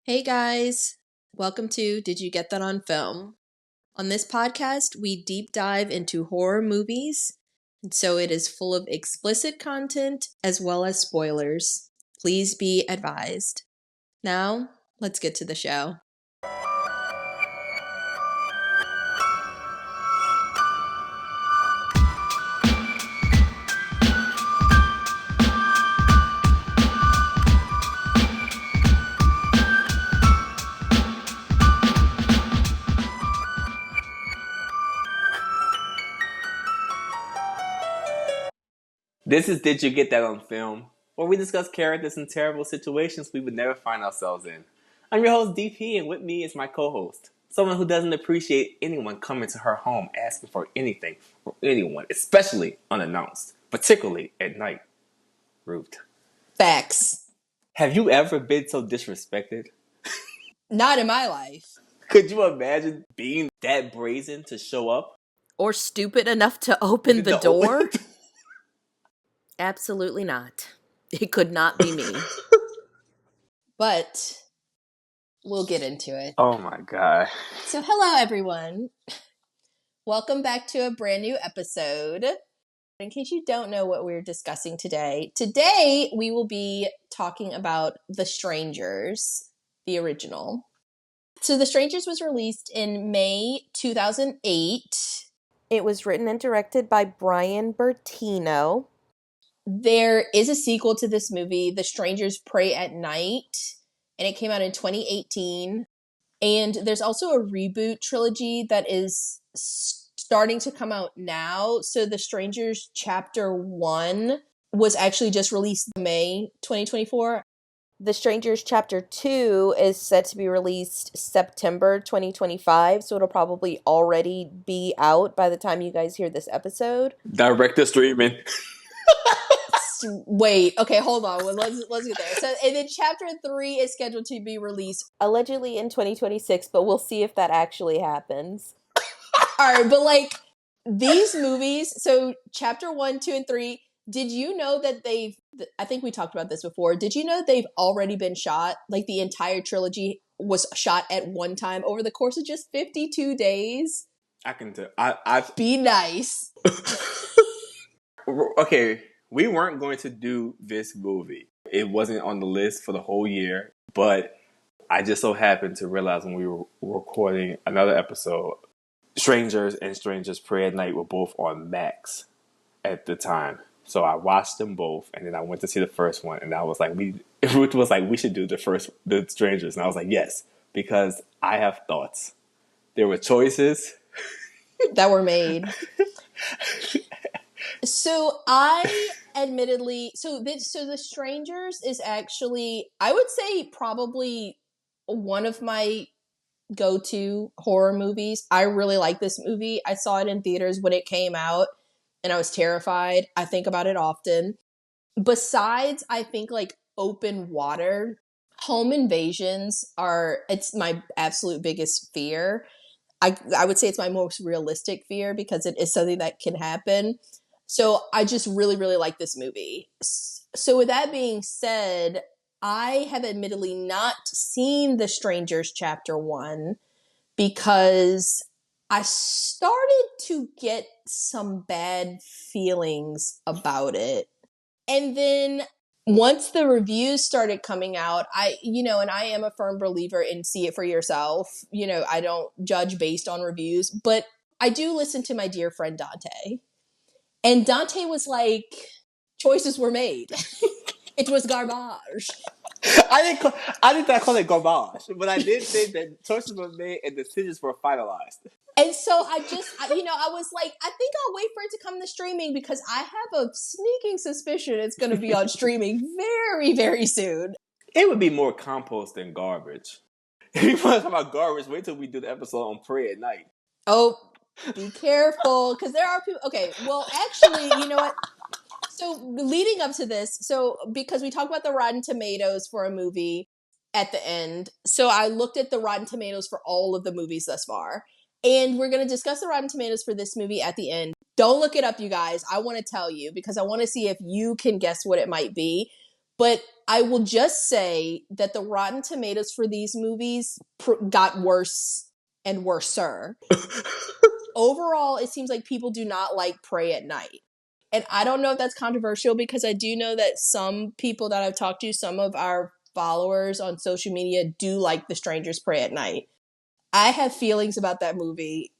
Hey guys, welcome to Did You Get That on Film? On this podcast, we deep dive into horror movies, and so it is full of explicit content as well as spoilers. Please be advised. Now, let's get to the show. This is Did You Get That on Film, where we discuss characters in terrible situations we would never find ourselves in. I'm your host DP, and with me is my co-host, someone who doesn't appreciate anyone coming to her home asking for anything from anyone, especially unannounced, particularly at night. Ruth. Facts. Have you ever been so disrespected? Not in my life. Could you imagine being that brazen to show up? Or stupid enough to open the door? Absolutely not. It could not be me. But we'll get into it. Oh my God. So hello everyone. Welcome back to a brand new episode. In case you don't know what we're discussing today we will be talking about The Strangers, the original. So The Strangers was released in May 2008. It was written and directed by Bryan Bertino. There is a sequel to this movie, The Strangers Pray at Night, and it came out in 2018. And there's also a reboot trilogy that is starting to come out now. So The Strangers Chapter 1 was actually just released in May 2024. The Strangers Chapter 2 is set to be released September 2025, so it'll probably already be out by the time you guys hear this episode. Director streaming. Wait, okay, hold on. Let's get there. So, and then Chapter 3 is scheduled to be released allegedly in 2026, but we'll see if that actually happens. All right, but like these movies, so Chapter 1, 2, and 3, did you know that I think we talked about this before, did you know they've already been shot? Like the entire trilogy was shot at one time over the course of just 52 days? I can tell. I've Be nice. Okay. We weren't going to do this movie. It wasn't on the list for the whole year, but I just so happened to realize when we were recording another episode, Strangers and Strangers Pray at Night were both on Max at the time. So I watched them both, and then I went to see the first one, and I was like, Ruth was like, we should do the Strangers. And I was like, yes, because I have thoughts. There were choices that were made. So I admittedly, so The Strangers is actually, I would say probably one of my go-to horror movies. I really like this movie. I saw it in theaters when it came out and I was terrified. I think about it often. Besides, I think like open water, home invasions it's my absolute biggest fear. I would say it's my most realistic fear because it is something that can happen. So I just really, really like this movie. So with that being said, I have admittedly not seen The Strangers Chapter 1 because I started to get some bad feelings about it. And then once the reviews started coming out, and I am a firm believer in see it for yourself. I don't judge based on reviews, but I do listen to my dear friend Dante. And Dante was like, choices were made. It was garbage. I did not call it garbage, but I did say that choices were made and decisions were finalized. And so I was like, I think I'll wait for it to come to streaming because I have a sneaking suspicion it's going to be on streaming very, very soon. It would be more compost than garbage. If you want to talk about garbage, wait till we do the episode on Pray at Night. Oh, be careful, because there are people. Okay, well, actually, you know what? So leading up to this, because we talked about the Rotten Tomatoes for a movie at the end, so I looked at the Rotten Tomatoes for all of the movies thus far, and we're going to discuss the Rotten Tomatoes for this movie at the end. Don't look it up, you guys. I want to tell you, because I want to see if you can guess what it might be. But I will just say that the Rotten Tomatoes for these movies got worse and worser. Overall, it seems like people do not like Pray at Night. And I don't know if that's controversial because I do know that some people that I've talked to, some of our followers on social media do like The Strangers Pray at Night. I have feelings about that movie.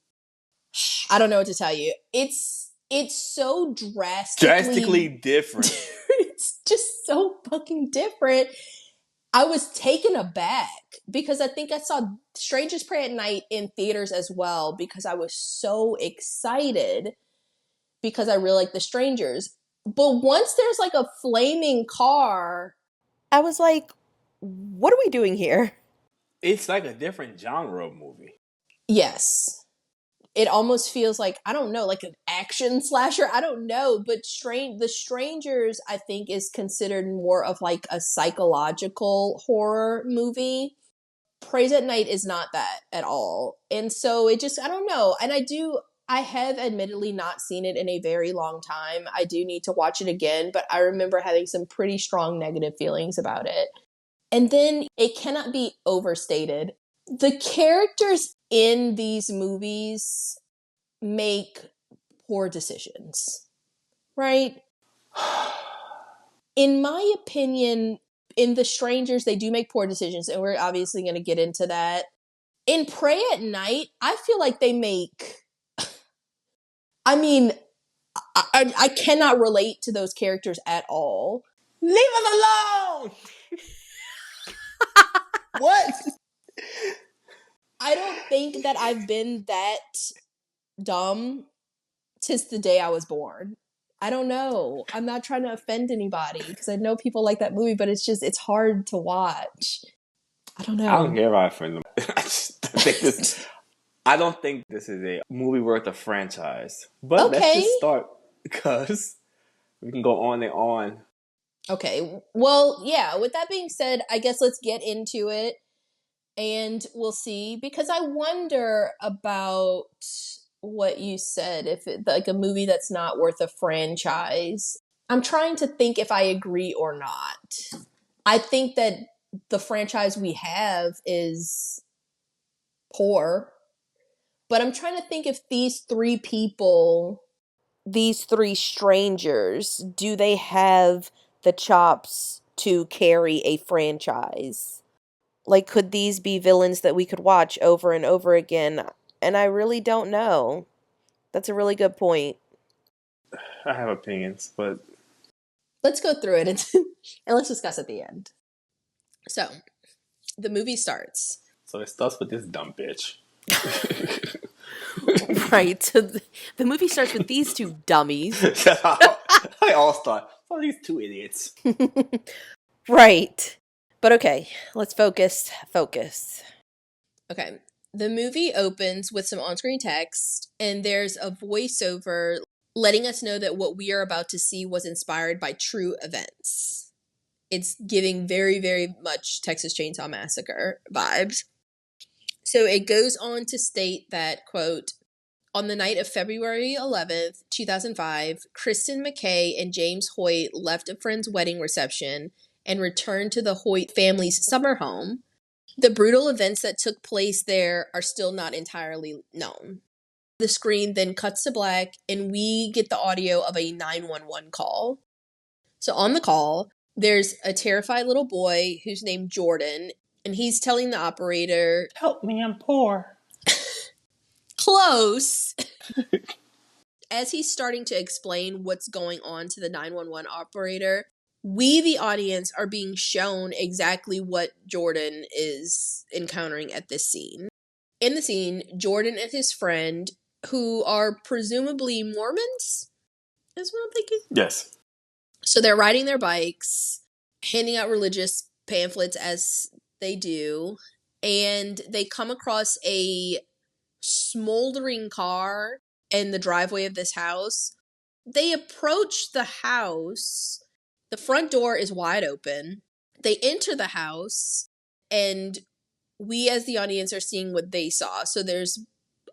I don't know what to tell you. It's so Drastically different. It's just so fucking different. I was taken aback because I think I saw Strangers Pray at Night in theaters as well because I was so excited because I really like The Strangers. But once there's like a flaming car, I was like, what are we doing here? It's like a different genre of movie. Yes. It almost feels like, I don't know, like an action slasher. I don't know. But The Strangers, I think, is considered more of like a psychological horror movie. Praise at Night is not that at all. And so it just, I don't know. And I have admittedly not seen it in a very long time. I do need to watch it again, but I remember having some pretty strong negative feelings about it. And then it cannot be overstated. The characters in these movies make poor decisions, right? In my opinion, in The Strangers, they do make poor decisions, and we're obviously going to get into that. In Pray at Night, I feel like they make... I mean, I cannot relate to those characters at all. Leave us alone! What? I don't think that I've been that dumb since the day I was born. I don't know. I'm not trying to offend anybody because I know people like that movie, but it's hard to watch. I don't know. I don't care if I offend them. I don't think this is a movie worth a franchise. But let's just start because we can go on and on. Okay. Well, yeah, with that being said, I guess let's get into it and we'll see. Because I wonder about what you said, if it, like a movie that's not worth a franchise. I'm trying to think if I agree or not. I think that the franchise we have is poor, but I'm trying to think if these three strangers, do they have the chops to carry a franchise? Like, could these be villains that we could watch over and over again? And I really don't know. That's a really good point. I have opinions, but let's go through it and let's discuss at the end. So, the movie starts. So it starts with this dumb bitch. Right. So the movie starts with these two dummies. I all start. Oh, these two idiots. Right. But okay, let's focus. Okay. The movie opens with some on-screen text, and there's a voiceover letting us know that what we are about to see was inspired by true events. It's giving very, very much Texas Chainsaw Massacre vibes. So it goes on to state that, quote, on the night of February 11th, 2005, Kristen McKay and James Hoyt left a friend's wedding reception and returned to the Hoyt family's summer home. The brutal events that took place there are still not entirely known. The screen then cuts to black, and we get the audio of a 911 call. So on the call, there's a terrified little boy who's named Jordan, and he's telling the operator, "Help me, I'm poor." Close. As he's starting to explain what's going on to the 911 operator, we, the audience, are being shown exactly what Jordan is encountering at this scene. In the scene, Jordan and his friend, who are presumably Mormons, is what I'm thinking? Yes. So they're riding their bikes, handing out religious pamphlets as they do, and they come across a smoldering car in the driveway of this house. They approach the house. The front door is wide open. They enter the house, and we as the audience are seeing what they saw. So there's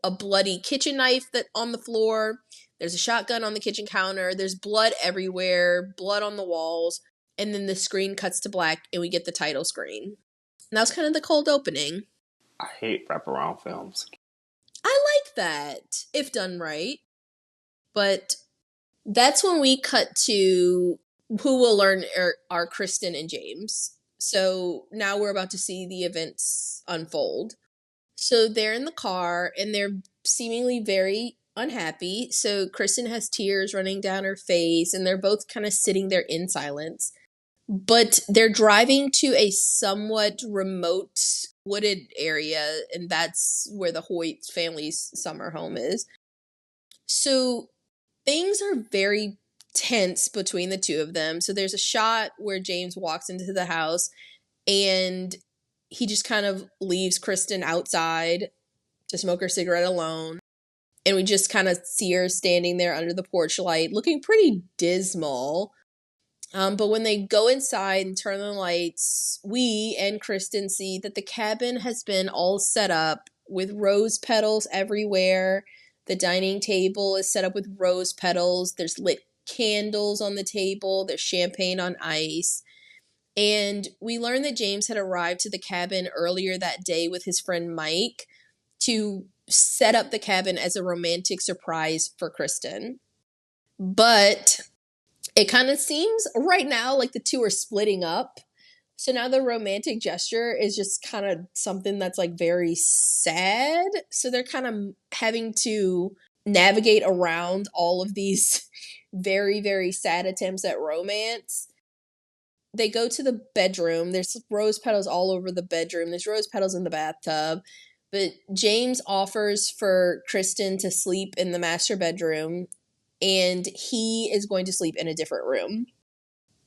a bloody kitchen knife that on the floor. There's a shotgun on the kitchen counter. There's blood everywhere, blood on the walls. and then the screen cuts to black and we get the title screen. And that was kind of the cold opening. I hate wraparound films. I like that, if done right. But that's when we cut to who will learn are Kristen and James. So now we're about to see the events unfold. So they're in the car and they're seemingly very unhappy. So Kristen has tears running down her face and they're both kind of sitting there in silence. But they're driving to a somewhat remote wooded area, and that's where the Hoyt family's summer home is. So things are very tense between the two of them. So there's a shot where James walks into the house and he just kind of leaves Kristen outside to smoke her cigarette alone. And we just kind of see her standing there under the porch light, looking pretty dismal. But when they go inside and turn the lights, we and Kristen see that the cabin has been all set up with rose petals everywhere. The dining table is set up with rose petals. There's lit candles on the table. There's champagne on ice. And we learn that James had arrived to the cabin earlier that day with his friend Mike to set up the cabin as a romantic surprise for Kristen. But it kind of seems right now like the two are splitting up. So now the romantic gesture is just kind of something that's like very sad. So they're kind of having to navigate around all of these very, very sad attempts at romance. They go to the bedroom. There's rose petals all over the bedroom. There's rose petals in the bathtub. But James offers for Kristen to sleep in the master bedroom, and he is going to sleep in a different room.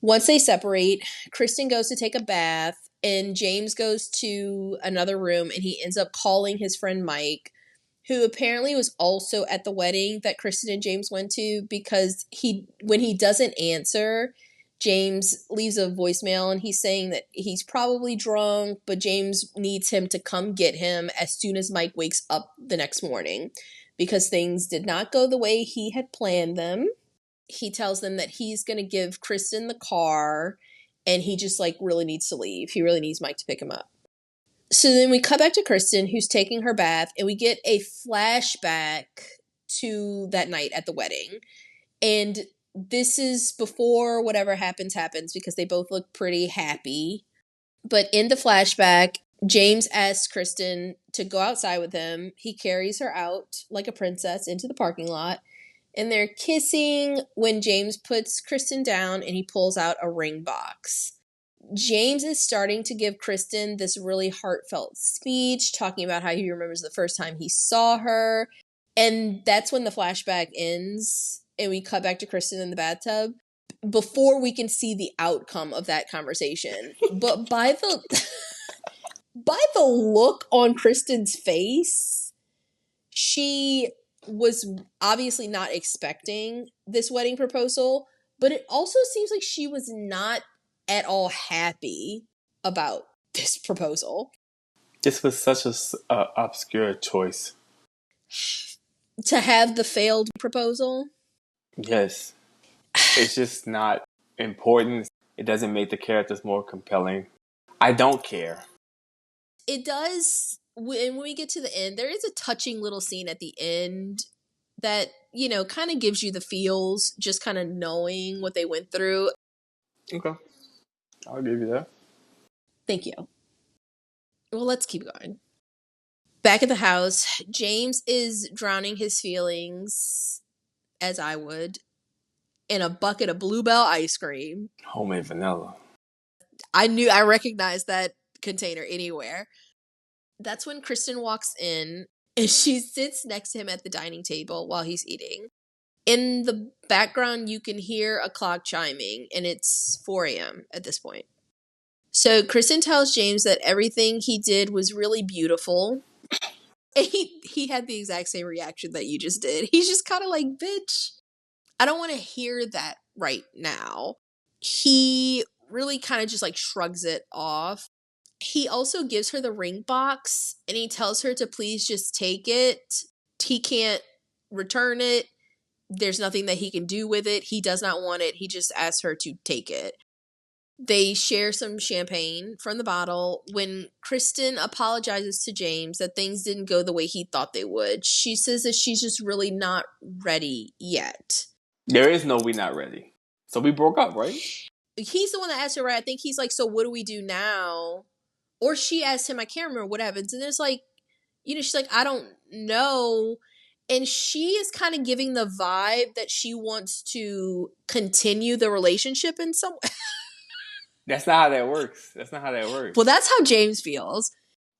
Once they separate, Kristen goes to take a bath, and James goes to another room, and he ends up calling his friend Mike, who apparently was also at the wedding that Kristen and James went to, because when he doesn't answer, James leaves a voicemail and he's saying that he's probably drunk, but James needs him to come get him as soon as Mike wakes up the next morning because things did not go the way he had planned them. He tells them that he's going to give Kristen the car and he just like really needs to leave. He really needs Mike to pick him up. So then we cut back to Kristen, who's taking her bath, and we get a flashback to that night at the wedding. And this is before whatever happens because they both look pretty happy. But in the flashback, James asks Kristen to go outside with him. He carries her out like a princess into the parking lot. And they're kissing when James puts Kristen down and he pulls out a ring box. James is starting to give Kristen this really heartfelt speech, talking about how he remembers the first time he saw her. And that's when the flashback ends and we cut back to Kristen in the bathtub before we can see the outcome of that conversation. But by the look on Kristen's face, she was obviously not expecting this wedding proposal, but it also seems like she was not at all happy about this proposal. This was such a obscure choice. To have the failed proposal? Yes. It's just not important. It doesn't make the characters more compelling. I don't care. It does. When we get to the end, there is a touching little scene at the end that, you know, kind of gives you the feels, just kind of knowing what they went through. Okay. I'll give you that. Thank you. Well, let's keep going. Back at the house, James is drowning his feelings, as I would, in a bucket of Bluebell ice cream. Homemade vanilla. I recognized that container anywhere. That's when Kristen walks in and she sits next to him at the dining table while he's eating. In the background, you can hear a clock chiming, and it's 4 a.m. at this point. So Kristen tells James that everything he did was really beautiful. And he had the exact same reaction that you just did. He's just kind of like, bitch, I don't want to hear that right now. He really kind of just like shrugs it off. He also gives her the ring box and he tells her to please just take it. He can't return it. There's nothing that he can do with it. He does not want it. He just asks her to take it. They share some champagne from the bottle. When Kristen apologizes to James that things didn't go the way he thought they would, she says that she's just really not ready yet. There is no we not ready. So we broke up, right? He's the one that asked her, right? I think he's like, so what do we do now? Or she asked him, I can't remember what happens. And there's like, she's like, I don't know. And she is kind of giving the vibe that she wants to continue the relationship in some way. That's not how that works. That's not how that works. Well, that's how James feels.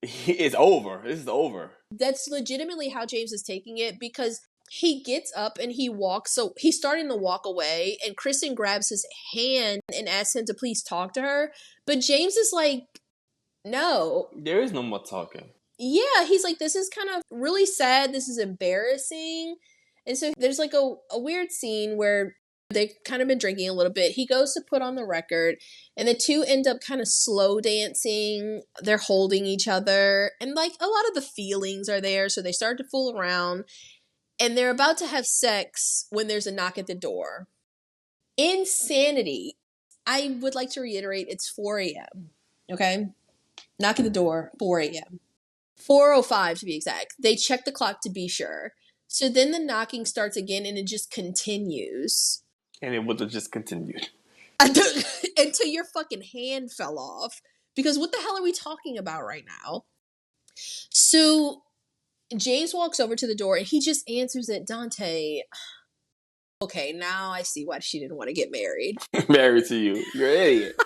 It's over. This is over. That's legitimately how James is taking it, because he gets up and he walks. So he's starting to walk away, and Kristen grabs his hand and asks him to please talk to her. But James is like, no. There is no more talking. Yeah, he's like, this is kind of really sad. This is embarrassing. And so there's like a weird scene where they've kind of been drinking a little bit. He goes to put on the record, and the two end up kind of slow dancing. They're holding each other, and like a lot of the feelings are there. So they start to fool around, and they're about to have sex when there's a knock at the door. Insanity. I would like to reiterate, it's 4 a.m. Okay? Knock at the door, 4 a.m. 4:05 to be exact. They check the clock to be sure. So then the knocking starts again, and it just continues. And it would have just continued. Until your fucking hand fell off. Because what the hell are we talking about right now? So James walks over to the door, and he just answers it. Dante, okay, now I see why she didn't want to get married. Married to you. You're an idiot.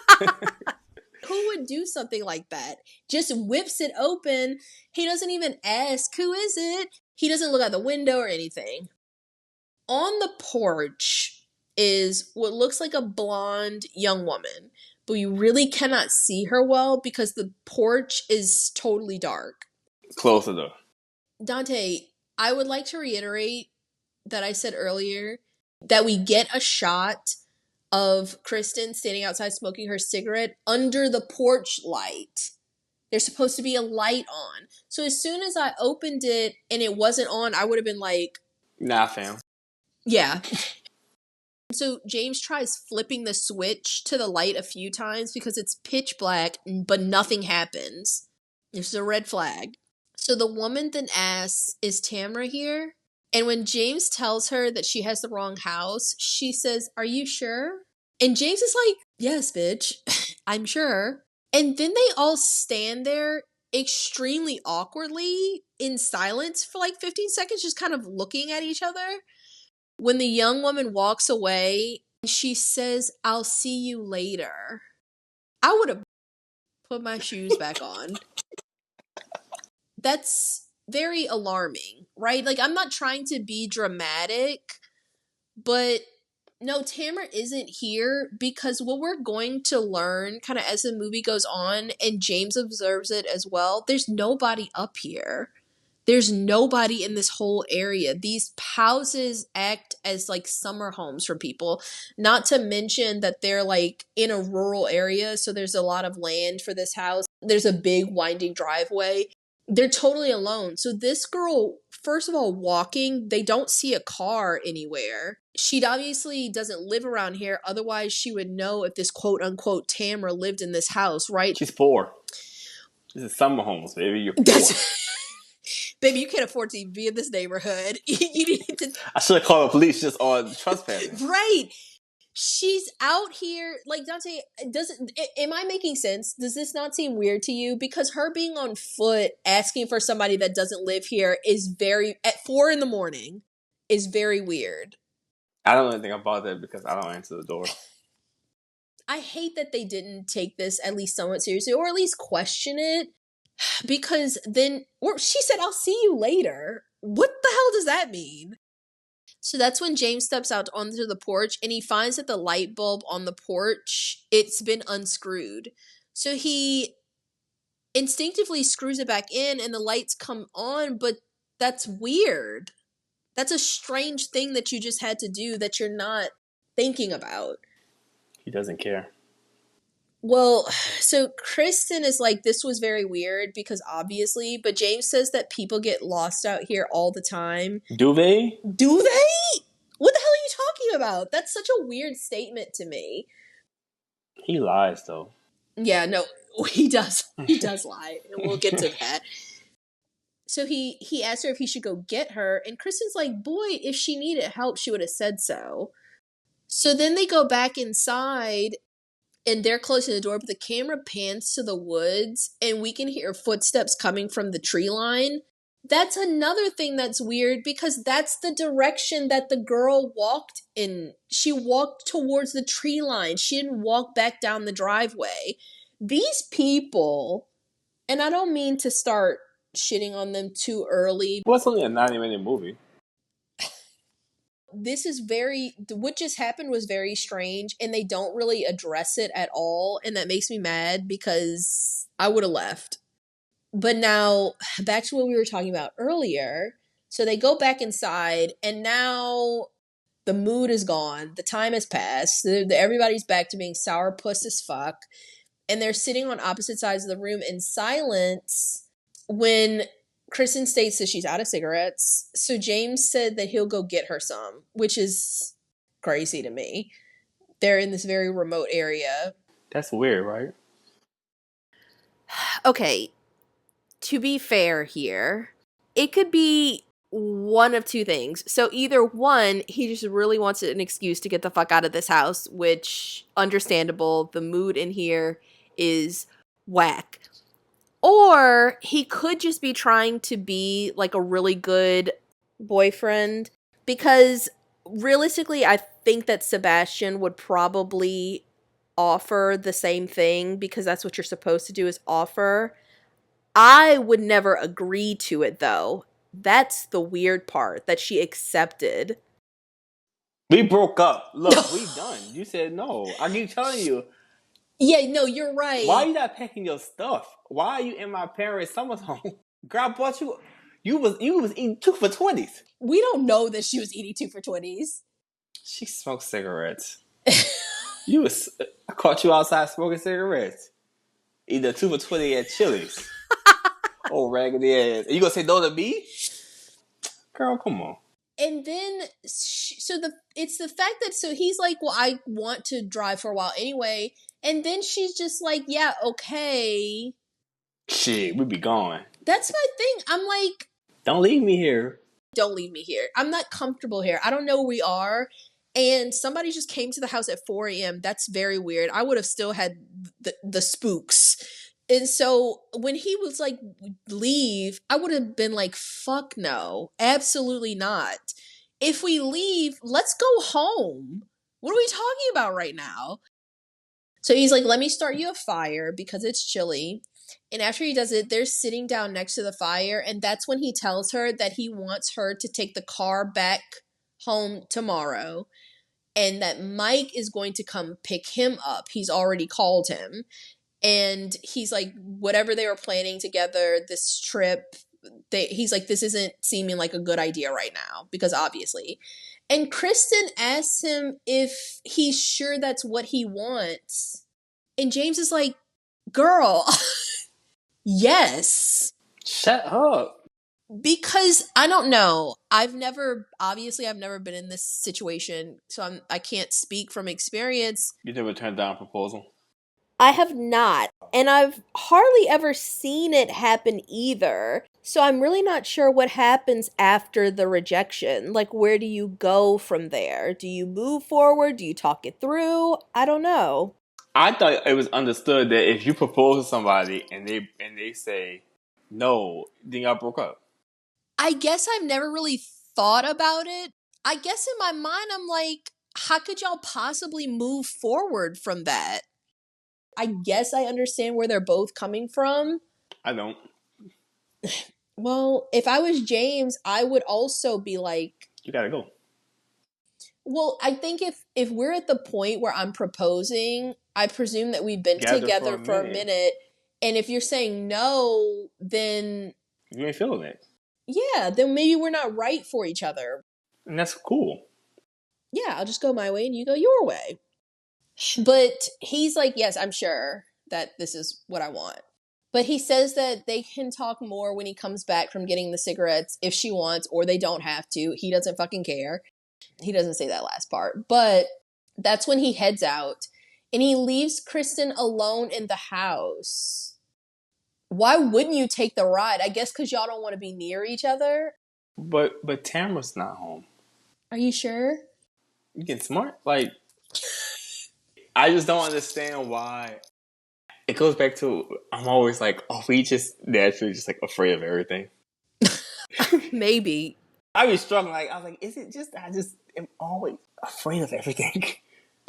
Who would do something like that? Just whips it open. He doesn't even ask, who is it? He doesn't look out the window or anything. On the porch is what looks like a blonde young woman, but you really cannot see her well because the porch is totally dark. Closer though. Dante, I would like to reiterate that I said earlier that we get a shot of Kristen standing outside smoking her cigarette under the porch light. There's supposed to be a light on. So as soon as I opened it and it wasn't on, I would have been like, nah, fam. Yeah. So James tries flipping the switch to the light a few times because it's pitch black, but nothing happens. There's a red flag. So the woman then asks, is Tamara here? And when James tells her that she has the wrong house, she says, are you sure? And James is like, yes, bitch, I'm sure. And then they all stand there extremely awkwardly in silence for like 15 seconds, just kind of looking at each other. When the young woman walks away, she says, I'll see you later. I would have put my shoes back on. That's very alarming, right? Like, I'm not trying to be dramatic, but no, Tamara isn't here because what we're going to learn kind of as the movie goes on, and James observes it as well, there's nobody up here. There's nobody in this whole area. These houses act as like summer homes for people, not to mention that they're like in a rural area. So there's a lot of land for this house. There's a big winding driveway. They're totally alone. So this girl, first of all, walking, they don't see a car anywhere. She obviously doesn't live around here. Otherwise, she would know if this quote unquote Tamara lived in this house, right? She's poor. This is summer homes, baby. You're poor. Baby, you can't afford to be in this neighborhood. You need to. I should have called the police just on trespassing. Right. She's out here. Like, Dante, am I making sense? Does this not seem weird to you? Because her being on foot asking for somebody that doesn't live here is at 4 a.m. is very weird. I don't know anything about that because I don't answer the door. I hate that they didn't take this at least somewhat seriously, or at least question it. Because then, or she said, I'll see you later. What the hell does that mean? So that's when James steps out onto the porch, and he finds that the light bulb on the porch, it's been unscrewed. So he instinctively screws it back in, and the lights come on, but that's weird. That's a strange thing that you just had to do that you're not thinking about. He doesn't care. Well, so Kristen is like, this was very weird because obviously, but James says that people get lost out here all the time. Do they? Do they? What the hell are you talking about? That's such a weird statement to me. He lies though. Yeah, no, he does. He does lie, and we'll get to that. So he asked her if he should go get her, and Kristen's like, boy, if she needed help, she would have said so. So then they go back inside, and they're closing the door, but the camera pans to the woods, and we can hear footsteps coming from the tree line. That's another thing that's weird, because that's the direction that the girl walked in. She walked towards the tree line. She didn't walk back down the driveway. These people, and I don't mean to start shitting on them too early. Well, it's only a 90-minute movie. What just happened was very strange, and they don't really address it at all, and that makes me mad because I would have left. But now, back to what we were talking about earlier. So they go back inside, and now the mood is gone. The time has passed. Everybody's back to being sourpuss as fuck. And they're sitting on opposite sides of the room in silence when Kristen states that she's out of cigarettes. So James said that he'll go get her some, which is crazy to me. They're in this very remote area. That's weird, right? Okay, to be fair here, it could be one of two things. So either one, he just really wants an excuse to get the fuck out of this house, which, understandable, the mood in here is whack. Or he could just be trying to be like a really good boyfriend, because realistically, I think that Sebastian would probably offer the same thing, because that's what you're supposed to do, is offer. I would never agree to it, though. That's the weird part, that she accepted. We broke up. Look, we done. You said no. I keep telling you. Yeah, no, you're right. Why are you not packing your stuff? Why are you in my parents' summer's home? Girl, I bought you. You was eating 2 for $20s. We don't know that she was eating 2 for $20s. She smoked cigarettes. I caught you outside smoking cigarettes. Eating a 2 for $20 at Chili's. Oh, raggedy ass. And you gonna say no to me? Girl, come on. And then, it's the fact that, so he's like, well, I want to drive for a while anyway. And then she's just like, yeah, okay. Shit, we be gone. That's my thing. I'm like, don't leave me here. Don't leave me here. I'm not comfortable here. I don't know where we are. And somebody just came to the house at 4 a.m. That's very weird. I would have still had the spooks. And so when he was like, leave, I would have been like, fuck no, absolutely not. If we leave, let's go home. What are we talking about right now? So he's like, let me start you a fire because it's chilly. And after he does it, they're sitting down next to the fire. And that's when he tells her that he wants her to take the car back home tomorrow. And that Mike is going to come pick him up. He's already called him. And he's like, whatever they were planning together, this trip, he's like, this isn't seeming like a good idea right now, because obviously. And Kristen asks him if he's sure that's what he wants. And James is like, girl, yes. Shut up. Because I don't know. I've never been in this situation, so I can't speak from experience. You never turned down a proposal? I have not, and I've hardly ever seen it happen either. So I'm really not sure what happens after the rejection. Like, where do you go from there? Do you move forward? Do you talk it through? I don't know. I thought it was understood that if you propose to somebody and they say no, then y'all broke up. I guess I've never really thought about it. I guess in my mind, I'm like, how could y'all possibly move forward from that? I guess I understand where they're both coming from. I don't. Well, if I was James, I would also be like, you gotta go. Well, I think if we're at the point where I'm proposing, I presume that we've been together for a minute. And if you're saying no, then you ain't feeling it. Yeah, then maybe we're not right for each other. And that's cool. Yeah, I'll just go my way and you go your way. But he's like, yes, I'm sure that this is what I want. But he says that they can talk more when he comes back from getting the cigarettes if she wants, or they don't have to. He doesn't fucking care. He doesn't say that last part. But that's when he heads out. And he leaves Kristen alone in the house. Why wouldn't you take the ride? I guess because y'all don't want to be near each other. But Tamara's not home. Are you sure? You getting smart? Like, I just don't understand why. It goes back to, I'm always like, oh, we just naturally just like afraid of everything. Maybe. I be struggling. Like, I was like, is it just I just am always afraid of everything?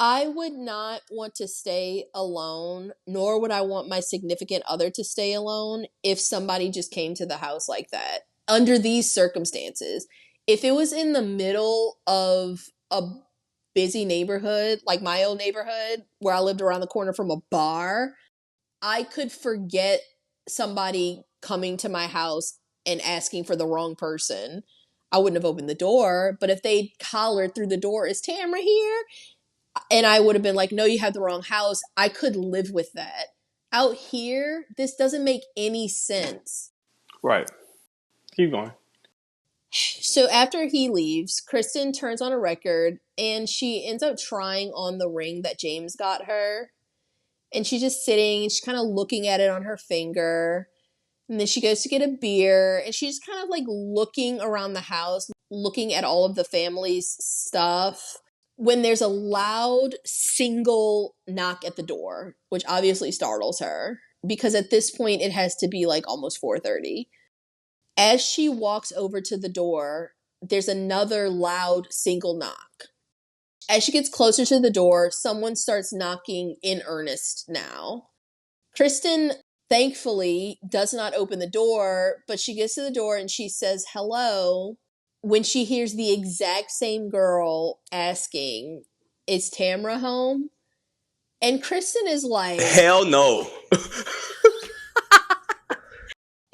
I would not want to stay alone, nor would I want my significant other to stay alone if somebody just came to the house like that under these circumstances. If it was in the middle of a busy neighborhood, like my old neighborhood, where I lived around the corner from a bar, I could forget somebody coming to my house and asking for the wrong person. I wouldn't have opened the door, but if they hollered through the door, "Is Tamara here?" And I would have been like, "No, you have the wrong house," I could live with that. Out here, this doesn't make any sense. Right. Keep going. So after he leaves, Kristen turns on a record and she ends up trying on the ring that James got her. And she's just sitting, she's kind of looking at it on her finger. And then she goes to get a beer and she's kind of like looking around the house, looking at all of the family's stuff. When there's a loud single knock at the door, which obviously startles her because at this point it has to be like almost 4:30. As she walks over to the door, there's another loud single knock. As she gets closer to the door, someone starts knocking in earnest now. Kristen, thankfully, does not open the door, but she gets to the door and she says hello when she hears the exact same girl asking, "Is Tamara home?" And Kristen is like, Hell no.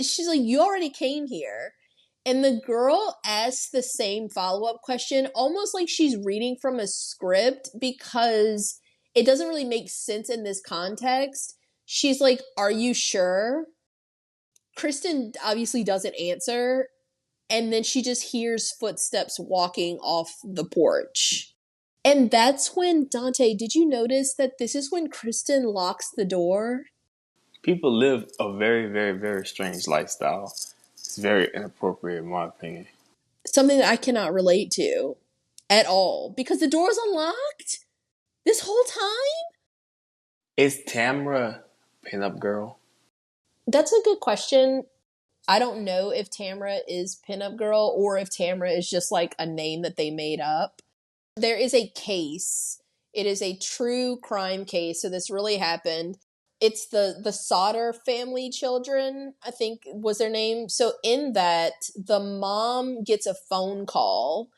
she's like, "You already came here." And the girl asks the same follow-up question, almost like she's reading from a script because it doesn't really make sense in this context. She's like, "Are you sure?" Kristen obviously doesn't answer. And then she just hears footsteps walking off the porch. And that's when, Dante, did you notice that this is when Kristen locks the door? People live a very, very, very strange lifestyle. It's very inappropriate in my opinion. Something that I cannot relate to at all because the door's unlocked this whole time? Is Tamara pinup girl? That's a good question. I don't know if Tamara is pinup girl or if Tamara is just like a name that they made up. There is a case. It is a true crime case. So this really happened. It's the Sauter family children, I think was their name. So in that, the mom gets a phone call.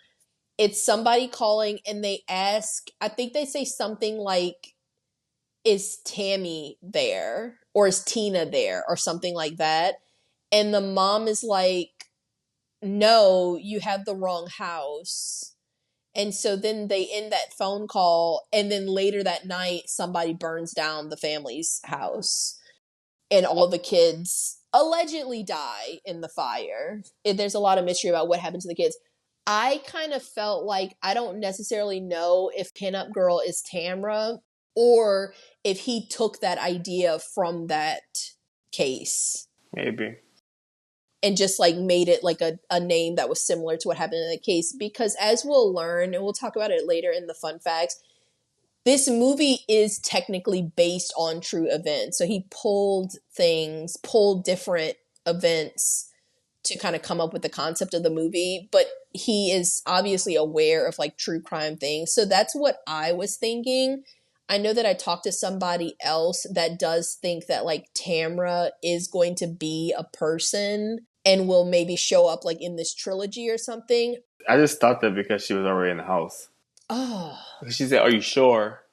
It's somebody calling and they ask, I think they say something like, "Is Tammy there?" Or "Is Tina there?" Or something like that. And the mom is like, "No, you have the wrong house." And so then they end that phone call. And then later that night, somebody burns down the family's house. And all the kids allegedly die in the fire. There's a lot of mystery about what happened to the kids. I kind of felt like I don't necessarily know if Pinup Girl is Tamra or if he took that idea from that case Maybe. and just like made it like a name that was similar to what happened in the case. Because as we'll learn, and we'll talk about it later in the fun facts, this movie is technically based on true events. So he pulled different events to kind of come up with the concept of the movie, but he is obviously aware of like true crime things. So that's what I was thinking. I know that I talked to somebody else that does think that like Tamra is going to be a person and will maybe show up like in this trilogy or something. I just thought that because she was already in the house. Oh, She said, "Are you sure?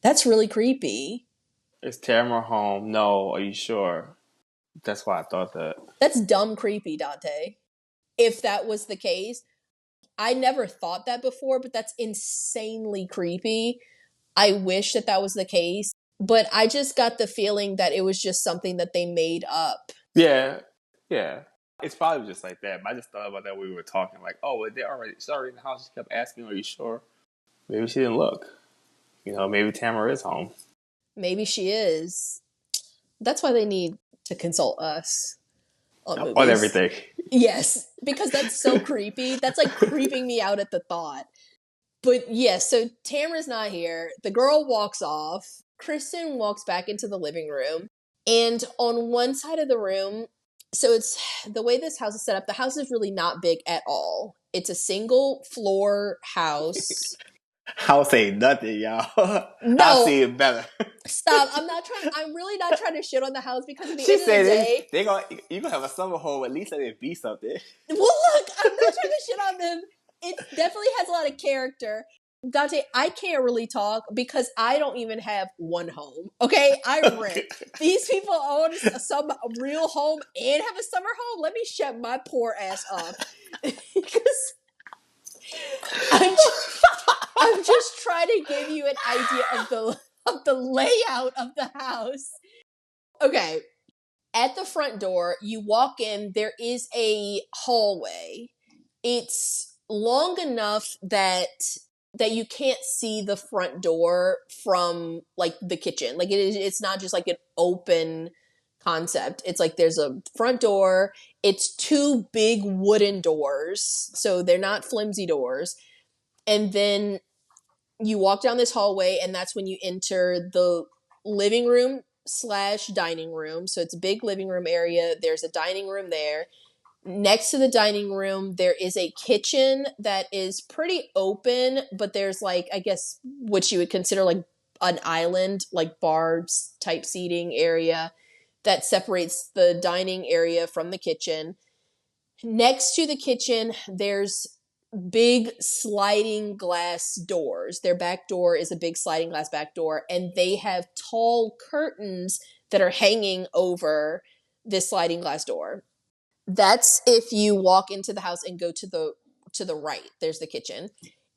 that's really creepy. Is Tamara home? No. Are you sure?" That's why I thought that. That's dumb creepy, Dante. If that was the case, I never thought that before, but that's insanely creepy. I wish that that was the case, but I just got the feeling that it was just something that they made up. Yeah. Yeah. It's probably just like that. But I just thought about that when we were talking. Like, oh, well, she's already in the house. She kept asking, "Are you sure?" Maybe she didn't look. Maybe Tamara is home. Maybe she is. That's why they need to consult us on On movies. everything. Yes, because that's so creepy. That's like creeping me out at the thought. But yes, so Tamara's not here. The girl walks off. Kristen walks back into the living room. And on one side of the room, so it's the way this house is set up, the house is really not big at all. It's a single floor house. I'll say nothing, y'all. I'll No, see it better. stop. I'm really not trying to shit on the house because at the She end of the said day, you gonna have a summer home. At least let it be something. well, look, I'm not trying to shit on them. It definitely has a lot of character. Dante, I can't really talk because I don't even have one home. Okay, I rent. These people own some real home and have a summer home. Let me shut my poor ass up because I'm just trying to give you an idea of the layout of the house. Okay, at the front door, you walk in. There is a hallway. It's long enough that you can't see the front door from like the kitchen. Like it's not just like an open concept. It's like there's a front door. It's two big wooden doors, so they're not flimsy doors. And then you walk down this hallway, and that's when you enter the living room slash dining room. So it's a big living room area. There's a dining room there. Next to the dining room, there is a kitchen that is pretty open, but there's like, I guess, what you would consider like an island, like bar type seating area that separates the dining area from the kitchen. Next to the kitchen, there's big sliding glass doors. Their back door is a big sliding glass back door, and they have tall curtains that are hanging over this sliding glass door. That's if you walk into the house and go to the right. There's the kitchen.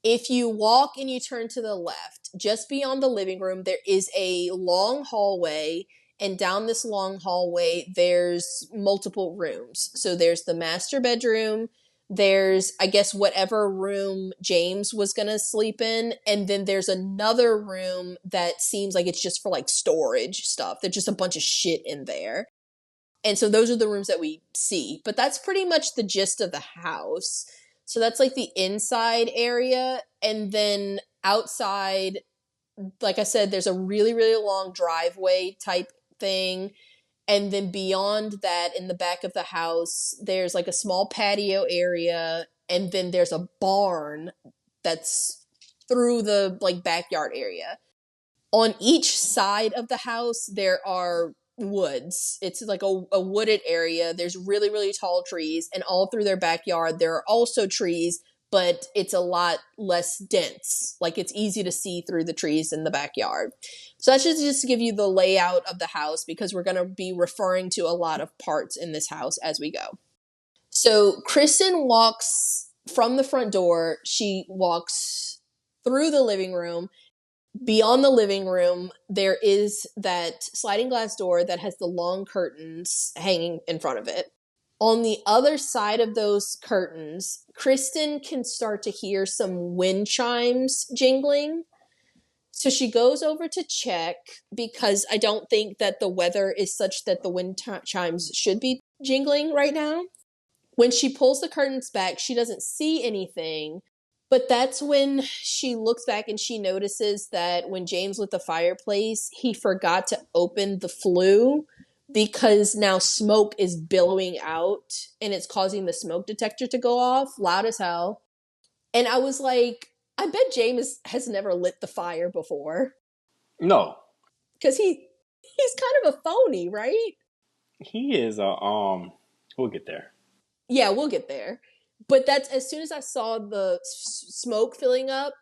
If you walk and you turn to the left, just beyond the living room, there is a long hallway. And down this long hallway, there's multiple rooms. So there's the master bedroom. There's, I guess, whatever room James was going to sleep in. And then there's another room that seems like it's just for like storage stuff. There's just a bunch of shit in there. And so those are the rooms that we see. But that's pretty much the gist of the house. So that's like the inside area. And then outside, like I said, there's a really, really long driveway type thing. And then beyond that, in the back of the house, there's like a small patio area. And then there's a barn that's through the like backyard area. On each side of the house, there are woods. It's like a wooded area. There's really, really tall trees. And all through their backyard, there are also trees, but it's a lot less dense. Like it's easy to see through the trees in the backyard. So that's just to give you the layout of the house because we're going to be referring to a lot of parts in this house as we go. So Kristen walks from the front door. She walks through the living room. Beyond the living room, there is that sliding glass door that has the long curtains hanging in front of it. On the other side of those curtains, Kristen can start to hear some wind chimes jingling. So she goes over to check because I don't think that the weather is such that the wind chimes should be jingling right now. When she pulls the curtains back, she doesn't see anything. But that's when she looks back and she notices that when James lit the fireplace, he forgot to open the flue because now smoke is billowing out and it's causing the smoke detector to go off loud as hell. And I was like, I bet James has never lit the fire before. No. Because he's kind of a phony, right? He is a we'll get there. Yeah, we'll get there. But that's as soon as I saw the smoke filling up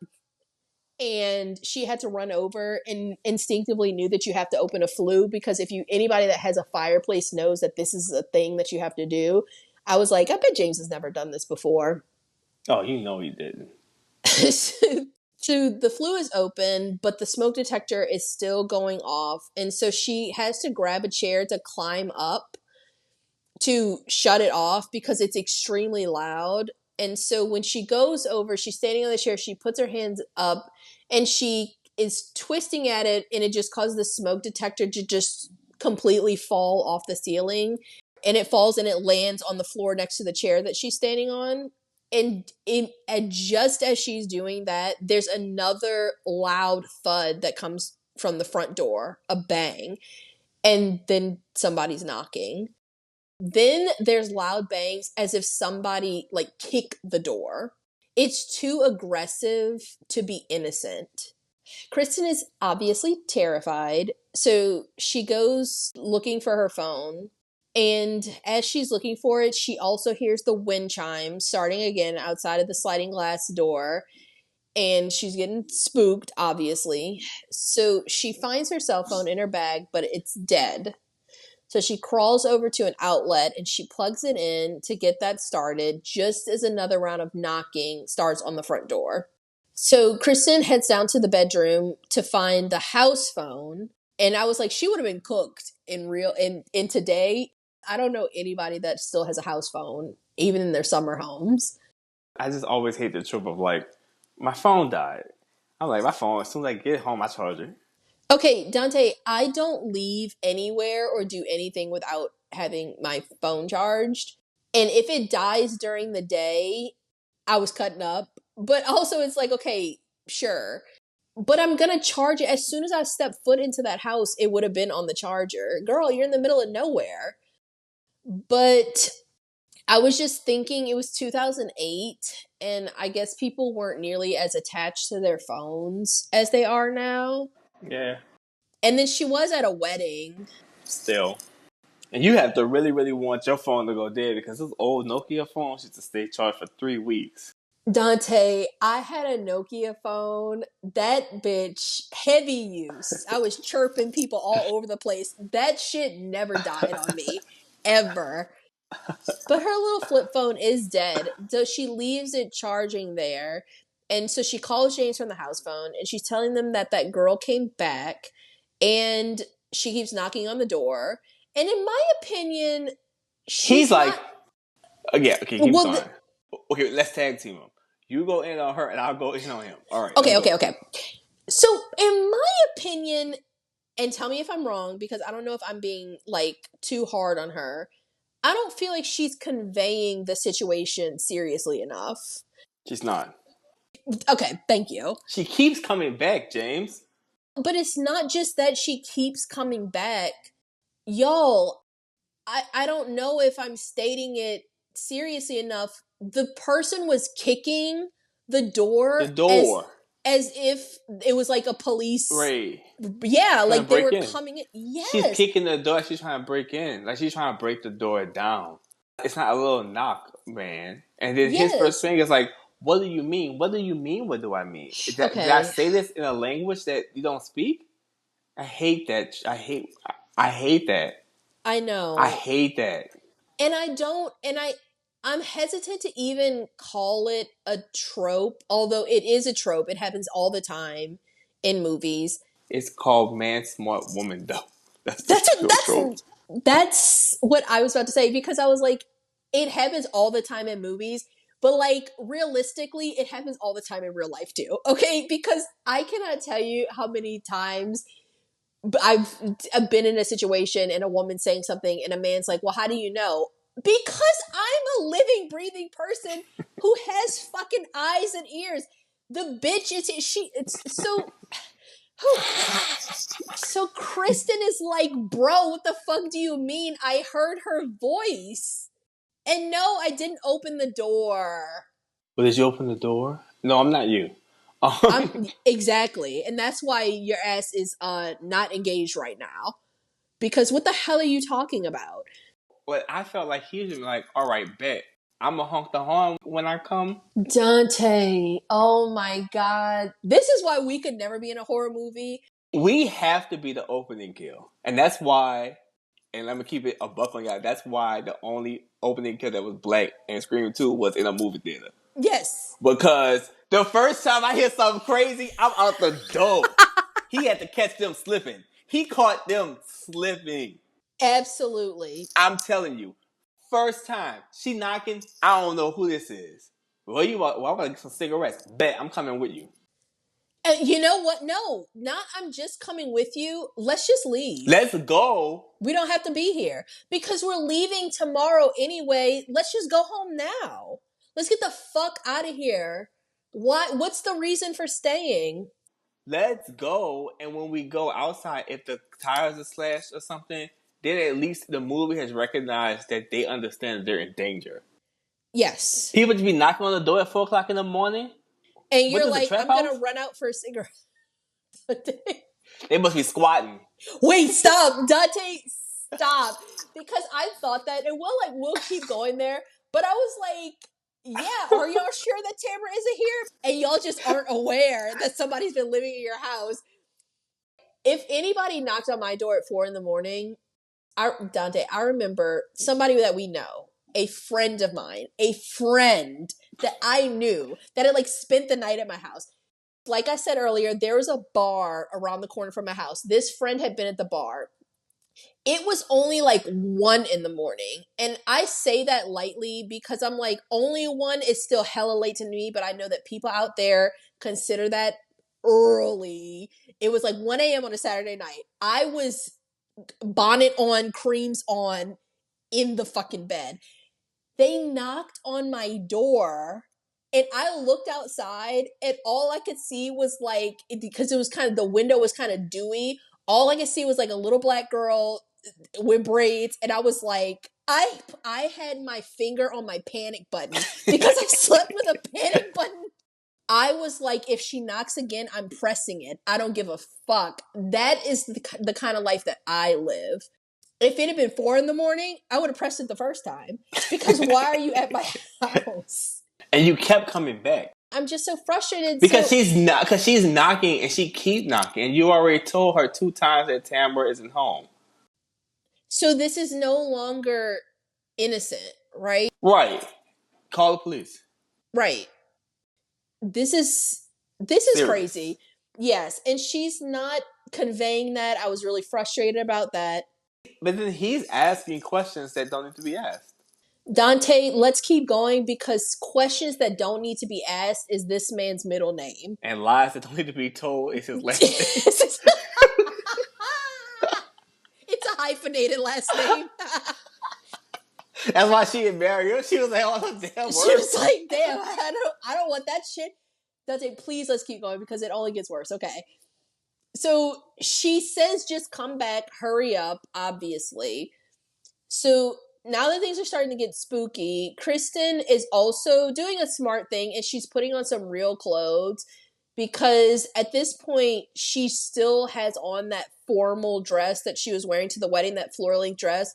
and she had to run over and instinctively knew that you have to open a flue because if anybody that has a fireplace knows that this is a thing that you have to do. I was like, I bet James has never done this before. Oh, you know he didn't. So the flue is open, but the smoke detector is still going off. And so she has to grab a chair to climb up to shut it off because it's extremely loud. And so when she goes over, she's standing on the chair, she puts her hands up and she is twisting at it, and it just causes the smoke detector to just completely fall off the ceiling. And it falls and it lands on the floor next to the chair that she's standing on. And just as she's doing that, there's another loud thud that comes from the front door, a bang, and then somebody's knocking. Then there's loud bangs as if somebody like kicked the door. It's too aggressive to be innocent. Kristen is obviously terrified, so she goes looking for her phone. And as she's looking for it, she also hears the wind chime starting again outside of the sliding glass door. And she's getting spooked, obviously. So she finds her cell phone in her bag, but it's dead. So she crawls over to an outlet and she plugs it in to get that started just as another round of knocking starts on the front door. So Kristen heads down to the bedroom to find the house phone. And I was like, she would have been cooked in today. I don't know anybody that still has a house phone, even in their summer homes. I just always hate the trope of like, my phone died. I'm like, my phone, as soon as I get home, I charge it. Okay, Dante, I don't leave anywhere or do anything without having my phone charged. And if it dies during the day, I was cutting up. But also, it's like, okay, sure. But I'm going to charge it. As soon as I step foot into that house, it would have been on the charger. Girl, you're in the middle of nowhere. But I was just thinking it was 2008, and I guess people weren't nearly as attached to their phones as they are now. Yeah. And then she was at a wedding. Still. And you have to really, really want your phone to go dead because those old Nokia phones used to stay charged for 3 weeks. Dante, I had a Nokia phone. That bitch, heavy use. I was chirping people all over the place. That shit never died on me. Ever. But her little flip phone is dead. So she leaves it charging there. And so she calls James from the house phone and she's telling them that that girl came back and she keeps knocking on the door. And in my opinion, He's she's like, not. yeah, okay, keep Well, going. Okay, let's tag team him. You go in on her and I'll go in on him. All right, let's okay, go. okay. So in my opinion, and tell me if I'm wrong, because I don't know if I'm being like too hard on her. I don't feel like she's conveying the situation seriously enough. She's not. Okay, thank you. She keeps coming back, James. But it's not just that she keeps coming back. Y'all, I don't know if I'm stating it seriously enough. The person was kicking the The door door. as if it was like a police. Ray. Yeah, Trying like to they break were in. coming in. She's Yes. kicking the door. She's trying to break in. Like she's trying to break the door down. It's not a little knock, man. And then his first Yes. thing is like, what do you mean? What do you mean? What do I mean? Did I Okay. say this in a language that you don't speak? I hate that. I hate that. I I know. hate that. And I don't and I'm hesitant to even call it a trope, although it is a trope. It happens all the time in movies. It's called man smart woman dumb. That's the That's real trope. that's what I was about to say because I was like, it happens all the time in movies, but like realistically, it happens all the time in real life too. Okay, because I cannot tell you how many times I've been in a situation and a woman saying something and a man's like, "Well, how do you know?" Because I'm a living, breathing person who has fucking eyes and ears. The bitch is she. It's so. So Kristen is like, bro, what the fuck do you mean? I heard her voice. And no, I didn't open the door. Well, did you open the door? No, I'm not you. I'm exactly. And that's why your ass is not engaged right now. Because what the hell are you talking about? But I felt like he was like, all right, bet. I'm going to honk the horn when I come. Dante, oh my god. This is why we could never be in a horror movie. We have to be the opening kill. And that's why, and let me keep it a buck on y'all, that's why the only opening kill that was black and Scream 2 was in a movie theater. Yes. Because the first time I hear something crazy, I'm out the door. He had to catch them slipping. He caught them slipping. Absolutely. I'm telling you. First time. She knocking. I don't know who this is. Where you are? Well, I'm going to get some cigarettes. Bet I'm coming with you. You know what? No, not I'm just coming with you. Let's just leave. Let's go. We don't have to be here because we're leaving tomorrow anyway. Let's just go home now. Let's get the fuck out of here. What's the reason for staying? Let's go. And when we go outside, if the tires are slashed or something, then at least the movie has recognized that they understand that they're in danger. Yes. People just be knocking on the door at 4 o'clock in the morning. And you're like, I'm going to run out for a cigarette. They must be squatting. Wait, stop. Dante, stop. Because I thought that, and we'll keep going there. But I was like, yeah, are y'all sure that Tamara isn't here? And y'all just aren't aware that somebody's been living in your house. If anybody knocked on my door at 4 a.m, Dante, I remember somebody that we know, a friend of mine, a friend that I knew that had like spent the night at my house. Like I said earlier, there was a bar around the corner from my house. This friend had been at the bar. It was only like 1 a.m. And I say that lightly because I'm like, only 1 is still hella late to me, but I know that people out there consider that early. It was like 1 a.m. on a Saturday night. I was bonnet on, creams on, in the fucking bed. They knocked on my door and I looked outside and all I could see was like, because it was kind of, the window was kind of dewy. All I could see was like a little black girl with braids. And I was like, I had my finger on my panic button because I slept with a panic button. I was like, if she knocks again, I'm pressing it. I don't give a fuck. That is the kind of life that I live. If it had been 4 a.m, I would have pressed it the first time. Because why are you at my house? And you kept coming back. I'm just so frustrated. Because she's knocking and she keeps knocking. And you already told her 2 times that Tamara isn't home. So this is no longer innocent, right? Right. Call the police. Right. This is crazy. Yes. And she's not conveying that. I was really frustrated about that. But then he's asking questions that don't need to be asked. Dante, let's keep going because questions that don't need to be asked is this man's middle name. And lies that don't need to be told is his last name. It's a hyphenated last name. That's why she didn't marry her. She was like, oh, damn words. She was like, damn, I don't want that shit. Dante, please let's keep going because it only gets worse. Okay. So she says, just come back, hurry up, obviously. So now that things are starting to get spooky, Kristen is also doing a smart thing and she's putting on some real clothes because at this point, she still has on that formal dress that she was wearing to the wedding, that floor-length dress.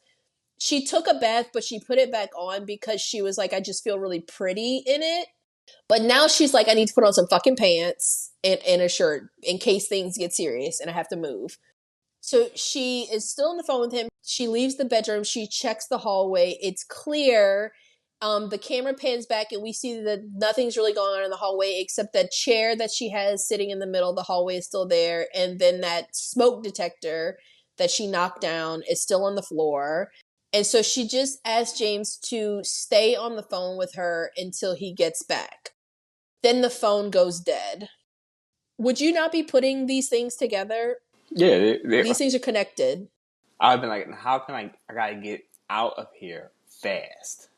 She took a bath, but she put it back on because she was like, I just feel really pretty in it. But now she's like, I need to put on some fucking pants and a shirt in case things get serious and I have to move. So she is still on the phone with him. She leaves the bedroom. She checks the hallway. It's clear. The camera pans back and we see that nothing's really going on in the hallway except that chair that she has sitting in the middle of the hallway is still there. And then that smoke detector that she knocked down is still on the floor. And so she just asked James to stay on the phone with her until he gets back. Then the phone goes dead. Would you not be putting these things together? Yeah. These things are connected. I've been like, how can I gotta get out of here fast?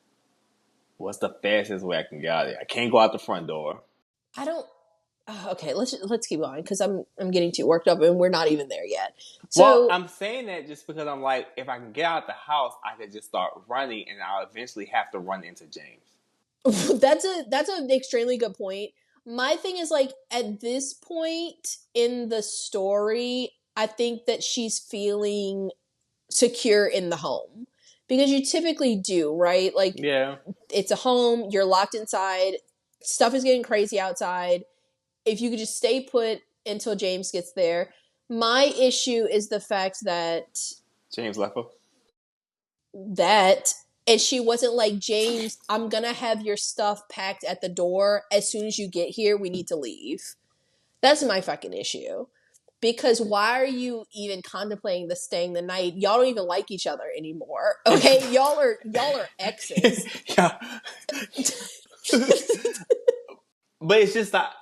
What's the fastest way I can get out of here? I can't go out the front door. I don't... okay, let's keep going because I'm getting too worked up and we're not even there yet. So, well, I'm saying that just because I'm like, if I can get out the house, I could just start running and I'll eventually have to run into James. That's an extremely good point. My thing is like at this point in the story, I think that she's feeling secure in the home because you typically do, right? Like, yeah, it's a home, you're locked inside, stuff is getting crazy outside. If you could just stay put until James gets there. My issue is the fact that James left her. And she wasn't like, James, I'm going to have your stuff packed at the door. As soon as you get here, we need to leave. That's my fucking issue. Because why are you even contemplating the staying the night? Y'all don't even like each other anymore. Okay? y'all are exes. Yeah. But it's just that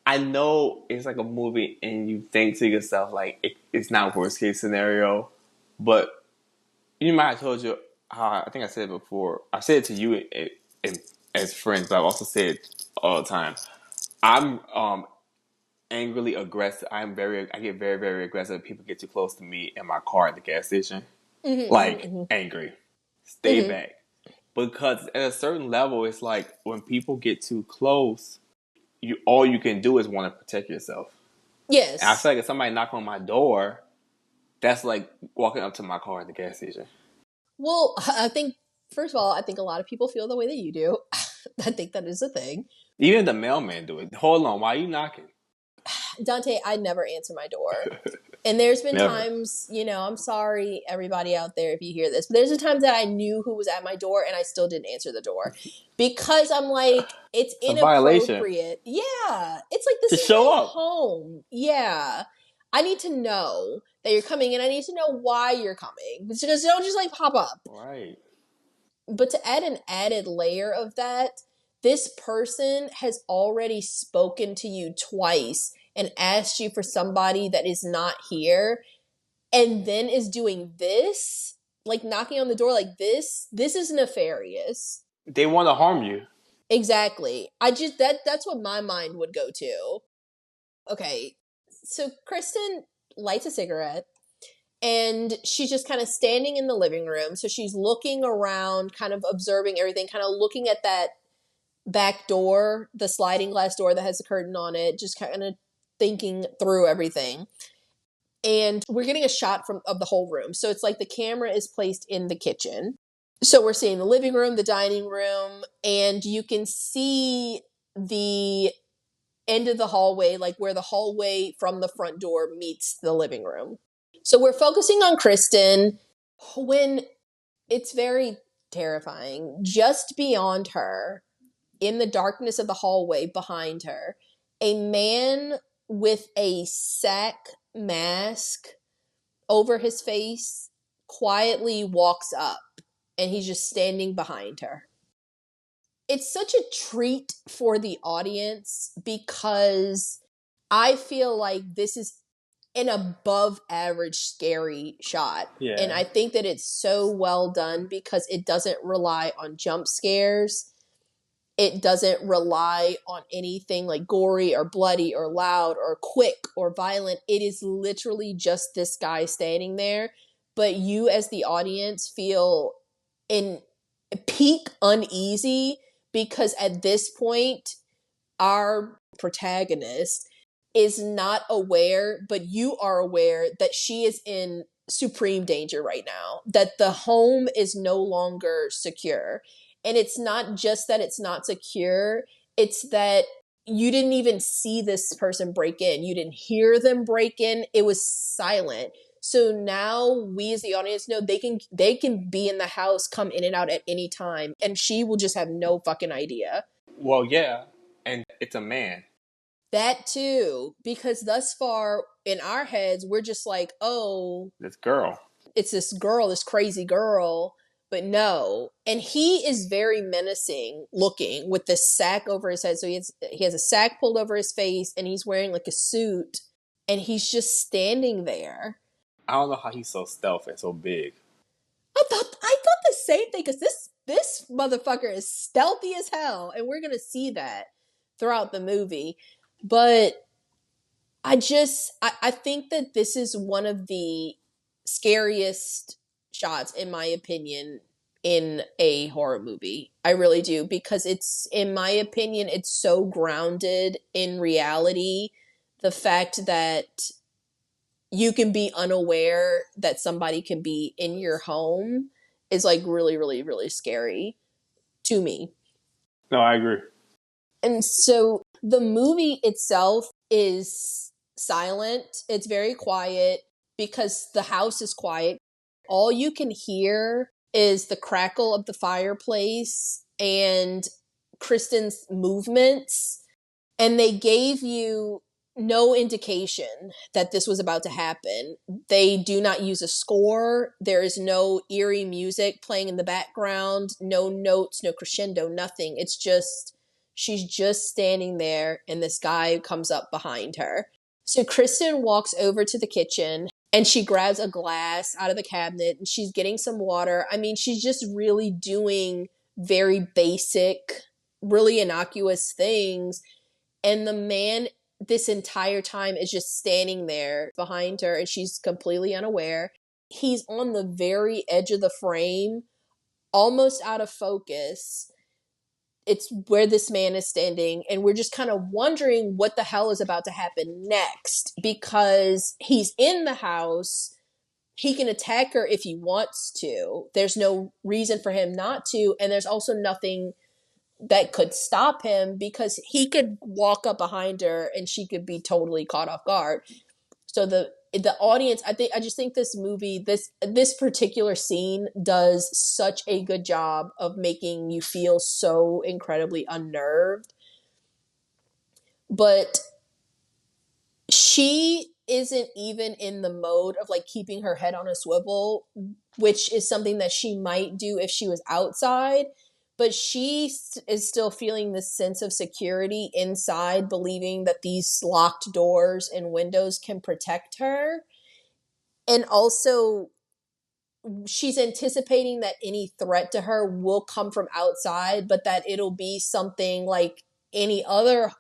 I I know it's like a movie, and you think to yourself like it's not worst case scenario, but you might have told you how I think I said it before. I said it to you as friends, but I've also said it all the time. I'm angrily aggressive. I get very, very aggressive if people get too close to me in my car at the gas station. Like, angry. Stay back. Because at a certain level, it's like when people get too close, all you can do is want to protect yourself. And I Yes. feel like if somebody knock on my door, that's like walking up to my car at the gas station. Well, I think, first of all, I think a lot of people feel the way that you do. I think that is a thing. Even the mailman do it. Hold on, why are you knocking? Dante, I never answer my door. And there's been Never. times, I'm sorry, everybody out there, if you hear this, but there's been times that I knew who was at my door and I still didn't answer the door because I'm like, it's a violation. inappropriate. Yeah. It's like, this To is show my up. home. Yeah. I need to know that you're coming and I need to know why you're coming. Because don't just like pop up. Right. But to add an added layer of that, this person has already spoken to you twice and asked you for somebody that is not here and then is doing this, like knocking on the door like this is nefarious. They want to harm you. Exactly. That's what my mind would go to. Okay. So Kristen lights a cigarette and she's just kind of standing in the living room. So she's looking around, kind of observing everything, kind of looking at that back door, the sliding glass door that has a curtain on it, just kind of thinking through everything. And we're getting a shot of the whole room. So it's like the camera is placed in the kitchen. So we're seeing the living room, the dining room, and you can see the end of the hallway, like where the hallway from the front door meets the living room. So we're focusing on Kristen when it's very terrifying. Just beyond her, in the darkness of the hallway behind her, a man with a sack mask over his face quietly walks up and he's just standing behind her. It's such a treat for the audience because I feel like this is an above average scary shot. Yeah. And I think that it's so well done because it doesn't rely on jump scares. It doesn't rely on anything like gory or bloody or loud or quick or violent. It is literally just this guy standing there. But you as the audience feel in peak uneasy because at this point, our protagonist is not aware, but you are aware that she is in supreme danger right now, that the home is no longer secure. And it's not just that it's not secure, it's that you didn't even see this person break in. You didn't hear them break in. It was silent. So now we as the audience know they can be in the house, come in and out at any time, and she will just have no fucking idea. Well, yeah, and it's a man. That too, because thus far in our heads, we're just like, oh, This girl. it's this girl, this crazy girl. But no. And he is very menacing looking with this sack over his head. So he has a sack pulled over his face and he's wearing like a suit and he's just standing there. I don't know how he's so stealth and so big. I thought the same thing because this motherfucker is stealthy as hell, and we're gonna see that throughout the movie. But I think that this is one of the scariest shots, in my opinion, in a horror movie. I really do, because it's, in my opinion, it's so grounded in reality. The fact that you can be unaware that somebody can be in your home is like really, really, really scary to me. No, I agree. And so the movie itself is silent. It's very quiet because the house is quiet. All you can hear is the crackle of the fireplace and Kristen's movements. And they gave you no indication that this was about to happen. They do not use a score. There is no eerie music playing in the background, no notes, no crescendo, nothing. It's just She's just standing there, and this guy comes up behind her. So Kristen walks over to the kitchen, and she grabs a glass out of the cabinet, and she's getting some water. I mean, she's just really doing very basic, really innocuous things. And the man this entire time is just standing there behind her, and she's completely unaware. He's on the very edge of the frame, almost out of focus. It's where this man is standing, and we're just kind of wondering what the hell is about to happen next, because he's in the house. He can attack her if he wants to. There's no reason for him not to, and there's also nothing that could stop him, because he could walk up behind her and she could be totally caught off guard. So the audience, I just think this movie, this particular scene does such a good job of making you feel so incredibly unnerved. But she isn't even in the mode of like keeping her head on a swivel, which is something that she might do if she was outside. But she is still feeling this sense of security inside, believing that these locked doors and windows can protect her. And also, she's anticipating that any threat to her will come from outside, but that it'll be something like any other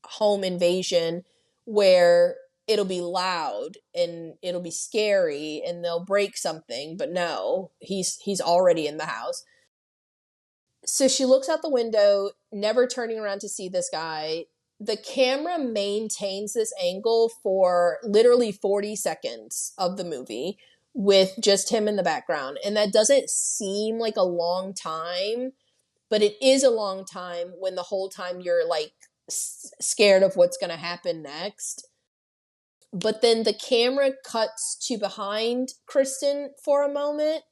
home invasion where it'll be loud and it'll be scary and they'll break something. But no, he's already in the house. So she looks out the window, never turning around to see this guy. The camera maintains this angle for literally 40 seconds of the movie with just him in the background. And that doesn't seem like a long time, but it is a long time when the whole time you're like scared of what's going to happen next. But then the camera cuts to behind Kristen for a moment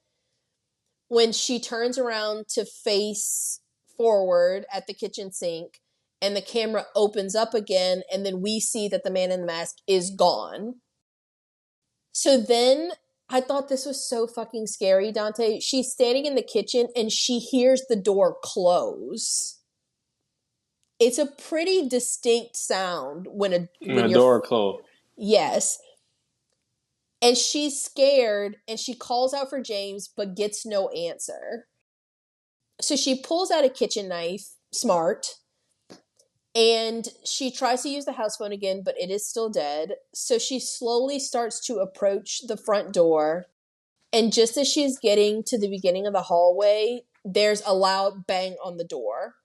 when she turns around to face forward at the kitchen sink, and the camera opens up again, and then we see that the man in the mask is gone. So then I thought this was so fucking scary, Dante. She's standing in the kitchen and she hears the door close. It's a pretty distinct sound when the door closed. Yes. And she's scared and she calls out for James but gets no answer. So she pulls out a kitchen knife, smart, and she tries to use the house phone again, but it is still dead. So she slowly starts to approach the front door. And just as she's getting to the beginning of the hallway, there's a loud bang on the door.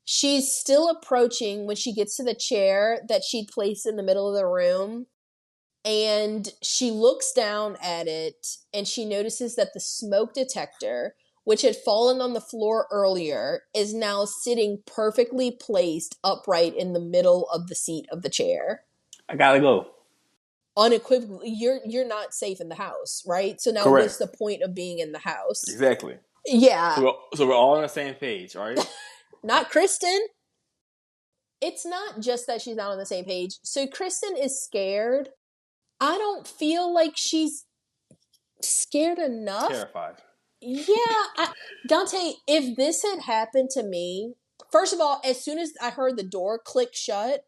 She's still approaching when she gets to the chair that she'd placed in the middle of the room. And she looks down at it and she notices that the smoke detector, which had fallen on the floor earlier, is now sitting perfectly placed upright in the middle of the seat of the chair. I gotta go. Unequivocally, you're not safe in the house, right? So now Correct. What's the point of being in the house? Exactly. Yeah. So we're all on the same page, right? Not Kristen. It's not just that she's not on the same page. So Kristen is scared. I don't feel like she's scared enough. Terrified. Yeah. Dante, if this had happened to me, first of all, as soon as I heard the door click shut,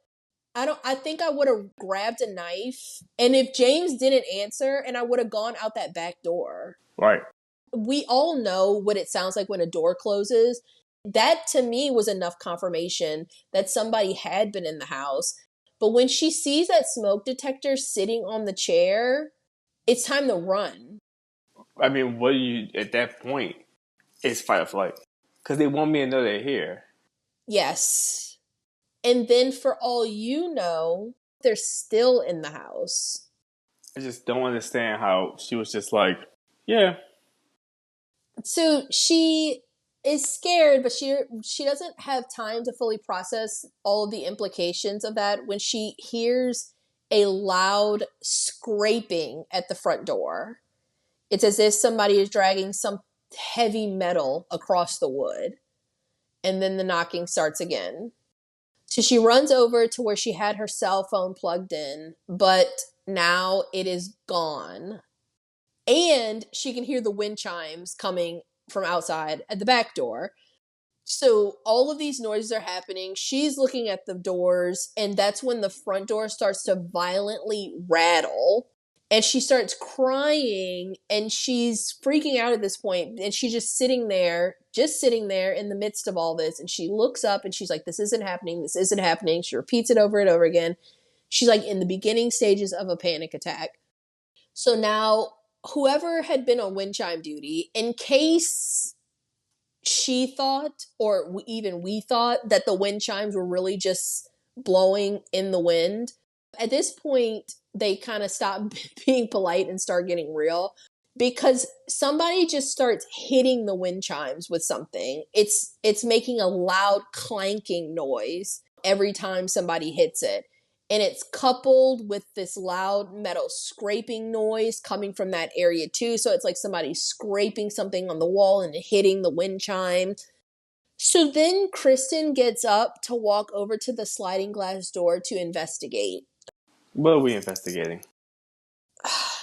I think I would have grabbed a knife. And if James didn't answer, and I would have gone out that back door. Right. We all know what it sounds like when a door closes. That to me was enough confirmation that somebody had been in the house. But when she sees that smoke detector sitting on the chair, it's time to run. I mean, what do you, at that point, it's fight or flight. Because they want me to know they're here. Yes. And then for all you know, they're still in the house. I just don't understand how she was just like, yeah. So she is scared, but she doesn't have time to fully process all of the implications of that when she hears a loud scraping at the front door. It's as if somebody is dragging some heavy metal across the wood. And then the knocking starts again. So she runs over to where she had her cell phone plugged in, but now it is gone. And she can hear the wind chimes coming from outside at the back door. So all of these noises are happening. She's looking at the doors, and that's when the front door starts to violently rattle. And she starts crying, and she's freaking out at this point. And she's just sitting there in the midst of all this. And she looks up and she's like, this isn't happening. This isn't happening. She repeats it over and over again. She's like in the beginning stages of a panic attack. So now, whoever had been on wind chime duty, in case she thought, or even we thought, that the wind chimes were really just blowing in the wind. At this point, they kind of stop being polite and start getting real because somebody just starts hitting the wind chimes with something. It's making a loud clanking noise every time somebody hits it. And it's coupled with this loud metal scraping noise coming from that area too. So it's like somebody scraping something on the wall and hitting the wind chime. So then Kristen gets up to walk over to the sliding glass door to investigate. What are we investigating?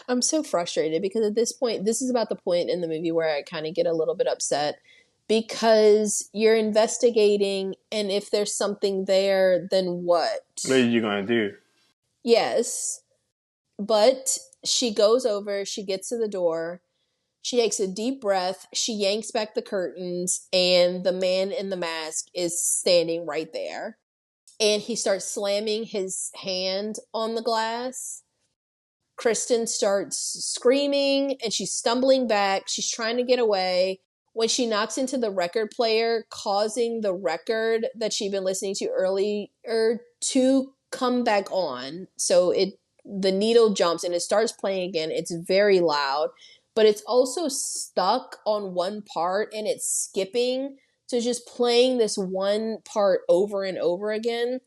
I'm so frustrated because at this point, this is about the point in the movie where I kind of get a little bit upset because you're investigating, and if there's something there, then what? What are you going to do? Yes. But she goes over, she gets to the door, she takes a deep breath, she yanks back the curtains, and the man in the mask is standing right there. And he starts slamming his hand on the glass. Kristen starts screaming and she's stumbling back. She's trying to get away when she knocks into the record player, causing the record that she'd been listening to earlier to come back on. So the needle jumps and it starts playing again. It's very loud, but it's also stuck on one part and it's skipping. So it's just playing this one part over and over again.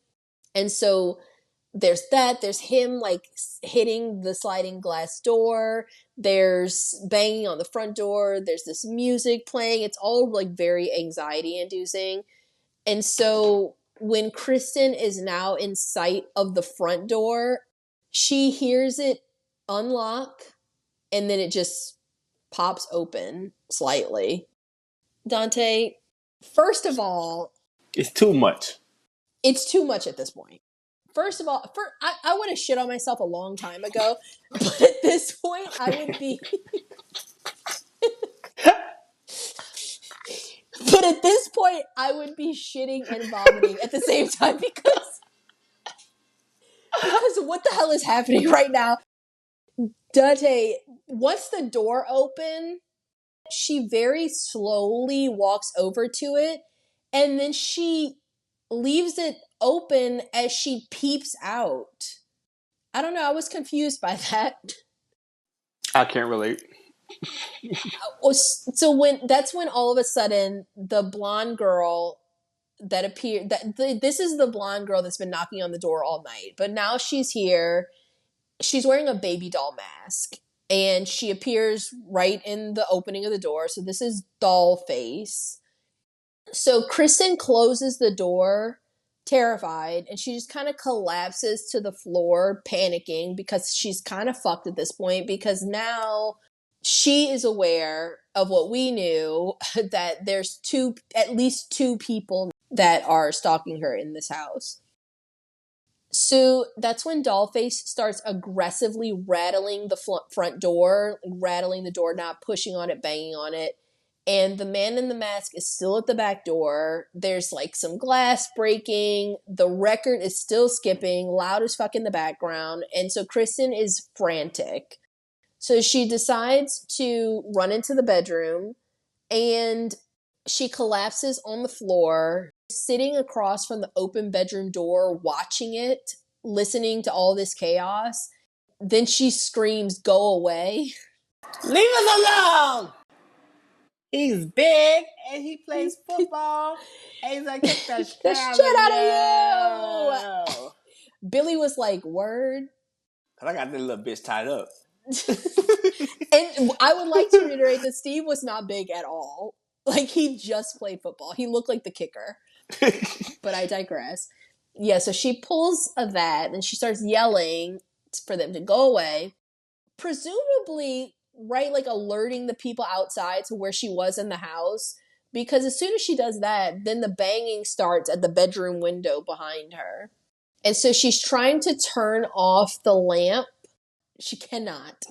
And so there's that. There's him like hitting the sliding glass door. There's banging on the front door. There's this music playing. It's all like very anxiety inducing. And so when Kristen is now in sight of the front door, she hears it unlock and then it just pops open slightly. Dante, first of all, it's too much. It's too much at this point. First of all, I would have shit on myself a long time ago, but at this point, I would be. But at this point, I would be shitting and vomiting at the same time because what the hell is happening right now? Dante, once the door opened, she very slowly walks over to it, and then she leaves it open as she peeps out. I don't know. I was confused by that. I can't relate. So that's when all of a sudden the blonde girl that appeared, this is the blonde girl that's been knocking on the door all night, but now she's here. She's wearing a baby doll mask and she appears right in the opening of the door. So this is Dollface. So Kristen closes the door, terrified, and she just kind of collapses to the floor, panicking because she's kind of fucked at this point because now she is aware of what we knew, that there's at least two people that are stalking her in this house. So that's when Dollface starts aggressively rattling the front door, rattling the doorknob, pushing on it, banging on it. And the man in the mask is still at the back door. There's like some glass breaking. The record is still skipping, loud as fuck in the background. And so Kristen is frantic. So she decides to run into the bedroom and she collapses on the floor, sitting across from the open bedroom door, watching it, listening to all this chaos. Then she screams, "Go away." Leave us alone! He's big and he plays football. And he's like, get the shit out of you! Billy was like, word? Because I got this little bitch tied up. And I would like to reiterate that Steve was not big at all. Like, he just played football. He looked like the kicker. But I digress. Yeah, so she pulls that and she starts yelling for them to go away. Presumably, right, like alerting the people outside to where she was in the house. because as soon as she does that, then the banging starts at the bedroom window behind her. And so she's trying to turn off the lamp. She cannot.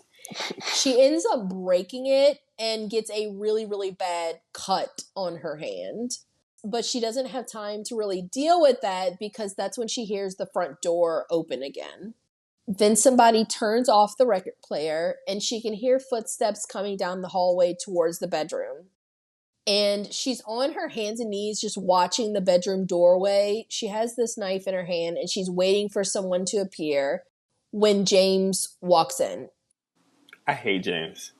She ends up breaking it and gets a really, really bad cut on her hand. But she doesn't have time to really deal with that because that's when she hears the front door open again. Then somebody turns off the record player and she can hear footsteps coming down the hallway towards the bedroom. And she's on her hands and knees just watching the bedroom doorway. She has this knife in her hand and she's waiting for someone to appear when James walks in. I hate James.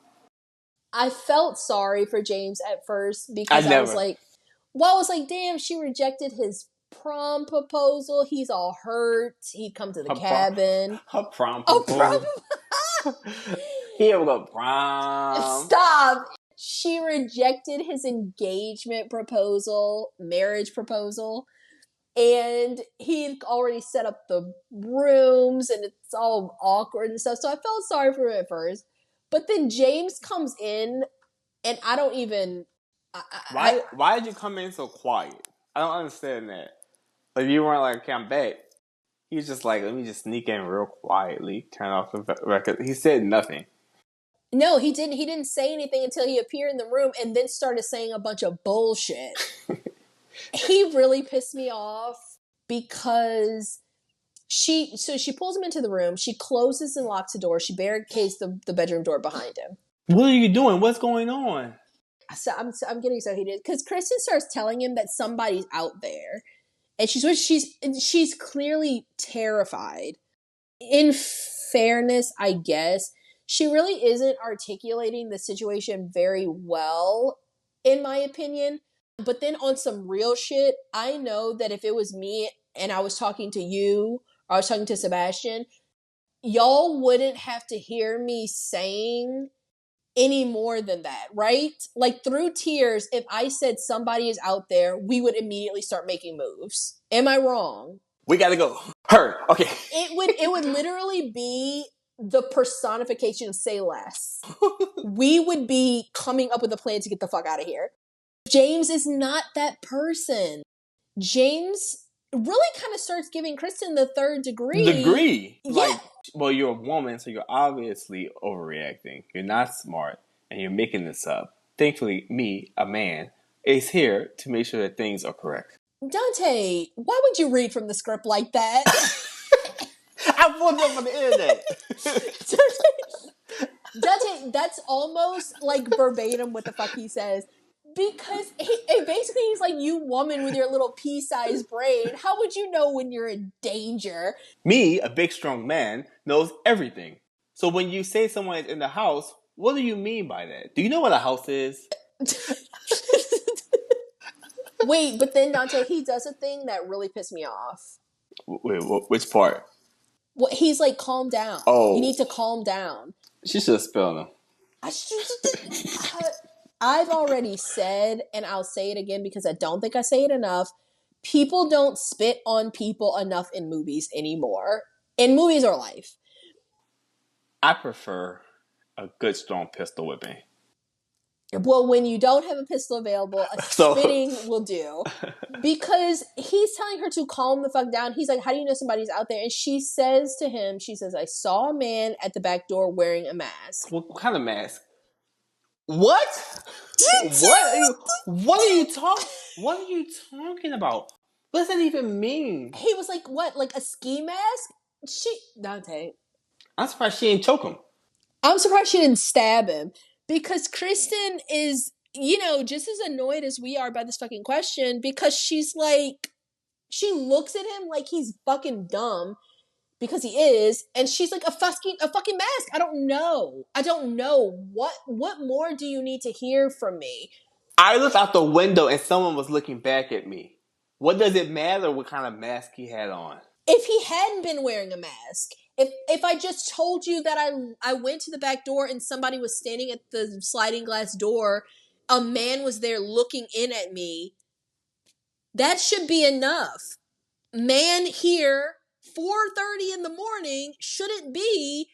I felt sorry for James at first because I was like, damn, she rejected his prom proposal. He's all hurt. He'd come to the cabin. Her prom proposal. He ever go prom. Stop. She rejected his engagement proposal, marriage proposal. And he'd already set up the rooms and it's all awkward and stuff. So I felt sorry for him at first. But then James comes in and I don't even... Why did you come in so quiet? I don't understand that. Like, you weren't like, okay, I'm back. He was just like, let me just sneak in real quietly, turn off the record. He said nothing. No, he didn't. He didn't say anything until he appeared in the room and then started saying a bunch of bullshit. He really pissed me off because she pulls him into the room. She closes and locks the door. She barricades the bedroom door behind him. What are you doing? What's going on? So I'm getting so heated because Kristen starts telling him that somebody's out there, and she's clearly terrified. In fairness, I guess she really isn't articulating the situation very well, in my opinion. But then on some real shit, I know that if it was me and I was talking to you or I was talking to Sebastian, y'all wouldn't have to hear me saying any more than that, right? Like through tears, if I said somebody is out there, we would immediately start making moves. Am I wrong? We gotta go. Her. Okay. It would literally be the personification of say less. We would be coming up with a plan to get the fuck out of here. James is not that person. James really kind of starts giving Kristen the third degree. Yeah. Like, well, you're a woman, so you're obviously overreacting. You're not smart, and you're making this up. Thankfully, me, a man, is here to make sure that things are correct. Dante, why would you read from the script like that? I pulled it up on the internet. Dante, that's almost like verbatim what the fuck he says. Because basically he's like, you woman with your little pea-sized brain, how would you know when you're in danger? Me, a big strong man, knows everything. So when you say someone is in the house, what do you mean by that? Do you know what a house is? Wait, but then Dante, he does a thing that really pissed me off. Wait, which part? Well, he's like, calm down. Oh. You need to calm down. She should have spelled him. I've already said, and I'll say it again because I don't think I say it enough, people don't spit on people enough in movies anymore. In movies or life. I prefer a good, strong pistol whipping. Well, when you don't have a pistol available, spitting will do. Because he's telling her to calm the fuck down. He's like, how do you know somebody's out there? And she says to him, I saw a man at the back door wearing a mask. What kind of mask? What? What are you talking about? What does that even mean? He was like, what? Like a ski mask? Dante. I'm surprised she didn't choke him. I'm surprised she didn't stab him. Because Kristen is, just as annoyed as we are by this fucking question, because she's like, she looks at him like he's fucking dumb, because he is, and she's like, a fucking mask. I don't know. What more do you need to hear from me? I looked out the window and someone was looking back at me. What does it matter what kind of mask he had on? If he hadn't been wearing a mask, if I just told you that I went to the back door and somebody was standing at the sliding glass door, a man was there looking in at me, that should be enough. Man here, 4:30 in the morning, shouldn't be.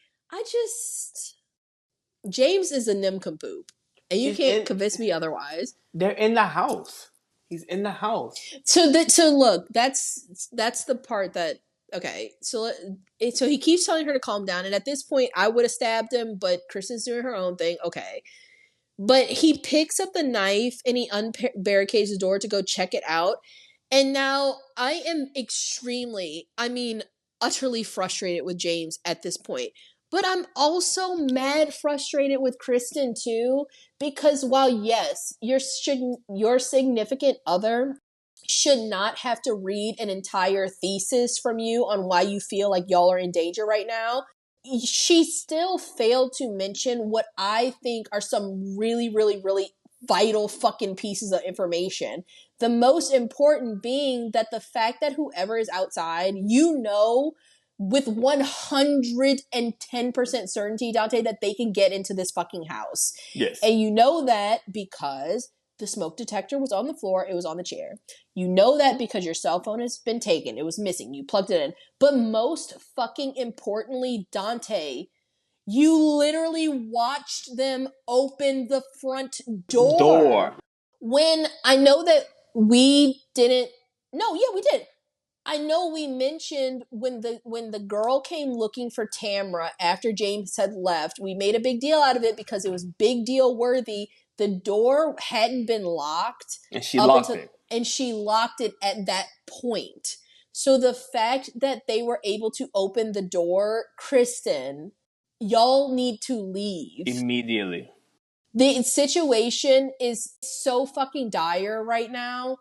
James is a nincompoop. And you can't convince me otherwise. They're in the house. He's in the house. So look, that's the part that okay. So he keeps telling her to calm down, and at this point, I would have stabbed him, but Kristen's doing her own thing. Okay, but he picks up the knife and he unbarricades the door to go check it out. And now I am extremely, I mean, utterly frustrated with James at this point. But I'm also mad frustrated with Kristen too, because while yes, your significant other should not have to read an entire thesis from you on why you feel like y'all are in danger right now, she still failed to mention what I think are some really, really, really vital fucking pieces of information. The most important being that the fact that whoever is outside, you know, with 110% certainty, Dante, that they can get into this fucking house. Yes. And you know that because the smoke detector was on the floor, it was on the chair. You know that because your cell phone has been taken, it was missing, you plugged it in. But most fucking importantly, Dante, you literally watched them open the front door. When I know that we didn't. No, yeah, we did. I know we mentioned when the girl came looking for Tamra after James had left, we made a big deal out of it because it was big deal worthy. The door hadn't been locked. And she locked it. And she locked it at that point. So the fact that they were able to open the door, Kristen, y'all need to leave. Immediately. The situation is so fucking dire right now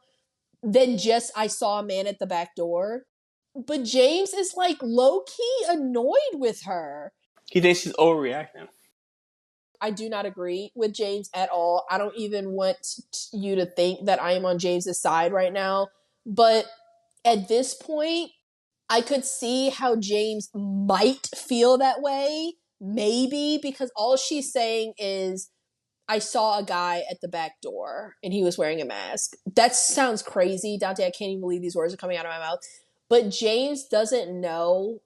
than just I saw a man at the back door. But James is like low-key annoyed with her. He thinks she's overreacting. I do not agree with James at all. I don't even want you to think that I am on James's side right now. But at this point, I could see how James might feel that way. Maybe because all she's saying is, I saw a guy at the back door and he was wearing a mask. That sounds crazy, Dante. I can't even believe these words are coming out of my mouth. But James doesn't know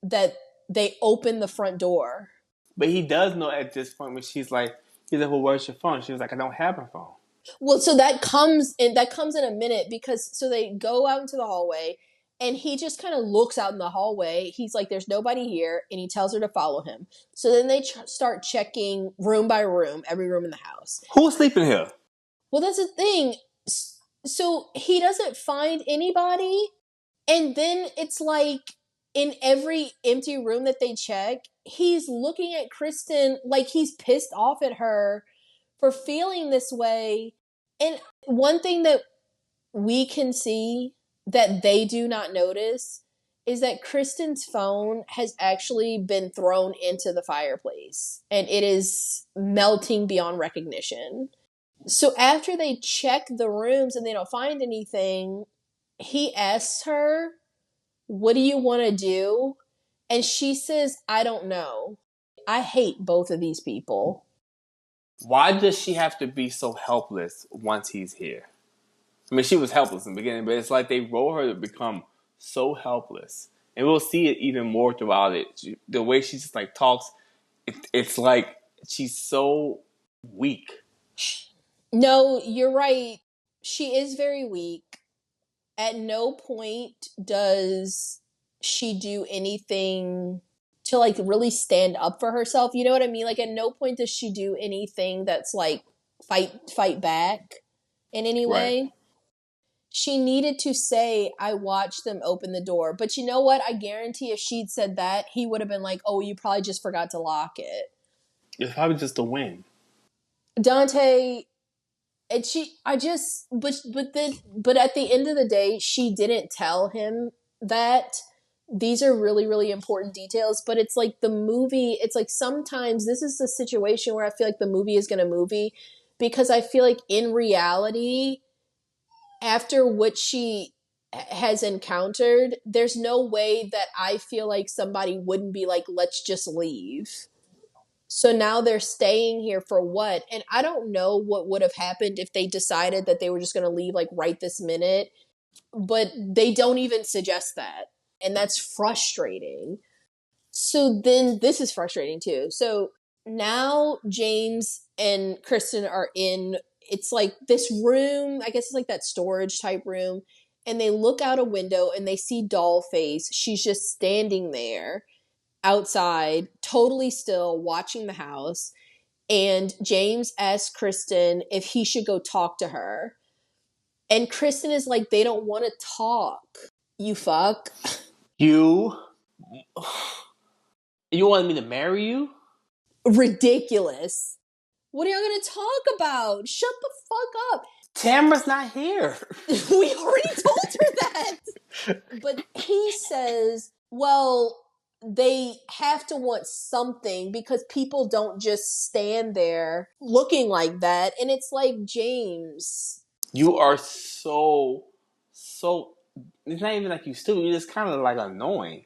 that they opened the front door. But he does know at this point when he's like, well, where's your phone? She was like, I don't have my phone. Well, so that comes in a minute because so they go out into the hallway and he just kind of looks out in the hallway. He's like, there's nobody here. And he tells her to follow him. So then they start checking room by room, every room in the house. Who's sleeping here? Well, that's the thing. So he doesn't find anybody. And then it's like in every empty room that they check, he's looking at Kristen like he's pissed off at her for feeling this way. And one thing that we can see that they do not notice is that Kristen's phone has actually been thrown into the fireplace and it is melting beyond recognition. So after they check the rooms and they don't find anything, he asks her, what do you want to do? And she says, I don't know. I hate both of these people. Why does she have to be so helpless once he's here? I mean, she was helpless in the beginning, but it's like they roll her to become so helpless. And we'll see it even more throughout it. The way she just like talks, it's like she's so weak. No, you're right. She is very weak. At no point does she do anything to like really stand up for herself. You know what I mean? Like at no point does she do anything that's like fight back in any way. Right. She needed to say, I watched them open the door. But you know what? I guarantee if she'd said that, he would have been like, oh, you probably just forgot to lock it. It's probably just a win. Dante, and but at the end of the day, she didn't tell him that. These are really, really important details, but it's like the movie, it's like sometimes this is the situation where I feel like the movie is going to movie because I feel like in reality, after what she has encountered, there's no way that I feel like somebody wouldn't be like, let's just leave. So now they're staying here for what? And I don't know what would have happened if they decided that they were just going to leave like right this minute, but they don't even suggest that. And that's frustrating. So then this is frustrating too. So now James and Kristen are in it's like this room, I guess it's like that storage type room. And they look out a window and they see Dollface. She's just standing there outside, totally still, watching the house. And James asks Kristen if he should go talk to her. And Kristen is like, they don't want to talk. You fuck. You wanted me to marry you? Ridiculous. What are y'all going to talk about? Shut the fuck up. Tamara's not here. We already told her that. But he says, well, they have to want something because people don't just stand there looking like that. And it's like, James. You are so, it's not even like you stupid. You're just kind of like annoying.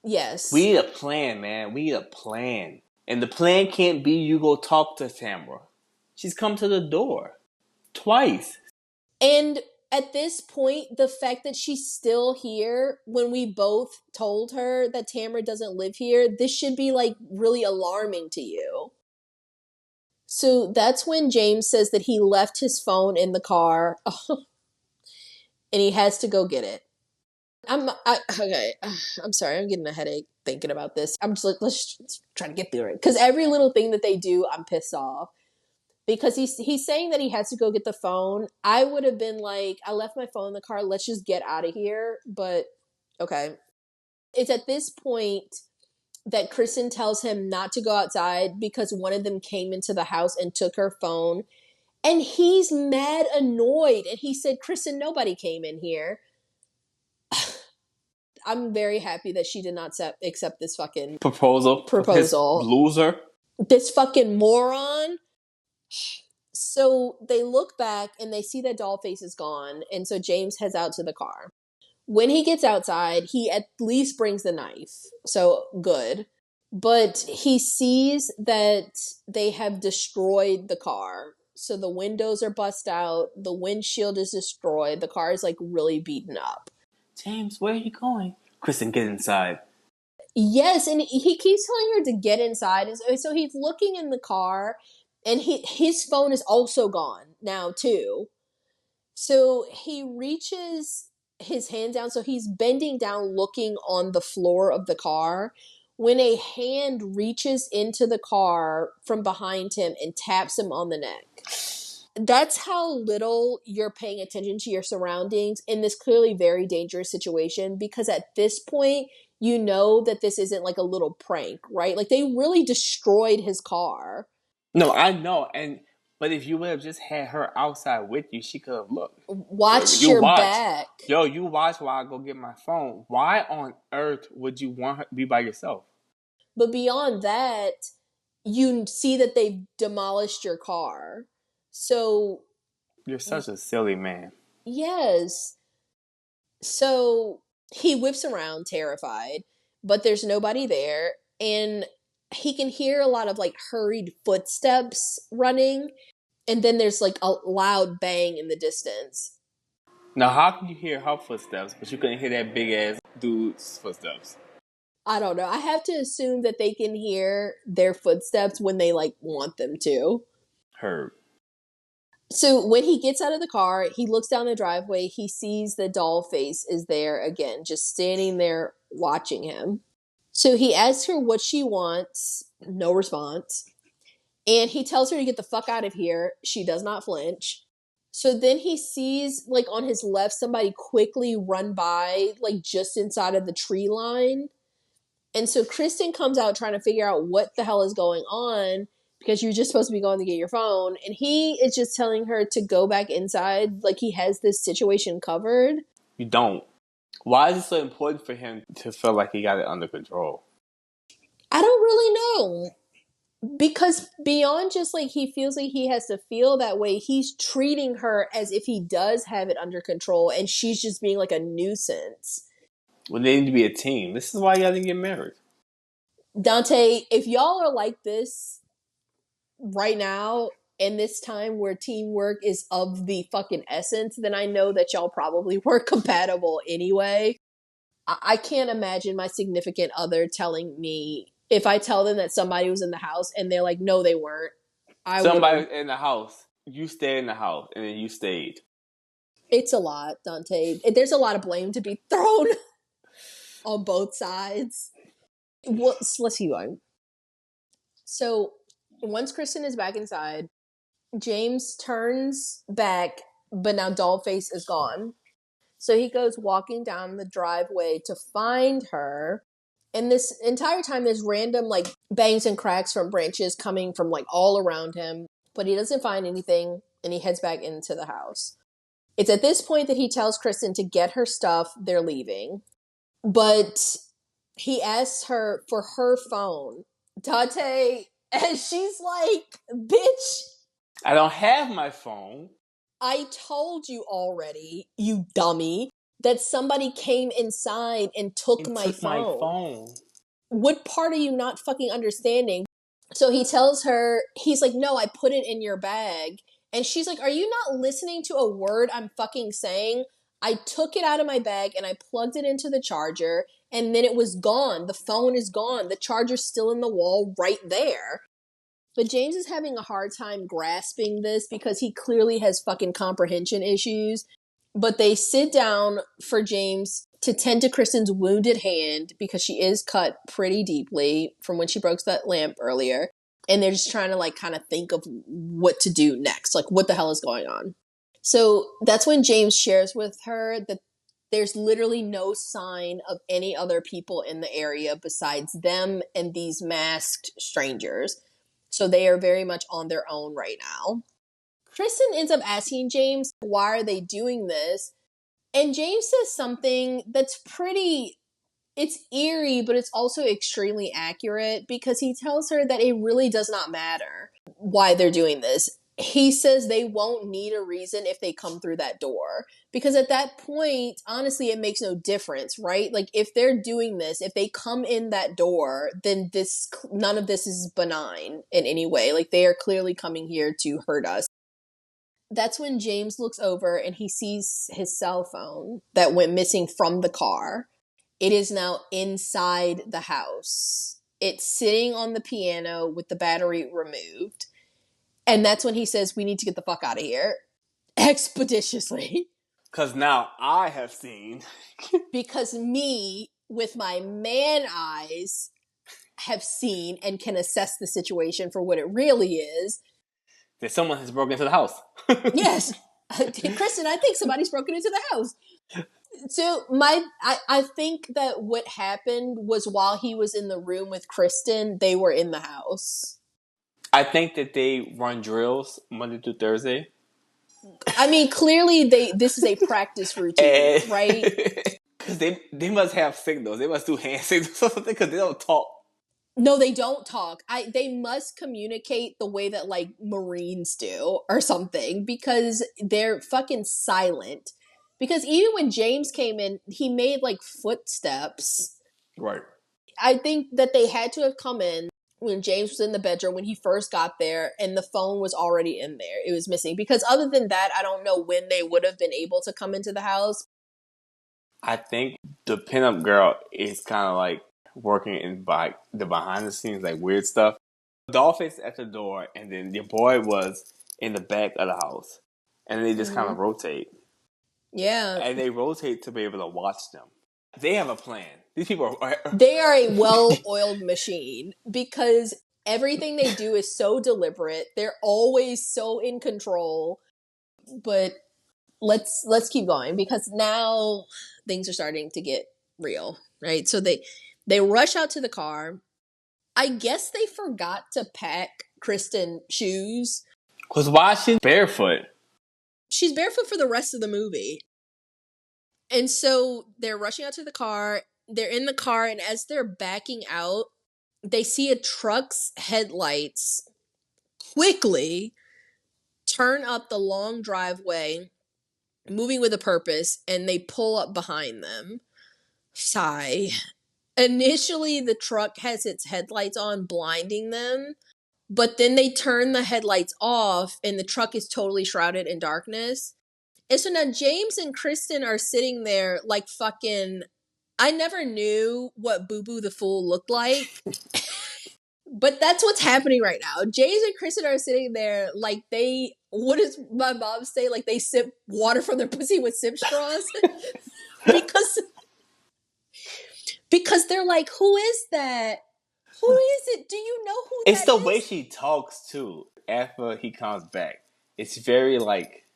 Yes. We need a plan, man. We need a plan. And the plan can't be you go talk to Tamara. She's come to the door. Twice. And at this point, the fact that she's still here when we both told her that Tamara doesn't live here, this should be like really alarming to you. So that's when James says that he left his phone in the car and he has to go get it. Okay. I'm sorry. I'm getting a headache thinking about this. I'm just like, let's try to get through it. Because every little thing that they do, I'm pissed off. Because he's saying that he has to go get the phone. I would have been like, I left my phone in the car. Let's just get out of here. But okay. It's at this point that Kristen tells him not to go outside because one of them came into the house and took her phone. And he's mad annoyed. And he said, Kristen, nobody came in here. I'm very happy that she did not accept this fucking proposal. This loser. This fucking moron. So they look back and they see that Dollface is gone. And so James heads out to the car. When he gets outside, he at least brings the knife. So good. But he sees that they have destroyed the car. So the windows are bust out. The windshield is destroyed. The car is like really beaten up. James, where are you going? Kristen, get inside. Yes, and he keeps telling her to get inside. And so he's looking in the car, and his phone is also gone now, too. So he reaches his hand down, so he's bending down looking on the floor of the car when a hand reaches into the car from behind him and taps him on the neck. That's how little you're paying attention to your surroundings in this clearly very dangerous situation, because at this point, you know that this isn't like a little prank, right? Like they really destroyed his car. No, I know. But if you would have just had her outside with you, she could have looked. Watch your back. Yo, you watch while I go get my phone. Why on earth would you want her to be by yourself? But beyond that, you see that they've demolished your car. So you're such a silly man. Yes. So he whips around terrified, but there's nobody there. And he can hear a lot of like hurried footsteps running. And then there's like a loud bang in the distance. Now, how can you hear her footsteps, but you couldn't hear that big ass dude's footsteps? I don't know. I have to assume that they can hear their footsteps when they like want them to. Heard. So when he gets out of the car, he looks down the driveway. He sees the Dollface is there again, just standing there watching him. So he asks her what she wants. No response. And he tells her to get the fuck out of here. She does not flinch. So then he sees, like, on his left, somebody quickly run by, like, just inside of the tree line. And so Kristen comes out trying to figure out what the hell is going on, because you're just supposed to be going to get your phone. And he is just telling her to go back inside, like he has this situation covered. You don't. Why is it so important for him to feel like he got it under control? I don't really know. Because beyond just like he feels like he has to feel that way, he's treating her as if he does have it under control and she's just being like a nuisance. Well, they need to be a team. This is why y'all didn't get married. Dante, if y'all are like this right now in this time where teamwork is of the fucking essence, then I know that y'all probably weren't compatible anyway. I can't imagine my significant other telling me, if I tell them that somebody was in the house and they're like, no, they weren't. Somebody was in the house. you stay in the house, and then you stayed. It's a lot, Dante. There's a lot of blame to be thrown on both sides. Well, let's keep going. So once Kristen is back inside, James turns back, but now Dollface is gone. So he goes walking down the driveway to find her. And this entire time, there's random like bangs and cracks from branches coming from like all around him, but he doesn't find anything, and he heads back into the house. It's at this point that he tells Kristen to get her stuff. They're leaving. But he asks her for her phone. Dante, and she's like, bitch, I don't have my phone. I told you already, you dummy, that somebody came inside and took my phone. What part are you not fucking understanding? So he tells her, he's like, no, I put it in your bag. And she's like, are you not listening to a word I'm fucking saying? I took it out of my bag and I plugged it into the charger, and then it was gone. The phone is gone. The charger's still in the wall right there. But James is having a hard time grasping this because he clearly has fucking comprehension issues. But they sit down for James to tend to Kristen's wounded hand because she is cut pretty deeply from when she broke that lamp earlier. And they're just trying to like kind of think of what to do next. Like, what the hell is going on? So that's when James shares with her that there's literally no sign of any other people in the area besides them and these masked strangers. So they are very much on their own right now. Kristen ends up asking James, why are they doing this? And James says something that's it's eerie, but it's also extremely accurate because he tells her that it really does not matter why they're doing this. He says they won't need a reason if they come through that door. Because at that point, honestly, it makes no difference, right? Like, if they're doing this, if they come in that door, then none of this is benign in any way. Like, they are clearly coming here to hurt us. That's when James looks over and he sees his cell phone that went missing from the car. It is now inside the house. It's sitting on the piano with the battery removed. And that's when he says, we need to get the fuck out of here. Expeditiously. Because now I have seen. Because me, with my man eyes, have seen and can assess the situation for what it really is. That someone has broken into the house. Yes. Kristen, I think somebody's broken into the house. So I think that what happened was while he was in the room with Kristen, they were in the house. I think that they run drills Monday through Thursday. I mean, clearly this is a practice routine, right? Because they must have signals. They must do hand signals or something because they don't talk. No, they don't talk. They must communicate the way that like Marines do or something because they're fucking silent. Because even when James came in, he made like footsteps. Right. I think that they had to have come in when James was in the bedroom when he first got there and the phone was already in there. It was missing. Because other than that, I don't know when they would have been able to come into the house. I think the pinup girl is kind of like working in the behind the scenes, like weird stuff. Dollface at the door, and then your boy was in the back of the house. And they just kind of rotate. Yeah. And they rotate to be able to watch them. They have a plan. These people are... They are a well-oiled machine because everything they do is so deliberate. They're always so in control. But let's keep going because now things are starting to get real, right? So they rush out to the car. I guess they forgot to pack Kristen shoes. Because why is she barefoot? She's barefoot for the rest of the movie. And so they're rushing out to the car. They're in the car, and as they're backing out, they see a truck's headlights quickly turn up the long driveway, moving with a purpose, and they pull up behind them. Sigh. Initially, the truck has its headlights on, blinding them, but then they turn the headlights off, and the truck is totally shrouded in darkness. And so now James and Kristen are sitting there like fucking... I never knew what Boo Boo the Fool looked like. But that's what's happening right now. James and Kristen are sitting there like they what does my mom say? Like they sip water from their pussy with sip straws? because they're like, who is that? Who is it? Do you know who It's that the way is? she talks too. After he comes back, it's very like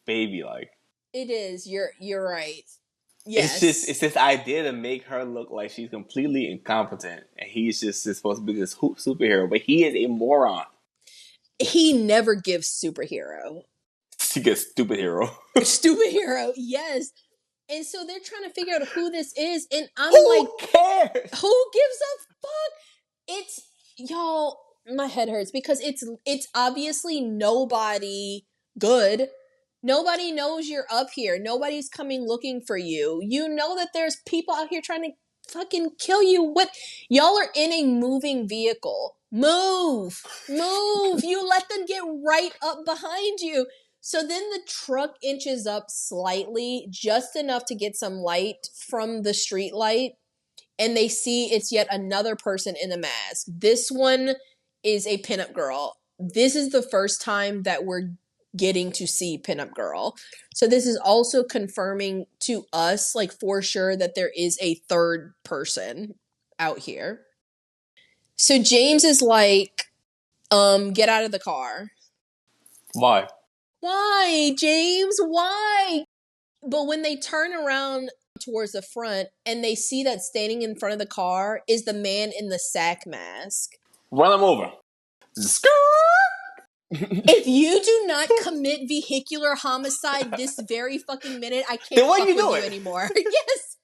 baby like. It is. You're right. It's Yes. this idea to make her look like she's completely incompetent, and he's just supposed to be this superhero, but he is a moron. He never gives superhero. She gets stupid hero. Stupid hero, yes. And so they're trying to figure out who this is, and I'm Who like, cares? who gives a fuck? It's y'all. My head hurts because it's obviously nobody good. Nobody knows you're up here. Nobody's coming looking for you. You know that there's people out here trying to fucking kill you. What? Y'all are in a moving vehicle. Move. Move. You let them get right up behind you. So then the truck inches up slightly, just enough to get some light from the street light, and they see it's yet another person in a mask. This one is a pinup girl. This is the first time that we're getting to see pinup girl. So this is also confirming to us, like for sure, that there is a third person out here. So James is like, get out of the car. Why? Why, James? Why? But when they turn around towards the front and they see that standing in front of the car is the man in the sack mask. Run him over. If you do not commit vehicular homicide this very fucking minute, I can't Then what fuck you with doing? you anymore. Yes.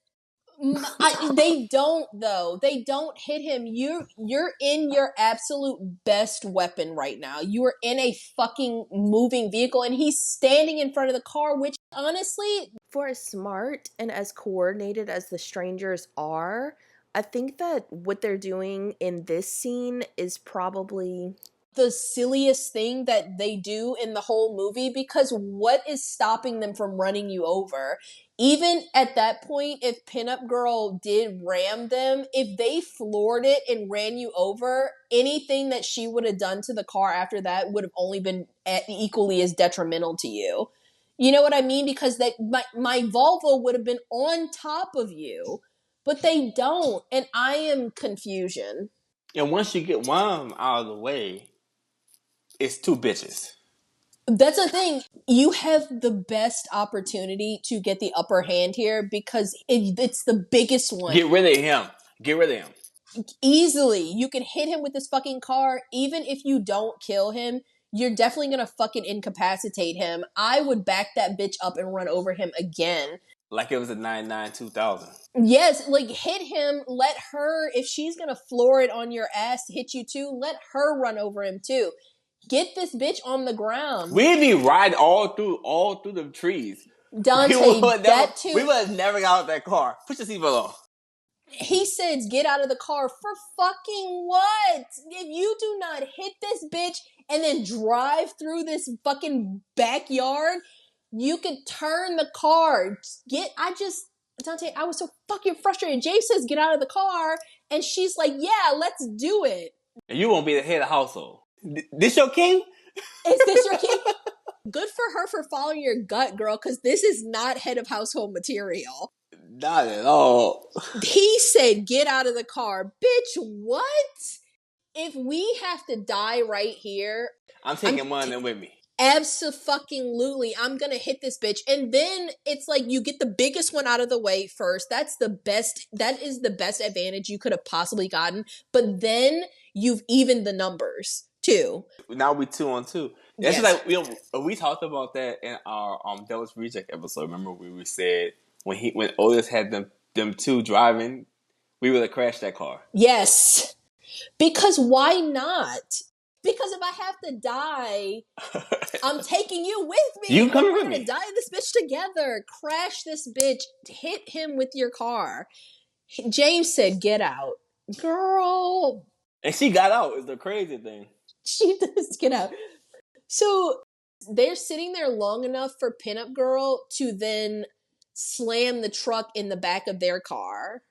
They don't though. They don't hit him. You're in your absolute best weapon right now. You are in a fucking moving vehicle, and he's standing in front of the car. Which honestly, for as smart and as coordinated as the strangers are, I think that what they're doing in this scene is probably the silliest thing that they do in the whole movie, because what is stopping them from running you over? Even at that point, if Pinup Girl did ram them, if they floored it and ran you over, anything that she would have done to the car after that would have only been equally as detrimental to you. You know what I mean? Because that my Volvo would have been on top of you, but they don't, and I am confusion. And once you get one out of the way, it's two bitches. That's the thing. You have the best opportunity to get the upper hand here because it's the biggest one. Get rid of him. Get rid of him. Easily. You can hit him with this fucking car. Even if you don't kill him, you're definitely going to fucking incapacitate him. I would back that bitch up and run over him again. Like it was a 99 2000. Yes, like hit him, let her, if she's going to floor it on your ass, hit you too, let her run over him too. Get this bitch on the ground. We'd be riding all through the trees. Dante, that too. We would have never got out of that car. Push the seatbelt on. He says, get out of the car for fucking what? If you do not hit this bitch and then drive through this fucking backyard, you could turn the car. Dante, I was so fucking frustrated. Jay says, get out of the car. And she's like, yeah, let's do it. And you won't be the head of the household. This your king? Is this your king? Good for her for following your gut, girl, because this is not head of household material. Not at all. He said, get out of the car. Bitch, what? If we have to die right here, I'm taking one of them with me. Abso-fucking-lutely, I'm gonna hit this bitch. And then it's like you get the biggest one out of the way first. That is the best advantage you could have possibly gotten. But then you've evened the numbers too. Now we 2-on-2. That's Yes. like we talked about that in our Devil's Reject episode. Remember we said when Otis had them two driving, we would have crashed that car. Yes. Because why not? Because if I have to die, I'm taking you with me. You coming We're with me? gonna die in this bitch together. Crash this bitch. Hit him with your car. James said, get out. Girl. And she got out, is the crazy thing. She does get out. So they're sitting there long enough for Pinup Girl to then slam the truck in the back of their car.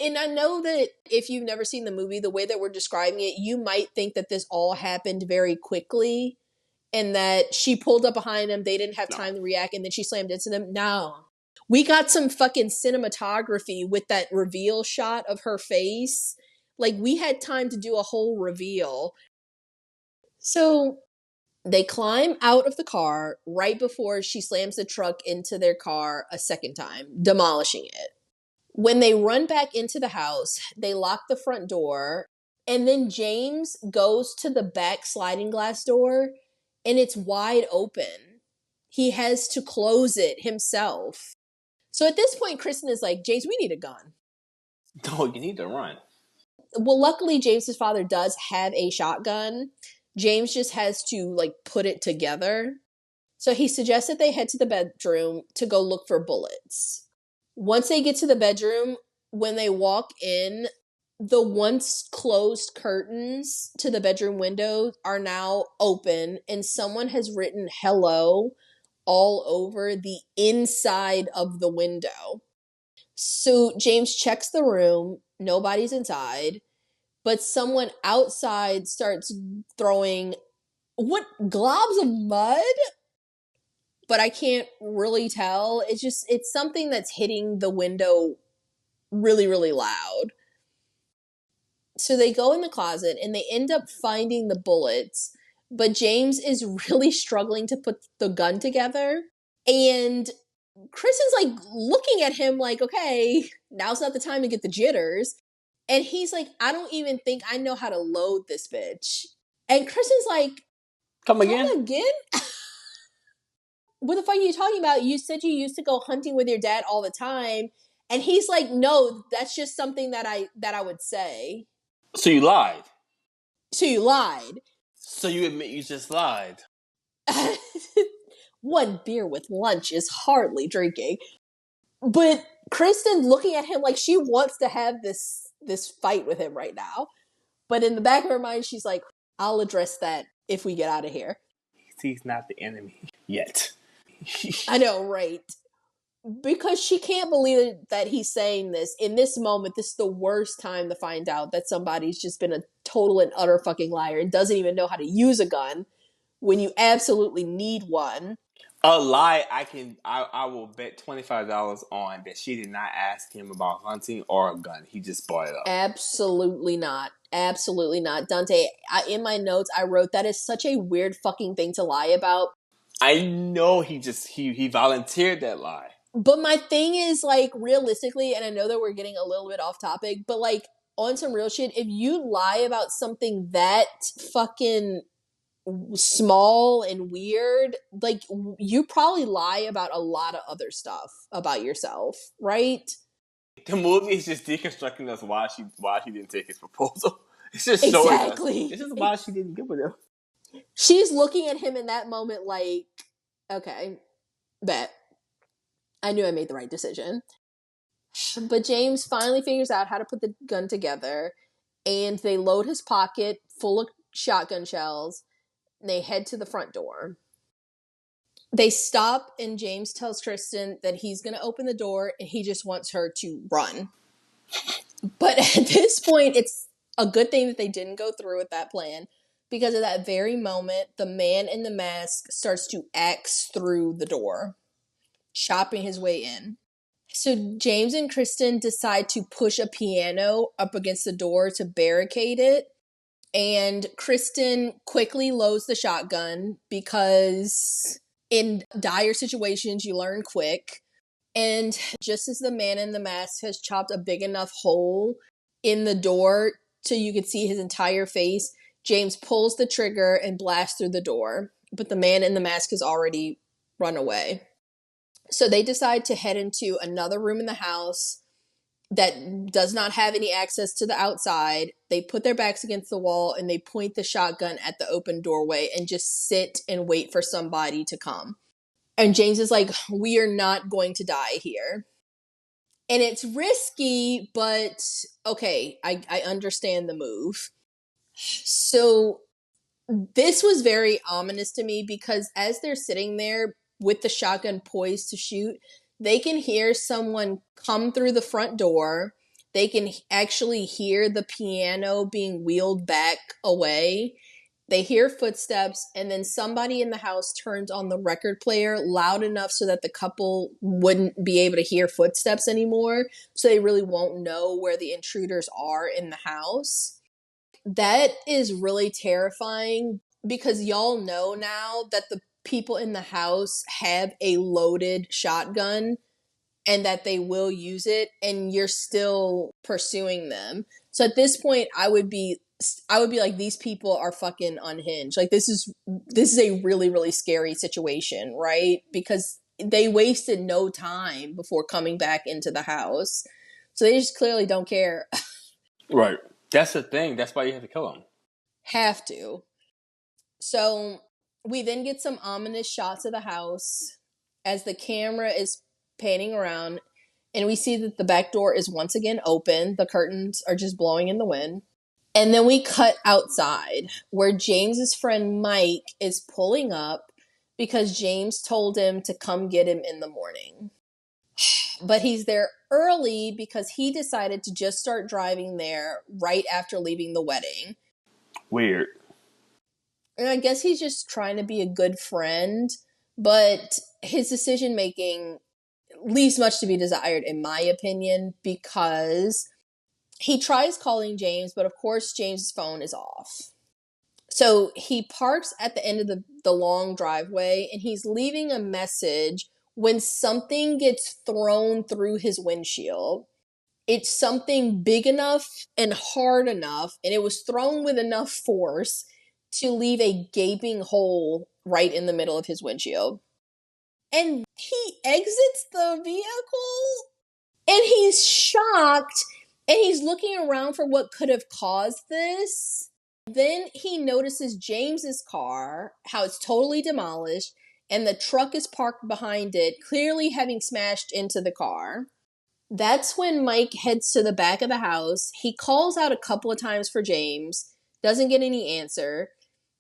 And I know that if you've never seen the movie, the way that we're describing it, you might think that this all happened very quickly. and that she pulled up behind him. They didn't have time to react, and then she slammed into them. No. We got some fucking cinematography with that reveal shot of her face. Like, we had time to do a whole reveal. So they climb out of the car right before she slams the truck into their car a second time, demolishing it. When they run back into the house, they lock the front door, and then James goes to the back sliding glass door, and it's wide open. He has to close it himself. So at this point, Kristen is like, James, we need a gun. No, you need to run. Well, luckily, James's father does have a shotgun. James just has to, like, put it together. So he suggests that they head to the bedroom to go look for bullets. Once they get to the bedroom, when they walk in, the once closed curtains to the bedroom window are now open, and someone has written hello all over the inside of the window. So James checks the room. Nobody's inside. But someone outside starts throwing what, globs of mud? But I can't really tell. It's something that's hitting the window really, really loud. So they go in the closet and they end up finding the bullets. But James is really struggling to put the gun together. And Kristen's like looking at him like, okay, now's not the time to get the jitters. And he's like, I don't even think I know how to load this bitch. And Kristen's like, Come again? What the fuck are you talking about? You said you used to go hunting with your dad all the time. And he's like, no, that's just something that I would say. So you lied. So you lied. So you admit you just lied. One beer with lunch is hardly drinking. But Kristen looking at him like she wants to have this fight with him right now. But in the back of her mind, she's like, I'll address that if we get out of here. He's not the enemy yet. I know, right? Because she can't believe that he's saying this. In this moment, this is the worst time to find out that somebody's just been a total and utter fucking liar and doesn't even know how to use a gun when you absolutely need one. A lie, I will bet $25 on that she did not ask him about hunting or a gun. He just bought it up. Absolutely not. Absolutely not. Dante, in my notes, I wrote that is such a weird fucking thing to lie about. I know he volunteered that lie. But my thing is, like, realistically, and I know that we're getting a little bit off topic, but, like, on some real shit, if you lie about something that fucking small and weird, like, you probably lie about a lot of other stuff about yourself, right? The movie is just deconstructing us why she didn't take his proposal. It's just showing us. It's just why she didn't give it him. She's looking at him in that moment like, okay, bet. I knew I made the right decision. But James finally figures out how to put the gun together, and they load his pocket full of shotgun shells, and they head to the front door. They stop, and James tells Kristen that he's going to open the door, and he just wants her to run. But at this point, it's a good thing that they didn't go through with that plan, because at that very moment, the man in the mask starts to axe through the door, chopping his way in. So James and Kristen decide to push a piano up against the door to barricade it. And Kristen quickly loads the shotgun because in dire situations, you learn quick. And just as the man in the mask has chopped a big enough hole in the door so you can see his entire face, James pulls the trigger and blasts through the door. But the man in the mask has already run away. So they decide to head into another room in the house that does not have any access to the outside. They put their backs against the wall and they point the shotgun at the open doorway and just sit and wait for somebody to come. And James is like, we are not going to die here. And it's risky, but okay, I understand the move. So this was very ominous to me because as they're sitting there with the shotgun poised to shoot, they can hear someone come through the front door. They can actually hear the piano being wheeled back away. They hear footsteps, and then somebody in the house turns on the record player loud enough so that the couple wouldn't be able to hear footsteps anymore. So they really won't know where the intruders are in the house. That is really terrifying because y'all know now that the people in the house have a loaded shotgun and that they will use it, and you're still pursuing them. So at this point, I would be like, these people are fucking unhinged. Like, this is a really, really scary situation, right? Because they wasted no time before coming back into the house. So they just clearly don't care. Right. That's the thing. That's why you have to kill them. Have to. So we then get some ominous shots of the house as the camera is panning around, and we see that the back door is once again open. The curtains are just blowing in the wind. And then we cut outside where James's friend Mike is pulling up because James told him to come get him in the morning. But he's there early because he decided to just start driving there right after leaving the wedding. Weird. And I guess he's just trying to be a good friend, but his decision making leaves much to be desired, in my opinion, because he tries calling James, but of course James's phone is off. So he parks at the end of the long driveway, and he's leaving a message when something gets thrown through his windshield. It's something big enough and hard enough, and it was thrown with enough force to leave a gaping hole right in the middle of his windshield. And he exits the vehicle, and he's shocked, and he's looking around for what could have caused this. Then he notices James's car, how it's totally demolished, and the truck is parked behind it, clearly having smashed into the car. That's when Mike heads to the back of the house. He calls out a couple of times for James, doesn't get any answer.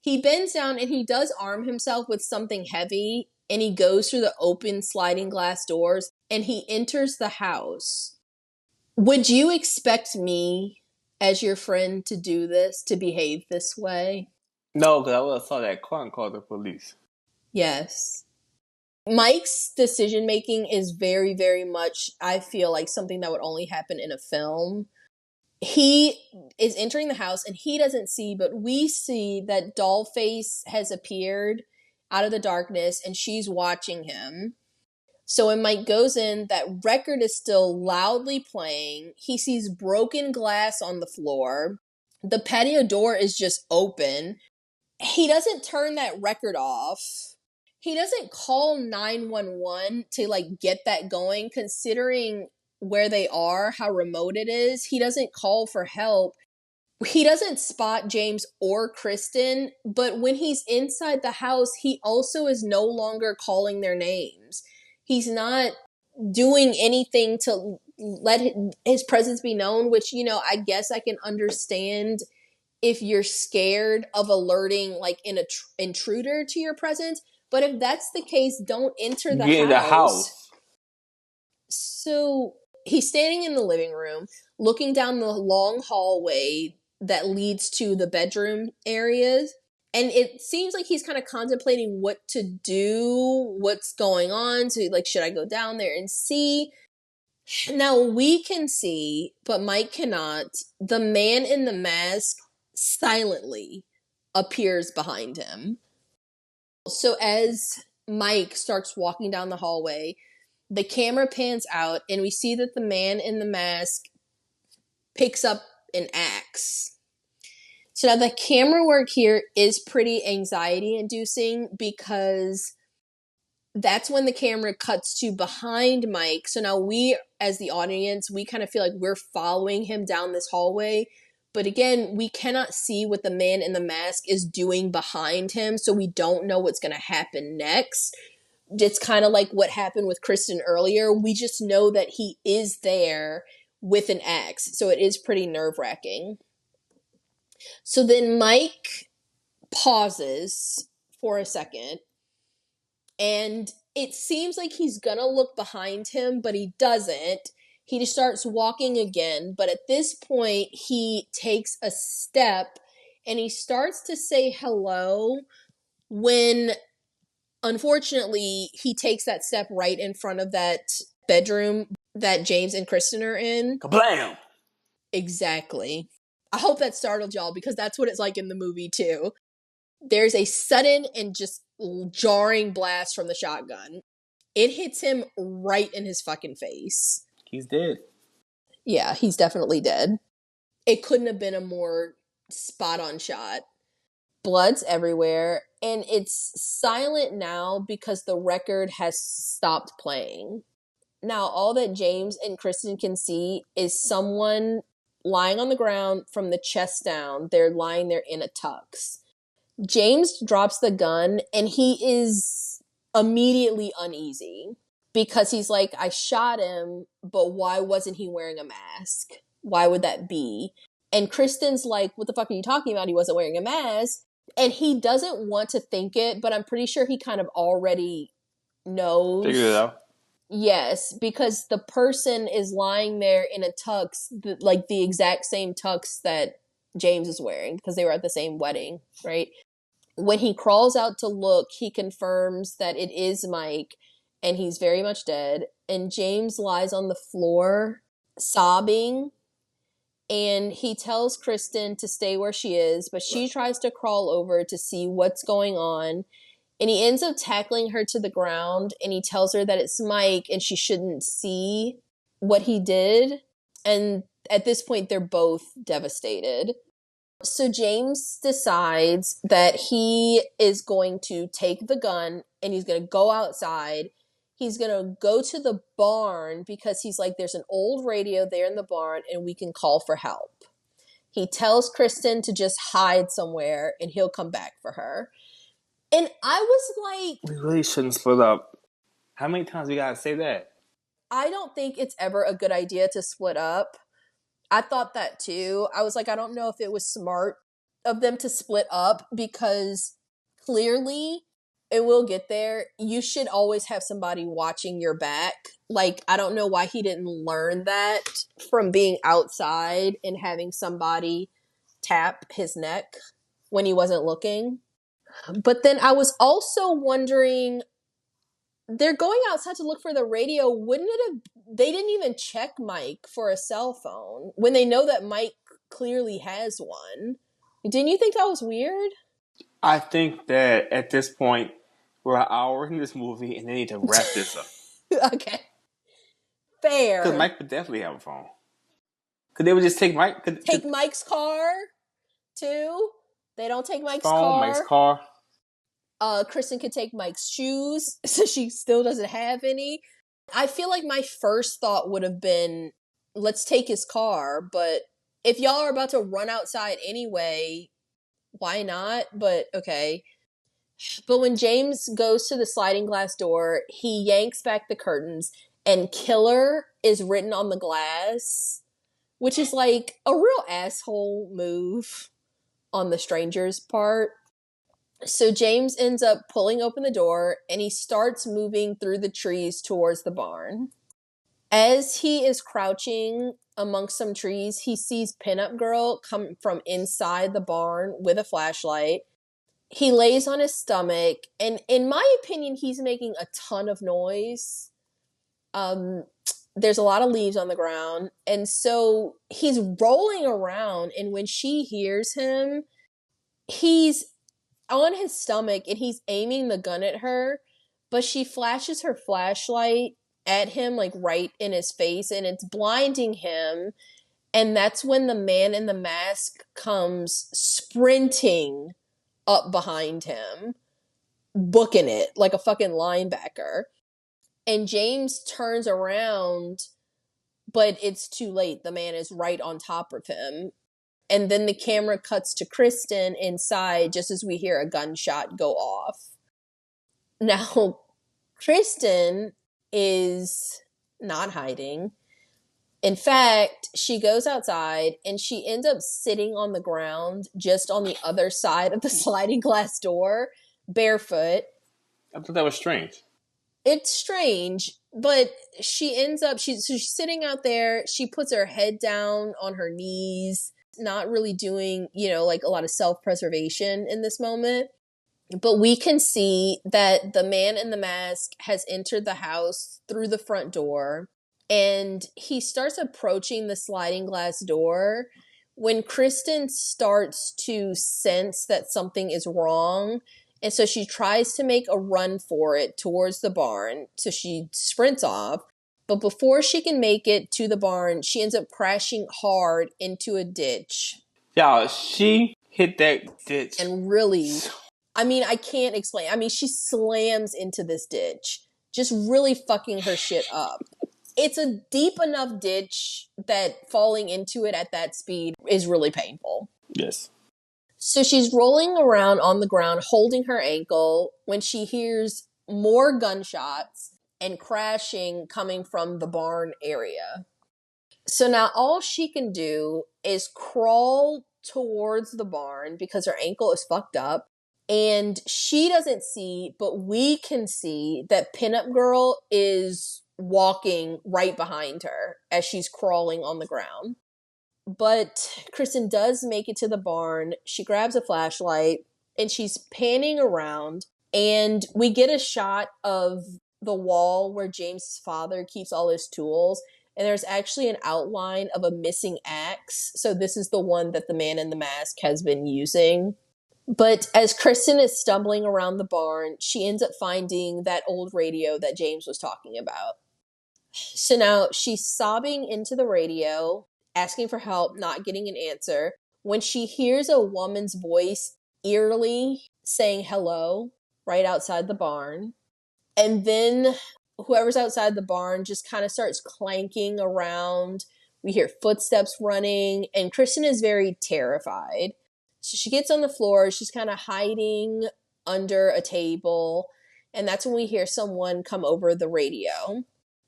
He bends down and he does arm himself with something heavy, and he goes through the open sliding glass doors and he enters the house. Would you expect me, as your friend, to do this, to behave this way? No, because I would have saw that car and called the police. Yes. Mike's decision making is very, very much, I feel like, something that would only happen in a film. He is entering the house and he doesn't see, but we see that Dollface has appeared out of the darkness and she's watching him. So when Mike goes in, that record is still loudly playing. He sees broken glass on the floor. The patio door is just open. He doesn't turn that record off. He doesn't call 911 to get that going, considering where they are, how remote it is. He doesn't call for help. He doesn't spot James or Kristen, but when he's inside the house, he also is no longer calling their names. He's not doing anything to let his presence be known, which, I guess I can understand if you're scared of alerting an intruder to your presence. But if that's the case, don't enter the Get in the house. So he's standing in the living room, looking down the long hallway that leads to the bedroom areas. And it seems like he's kind of contemplating what to do, what's going on. So should I go down there and see? Now we can see, but Mike cannot, the man in the mask silently appears behind him. So as Mike starts walking down the hallway, the camera pans out and we see that the man in the mask picks up an axe. So now the camera work here is pretty anxiety inducing because that's when the camera cuts to behind Mike. So now we, as the audience, we kind of feel like we're following him down this hallway. But again, we cannot see what the man in the mask is doing behind him. So we don't know what's going to happen next. It's kind of like what happened with Kristen earlier. We just know that he is there with an axe. So it is pretty nerve-wracking. So then Mike pauses for a second. And it seems like he's gonna look behind him, but he doesn't. He just starts walking again. But at this point, he takes a step and he starts to say hello when, unfortunately, he takes that step right in front of that bedroom that James and Kristen are in. Kablam! Exactly. I hope that startled y'all because that's what it's like in the movie too. There's a sudden and just jarring blast from the shotgun. It hits him right in his fucking face. He's dead. Yeah, he's definitely dead. It couldn't have been a more spot on shot. Blood's everywhere, and it's silent now because the record has stopped playing. Now, all that James and Kristen can see is someone lying on the ground from the chest down. They're lying there in a tux. James drops the gun, and he is immediately uneasy because he's like, I shot him, but why wasn't he wearing a mask? Why would that be? And Kristen's like, what the fuck are you talking about? He wasn't wearing a mask. And he doesn't want to think it, but I'm pretty sure he kind of already knows. Figured it out. Yes, because the person is lying there in a tux, like the exact same tux that James is wearing, because they were at the same wedding, right? When he crawls out to look, he confirms that it is Mike, and he's very much dead. And James lies on the floor, sobbing, and he tells Kristen to stay where she is, but she tries to crawl over to see what's going on. And he ends up tackling her to the ground, and he tells her that it's Mike and she shouldn't see what he did. And at this point, they're both devastated. So James decides that he is going to take the gun and he's going to go outside. He's going to go to the barn because he's like, there's an old radio there in the barn and we can call for help. He tells Kristen to just hide somewhere and he'll come back for her. And I was like, we really shouldn't split up. How many times we gotta say that? I don't think it's ever a good idea to split up. I thought that too. I was like, I don't know if it was smart of them to split up because clearly it will get there. You should always have somebody watching your back. Like, I don't know why he didn't learn that from being outside and having somebody tap his neck when he wasn't looking. But then I was also wondering, they're going outside to look for the radio. Wouldn't it have, they didn't even check Mike for a cell phone when they know that Mike clearly has one. Didn't you think that was weird? I think that at this point, we're an hour in this movie and they need to wrap this up. Okay. Fair. Because Mike would definitely have a phone. Could they would just take Mike? Take Mike's car, too? They don't take Mike's phone, car. Mike's car. Kristen could take Mike's shoes, so she still doesn't have any. I feel like my first thought would have been, let's take his car, but if y'all are about to run outside anyway, why not? But okay. But when James goes to the sliding glass door, he yanks back the curtains, and killer is written on the glass, which is like a real asshole move on the stranger's part. So James ends up pulling open the door and he starts moving through the trees towards the barn. As he is crouching amongst some trees, he sees Pinup Girl come from inside the barn with a flashlight. He lays on his stomach, and in my opinion, he's making a ton of noise. There's a lot of leaves on the ground, and so he's rolling around, and when she hears him, he's on his stomach and he's aiming the gun at her, but she flashes her flashlight at him like right in his face and it's blinding him. And that's when the man in the mask comes sprinting up behind him, booking it like a fucking linebacker. And James turns around, but it's too late. The man is right on top of him. And then the camera cuts to Kristen inside just as we hear a gunshot go off. Now, Kristen is not hiding. In fact, she goes outside and she ends up sitting on the ground just on the other side of the sliding glass door, barefoot. I thought that was strange. It's strange, but she ends up, she's sitting out there. She puts her head down on her knees. not really doing, like a lot of self-preservation in this moment. But we can see that the man in the mask has entered the house through the front door, and he starts approaching the sliding glass door when Kristen starts to sense that something is wrong. And so she tries to make a run for it towards the barn. So she sprints off. But before she can make it to the barn, she ends up crashing hard into a ditch. Yeah, she hit that ditch. And really, I can't explain. She slams into this ditch, just really fucking her shit up. It's a deep enough ditch that falling into it at that speed is really painful. Yes. So she's rolling around on the ground, holding her ankle, when she hears more gunshots and crashing coming from the barn area. So now all she can do is crawl towards the barn because her ankle is fucked up. And she doesn't see, but we can see that Pinup Girl is walking right behind her as she's crawling on the ground. But Kristen does make it to the barn. She grabs a flashlight and she's panning around. And we get a shot of the wall where James' father keeps all his tools. And there's actually an outline of a missing axe. So this is the one that the man in the mask has been using. But as Kristen is stumbling around the barn, she ends up finding that old radio that James was talking about. So now she's sobbing into the radio, asking for help, not getting an answer, when she hears a woman's voice eerily saying hello right outside the barn. And then whoever's outside the barn just kind of starts clanking around. We hear footsteps running, and Kristen is very terrified. So she gets on the floor. She's kind of hiding under a table. And that's when we hear someone come over the radio.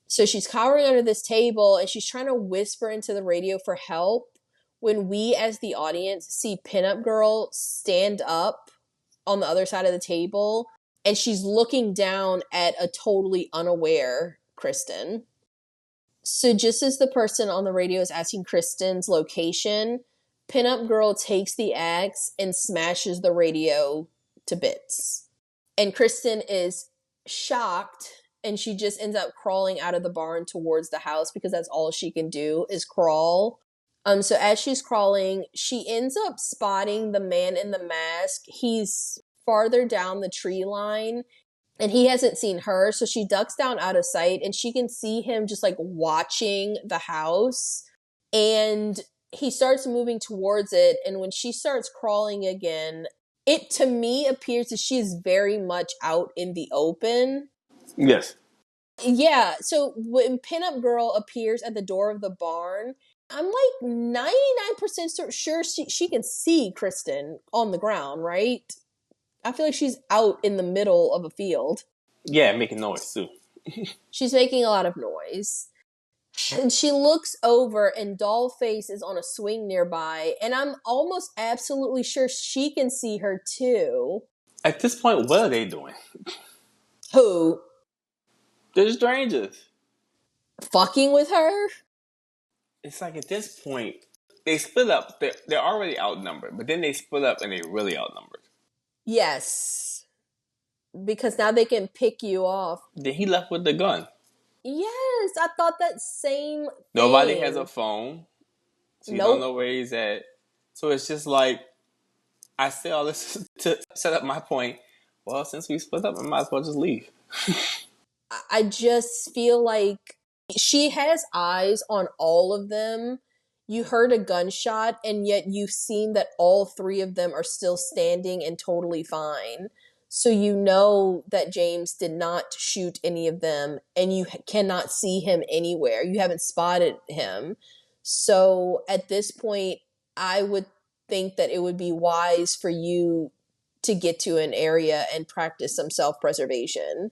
So she's cowering under this table and she's trying to whisper into the radio for help when we, as the audience, see Pinup Girl stand up on the other side of the table. And she's looking down at a totally unaware Kristen. So just as the person on the radio is asking Kristen's location, Pinup Girl takes the axe and smashes the radio to bits. And Kristen is shocked, and she just ends up crawling out of the barn towards the house because that's all she can do is crawl. So as she's crawling, she ends up spotting the man in the mask. He's farther down the tree line, and he hasn't seen her, so she ducks down out of sight, and she can see him just like watching the house. And he starts moving towards it, and when she starts crawling again, it to me appears that she is very much out in the open. Yes. Yeah, so when Pinup Girl appears at the door of the barn, I'm like 99% sure she can see Kristen on the ground, right? I feel like she's out in the middle of a field. Yeah, making noise too. She's making a lot of noise. And she looks over, and Dollface is on a swing nearby, and I'm almost absolutely sure she can see her too. At this point, what are they doing? Who? They're strangers. Fucking with her? It's like at this point, they split up. They're already outnumbered, but then they split up and they're really outnumbered. Yes. Because now they can pick you off. Then he left with the gun. Yes, I thought that same thing. Nobody has a phone. So you don't know where he's at. So it's just like, I say all this to set up my point. Well, since we split up, I might as well just leave. I just feel like she has eyes on all of them. You heard a gunshot, and yet you've seen that all three of them are still standing and totally fine. So you know that James did not shoot any of them, and you cannot see him anywhere. You haven't spotted him. So at this point, I would think that it would be wise for you to get to an area and practice some self-preservation.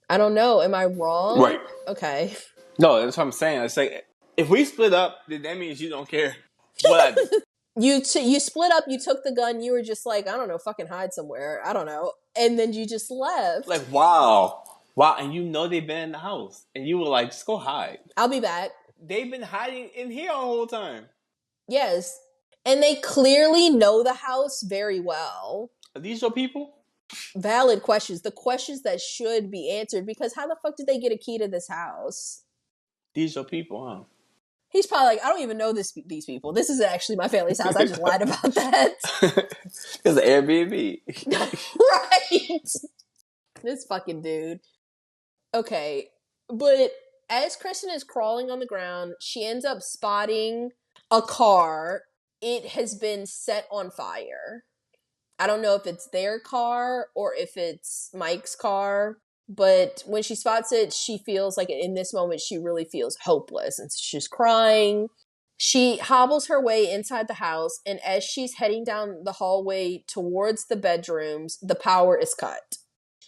I don't know. Am I wrong? Right. Okay. No, that's what I'm saying. It's like, if we split up, then that means you don't care what I do. You split up, you took the gun, you were just like, I don't know, fucking hide somewhere. I don't know. And then you just left. Like, wow. Wow, and you know they've been in the house. And you were like, just go hide. I'll be back. They've been hiding in here all the whole time. Yes. And they clearly know the house very well. Are these your people? Valid questions. The questions that should be answered, because how the fuck did they get a key to this house? These your people, huh? He's probably like, I don't even know these people. This is actually my family's house. I just lied about that. It's an Airbnb. Right. This fucking dude. Okay. But as Kristen is crawling on the ground, she ends up spotting a car. It has been set on fire. I don't know if it's their car or if it's Mike's car. But when she spots it, she feels like in this moment, she really feels hopeless. And she's crying. She hobbles her way inside the house. And as she's heading down the hallway towards the bedrooms, the power is cut.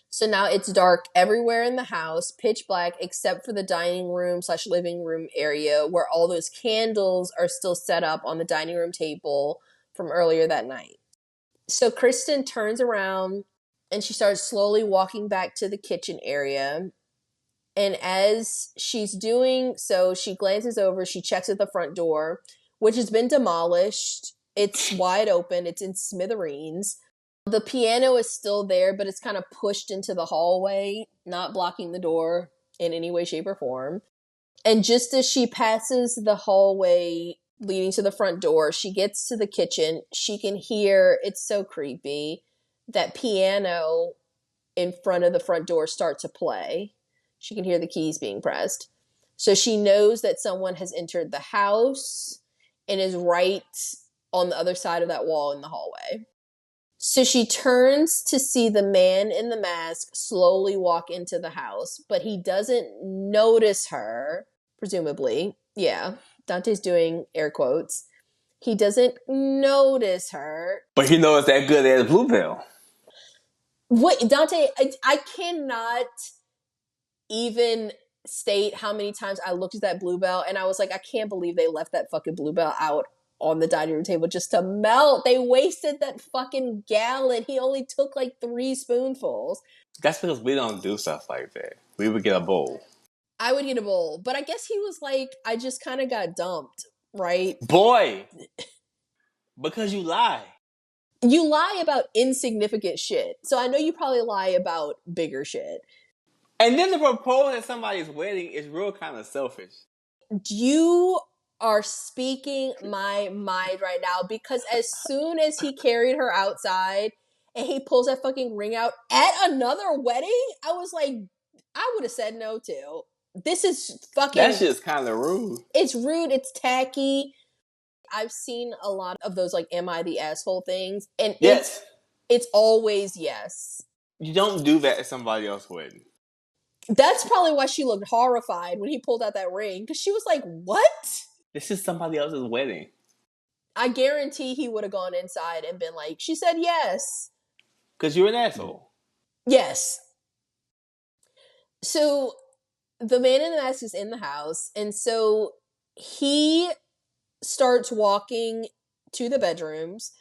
So now it's dark everywhere in the house, pitch black, except for the dining room / living room area where all those candles are still set up on the dining room table from earlier that night. So Kristen turns around and she starts slowly walking back to the kitchen area. And as she's doing so, she glances over, she checks at the front door, which has been demolished. It's wide open, it's in smithereens. The piano is still there, but it's kind of pushed into the hallway, not blocking the door in any way, shape, or form. And just as she passes the hallway leading to the front door, she gets to the kitchen. She can hear, it's so creepy, that piano in front of the front door start to play. She can hear the keys being pressed. So she knows that someone has entered the house and is right on the other side of that wall in the hallway. So she turns to see the man in the mask slowly walk into the house, but he doesn't notice her, presumably. Yeah, Dante's doing air quotes. He doesn't notice her. But you know it's that good ass bluebell. What, Dante, I cannot even state how many times I looked at that bluebell and I was like, I can't believe they left that fucking bluebell out on the dining room table just to melt. They wasted that fucking gallon. He only took like 3 spoonfuls. That's because we don't do stuff like that. We would get a bowl. I would get a bowl. But I guess he was like, I just kind of got dumped, right? Boy! Because you lie. You lie about insignificant shit. So I know you probably lie about bigger shit. And then to propose at somebody's wedding is real kind of selfish. You are speaking my mind right now, because as soon as he carried her outside and he pulls that fucking ring out at another wedding, I was like, I would have said no too. This is fucking... That shit's kind of rude. It's rude. It's tacky. I've seen a lot of those like, am I the asshole things? And yes, it's always yes. You don't do that at somebody else's wedding. That's probably why she looked horrified when he pulled out that ring, because she was like, what? This is somebody else's wedding. I guarantee he would have gone inside and been like, she said yes. Because you're an asshole. Yes. So the man in the mask is in the house, and so he starts walking to the bedrooms.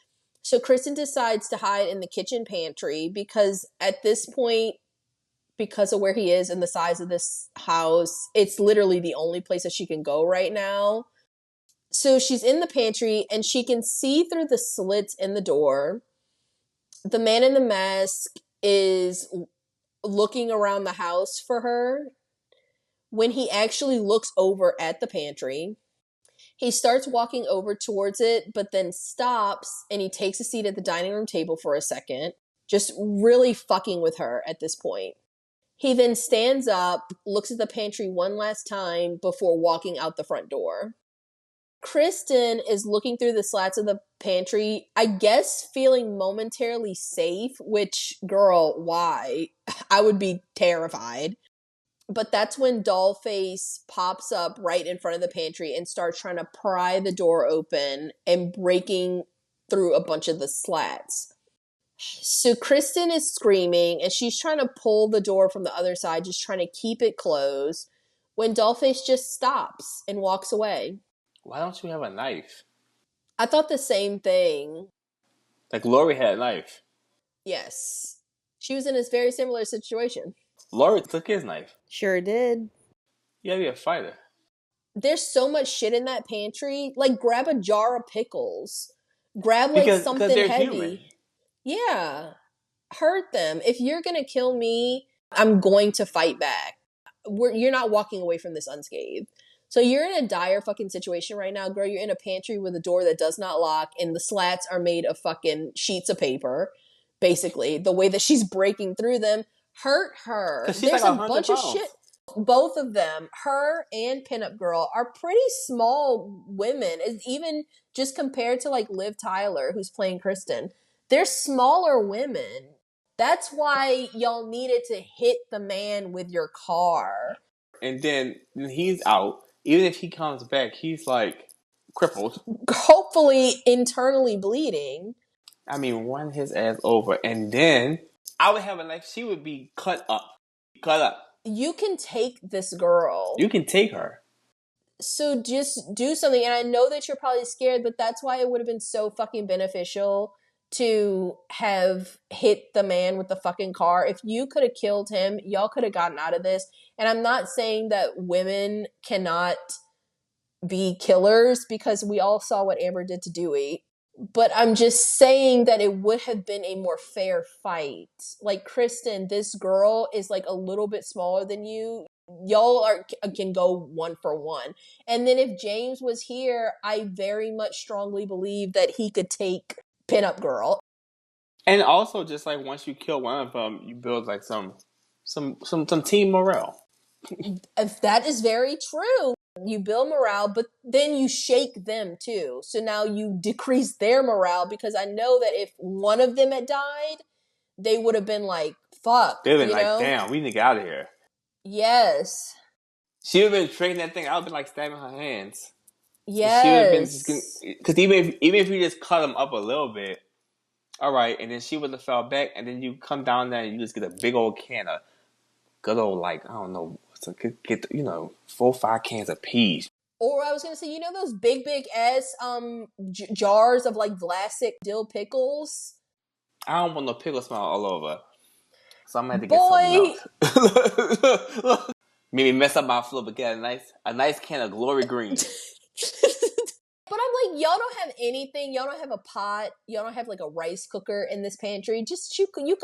So Kristen decides to hide in the kitchen pantry because at this point, because of where he is and the size of this house, it's literally the only place that she can go right now. So she's in the pantry and she can see through the slits in the door. The man in the mask is looking around the house for her when he actually looks over at the pantry. He starts walking over towards it, but then stops and he takes a seat at the dining room table for a second, just really fucking with her at this point. He then stands up, looks at the pantry one last time before walking out the front door. Kristen is looking through the slats of the pantry, I guess feeling momentarily safe, which, girl, why? I would be terrified. But that's when Dollface pops up right in front of the pantry and starts trying to pry the door open and breaking through a bunch of the slats. So Kristen is screaming and she's trying to pull the door from the other side, just trying to keep it closed, when Dollface just stops and walks away. Why don't you have a knife? I thought the same thing. Like Lori had a knife. Yes. She was in a very similar situation. Lori took his knife. Sure did. You gotta be a fighter. There's so much shit in that pantry. Like, grab a jar of pickles. Grab like because something they're human. heavy. Yeah. Hurt them. If you're going to kill me, I'm going to fight back. You're not walking away from this unscathed. So you're in a dire fucking situation right now, girl. You're in a pantry with a door that does not lock, and the slats are made of fucking sheets of paper. Basically, the way that she's breaking through them hurt her. Because she's like There's a 100 bunch of shit. pounds. Both of them, her and Pinup Girl, are pretty small women. It's even just compared to like Liv Tyler, who's playing Kristen. They're smaller women. That's why y'all needed to hit the man with your car. And then he's out. Even if he comes back, he's like crippled. Hopefully internally bleeding. I mean, run his ass over. And then I would have a knife. She would be cut up. Cut up. You can take this girl. You can take her. So just do something. And I know that you're probably scared, but that's why it would have been so fucking beneficial to have hit the man with the fucking car. If you could have killed him, y'all could have gotten out of this. And I'm not saying that women cannot be killers, because we all saw what Amber did to Dewey. But I'm just saying that it would have been a more fair fight. Like, Kristen, this girl is like a little bit smaller than you. Y'all can go 1-for-1. And then if James was here, I very much strongly believe that he could take Pinup Girl. And also, just like once you kill one of them, you build like some team morale. If that is very true. You build morale, but then you shake them too. So now you decrease their morale, because I know that if one of them had died, they would have been like, fuck. They'd been like, damn, we need to get out of here. Yes. She would have been tricking that thing. I would have been like stabbing her hands. Yes. She would have been just, because even if you just cut them up a little bit, all right, and then she would have fell back, and then you come down there and you just get a big old can of good old, like, I don't know, get 4 or 5 cans of peas. Or I was gonna say, those big ass jars of like Vlasic dill pickles. I don't want no pickle smell all over, so I'm gonna have to get something else. Maybe mess up my flow, but get a nice can of Glory Green. But I'm like, y'all don't have anything. Y'all don't have a pot. Y'all don't have like a rice cooker in this pantry. Just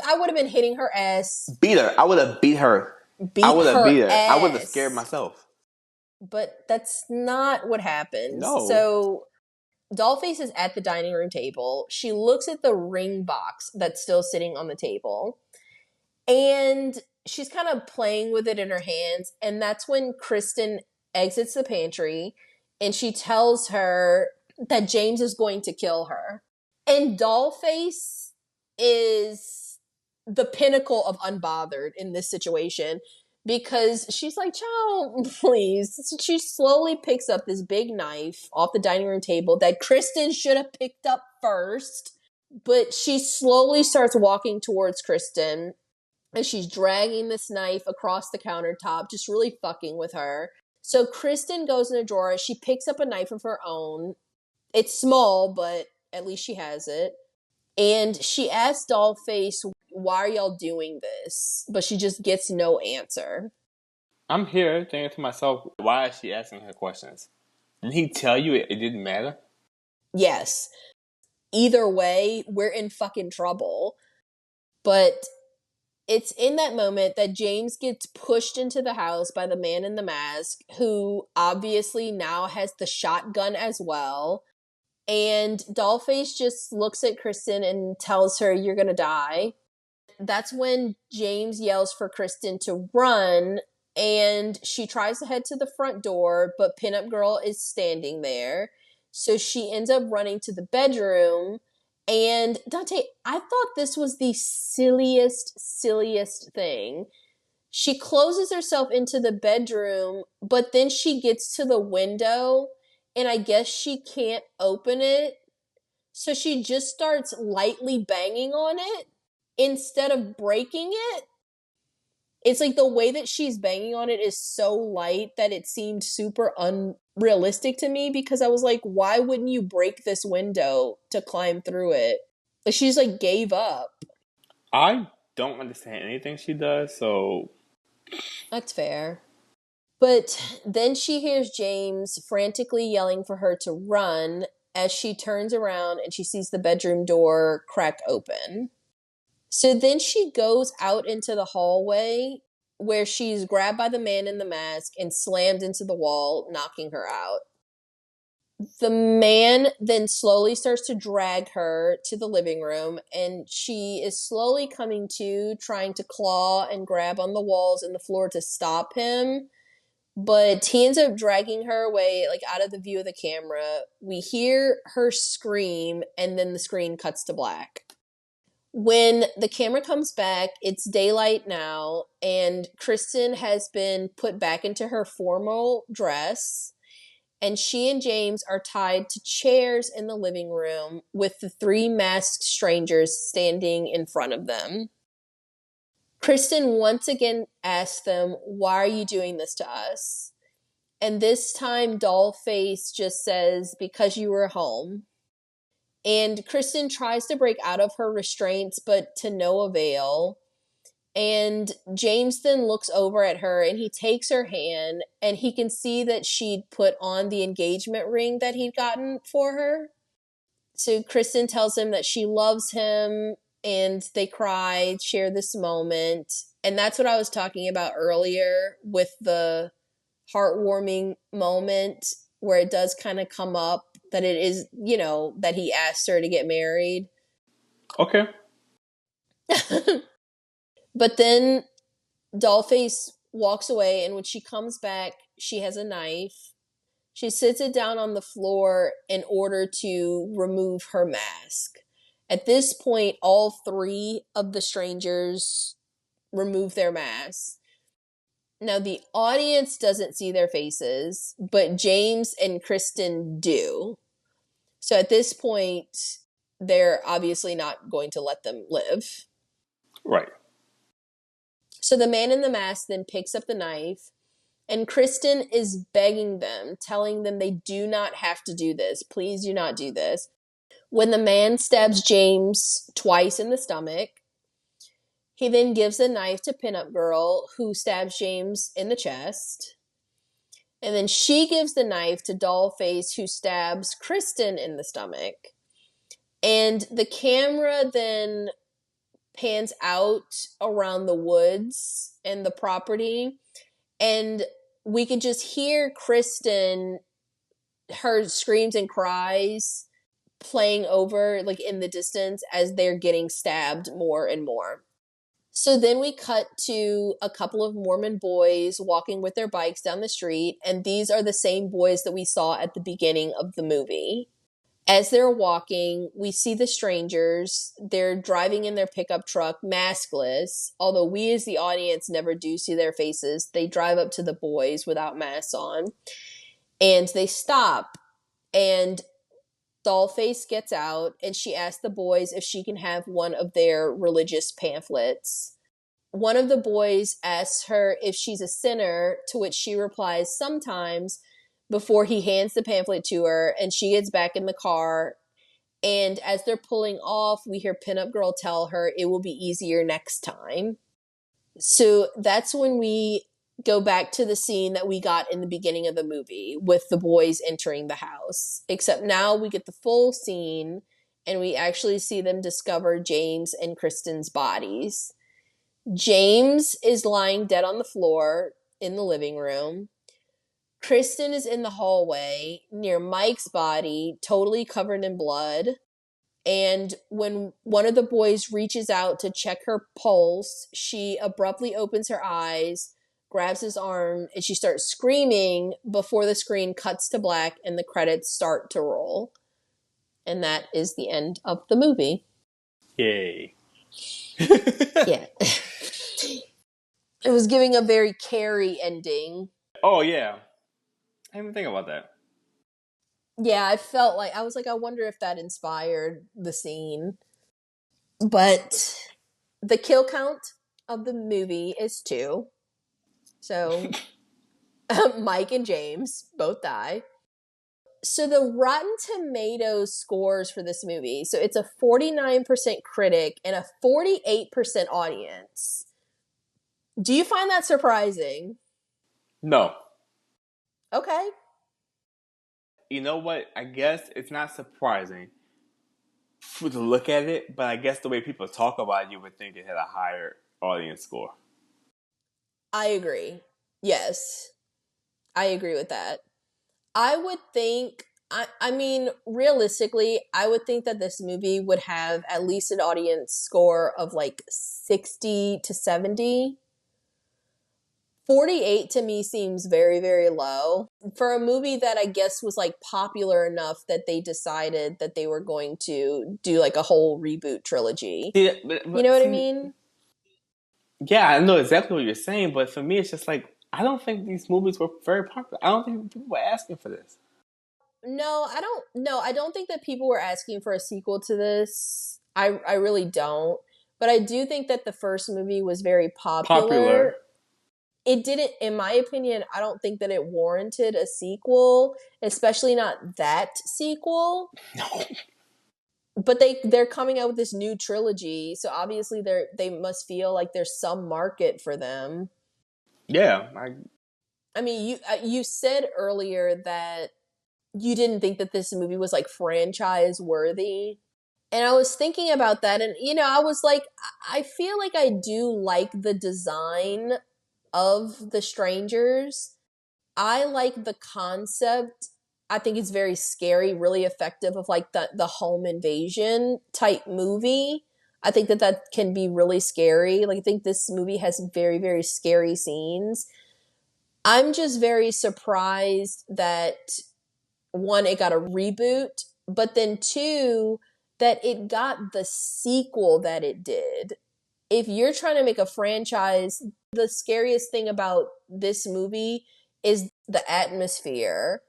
I would have been hitting her ass. Beat her. I would have beat her. I would have beat her. I would have scared myself. But that's not what happens. No. So Dollface is at the dining room table. She looks at the ring box that's still sitting on the table. And she's kind of playing with it in her hands. And that's when Kristen exits the pantry. And she tells her that James is going to kill her. And Dollface is the pinnacle of unbothered in this situation, because she's like, child, please. She slowly picks up this big knife off the dining room table that Kristen should have picked up first. But she slowly starts walking towards Kristen, and she's dragging this knife across the countertop, just really fucking with her. So Kristen goes in a drawer. She picks up a knife of her own. It's small, but at least she has it. And she asks Dollface, why are y'all doing this? But she just gets no answer. I'm here thinking to myself, why is she asking her questions? Didn't he tell you it didn't matter? Yes. Either way, we're in fucking trouble. But it's in that moment that James gets pushed into the house by the man in the mask, who obviously now has the shotgun as well. And Dollface just looks at Kristen and tells her, you're gonna die. That's when James yells for Kristen to run, and she tries to head to the front door, but Pinup Girl is standing there. So she ends up running to the bedroom. And Dante, I thought this was the silliest thing. She closes herself into the bedroom, but then she gets to the window, and I guess she can't open it. So she just starts lightly banging on it instead of breaking it. It's like the way that she's banging on it is so light that it seemed super unrealistic to me, because I was like, why wouldn't you break this window to climb through it? Like, she just like gave up. I don't understand anything she does, so That's fair. But then she hears James frantically yelling for her to run, as she turns around and she sees the bedroom door crack open. So then she goes out into the hallway where she's grabbed by the man in the mask and slammed into the wall, knocking her out. The man then slowly starts to drag her to the living room, and she is slowly coming to, trying to claw and grab on the walls and the floor to stop him. But he ends up dragging her away, like out of the view of the camera. We hear her scream, and then the screen cuts to black. When the camera comes back, it's daylight now, and Kristen has been put back into her formal dress, and she and James are tied to chairs in the living room with the three masked strangers standing in front of them. Kristen once again asks them, "Why are you doing this to us?" And this time, Dollface just says, "Because you were home." And Kristen tries to break out of her restraints, but to no avail. And James then looks over at her and he takes her hand, and he can see that she'd put on the engagement ring that he'd gotten for her. So Kristen tells him that she loves him, and they cry, share this moment. And that's what I was talking about earlier with the heartwarming moment where it does kind of come up that it is, that he asked her to get married. Okay. But then Dollface walks away, and when she comes back, she has a knife. She sits it down on the floor in order to remove her mask. At this point, all three of the strangers remove their masks. Now, the audience doesn't see their faces, but James and Kristen do. So at this point, they're obviously not going to let them live. Right. So the man in the mask then picks up the knife, and Kristen is begging them, telling them they do not have to do this. Please do not do this. When the man stabs James twice in the stomach, he then gives the knife to Pinup Girl, who stabs James in the chest. And then she gives the knife to Dollface, who stabs Kristen in the stomach. And the camera then pans out around the woods and the property, and we could just hear Kristen, her screams and cries playing over like in the distance as they're getting stabbed more and more. So then we cut to a couple of Mormon boys walking with their bikes down the street, and these are the same boys that we saw at the beginning of the movie. As they're walking, we see the strangers. They're driving in their pickup truck, maskless, although we as the audience never do see their faces. They drive up to the boys without masks on, and they stop, and Dollface gets out, and she asks the boys if she can have one of their religious pamphlets. One of the boys asks her if she's a sinner, to which she replies, "Sometimes," before he hands the pamphlet to her, and she gets back in the car. And as they're pulling off, we hear Pinup Girl tell her it will be easier next time. So that's when we go back to the scene that we got in the beginning of the movie with the boys entering the house. Except now we get the full scene, and we actually see them discover James and Kristen's bodies. James is lying dead on the floor in the living room. Kristen is in the hallway near Mike's body, totally covered in blood. And when one of the boys reaches out to check her pulse, she abruptly opens her eyes, grabs his arm, and she starts screaming before the screen cuts to black and the credits start to roll. And that is the end of the movie. Yay. Yeah. It was giving a very Carrie ending. Oh, yeah. I didn't even think about that. Yeah, I felt like, I was like, I wonder if that inspired the scene. But the kill count of the movie is 2. So Mike and James both die. So the Rotten Tomatoes scores for this movie, so it's a 49% critic and a 48% audience. Do you find that surprising? No. Okay. you know what? I guess it's not surprising to look at it, but I guess the way people talk about it, you would think it had a higher audience score. I agree. Yes, I agree with that. I would think, I mean, realistically, I would think that this movie would have at least an audience score of like 60 to 70. 48 to me seems very, very low. For a movie that I guess was like popular enough that they decided that they were going to do like a whole reboot trilogy. See, You know but what I see, mean? yeah, I know exactly what you're saying, but for me, it's just like I don't think these movies were very popular. I don't think people were asking for this. I don't think that people were asking for a sequel to this. I really don't. But I do think that the first movie was very popular. Popular. It didn't, in my opinion, I don't think that it warranted a sequel, especially not that sequel. No. But they're coming out with this new trilogy, so obviously they must feel like there's some market for them. Yeah, I mean, you said earlier that you didn't think that this movie was like franchise worthy. And I was thinking about that, and I was like, I feel like I do like the design of the strangers. I like the concept. I think it's very scary, really effective of like the home invasion type movie. I think that can be really scary. Like I think this movie has very, very scary scenes. I'm just very surprised that one, it got a reboot, but then two, that it got the sequel that it did. If you're trying to make a franchise, the scariest thing about this movie is the atmosphere,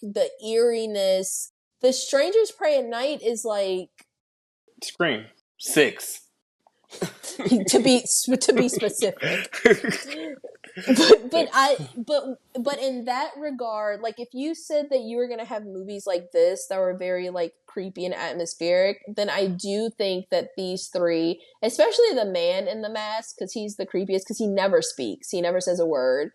the eeriness. The Strangers Pray at Night is like Scream 6. to be specific. But in that regard, like if you said that you were gonna have movies like this that were very like creepy and atmospheric, then I do think that these three, especially the man in the mask, because he's the creepiest, because he never speaks, he never says a word.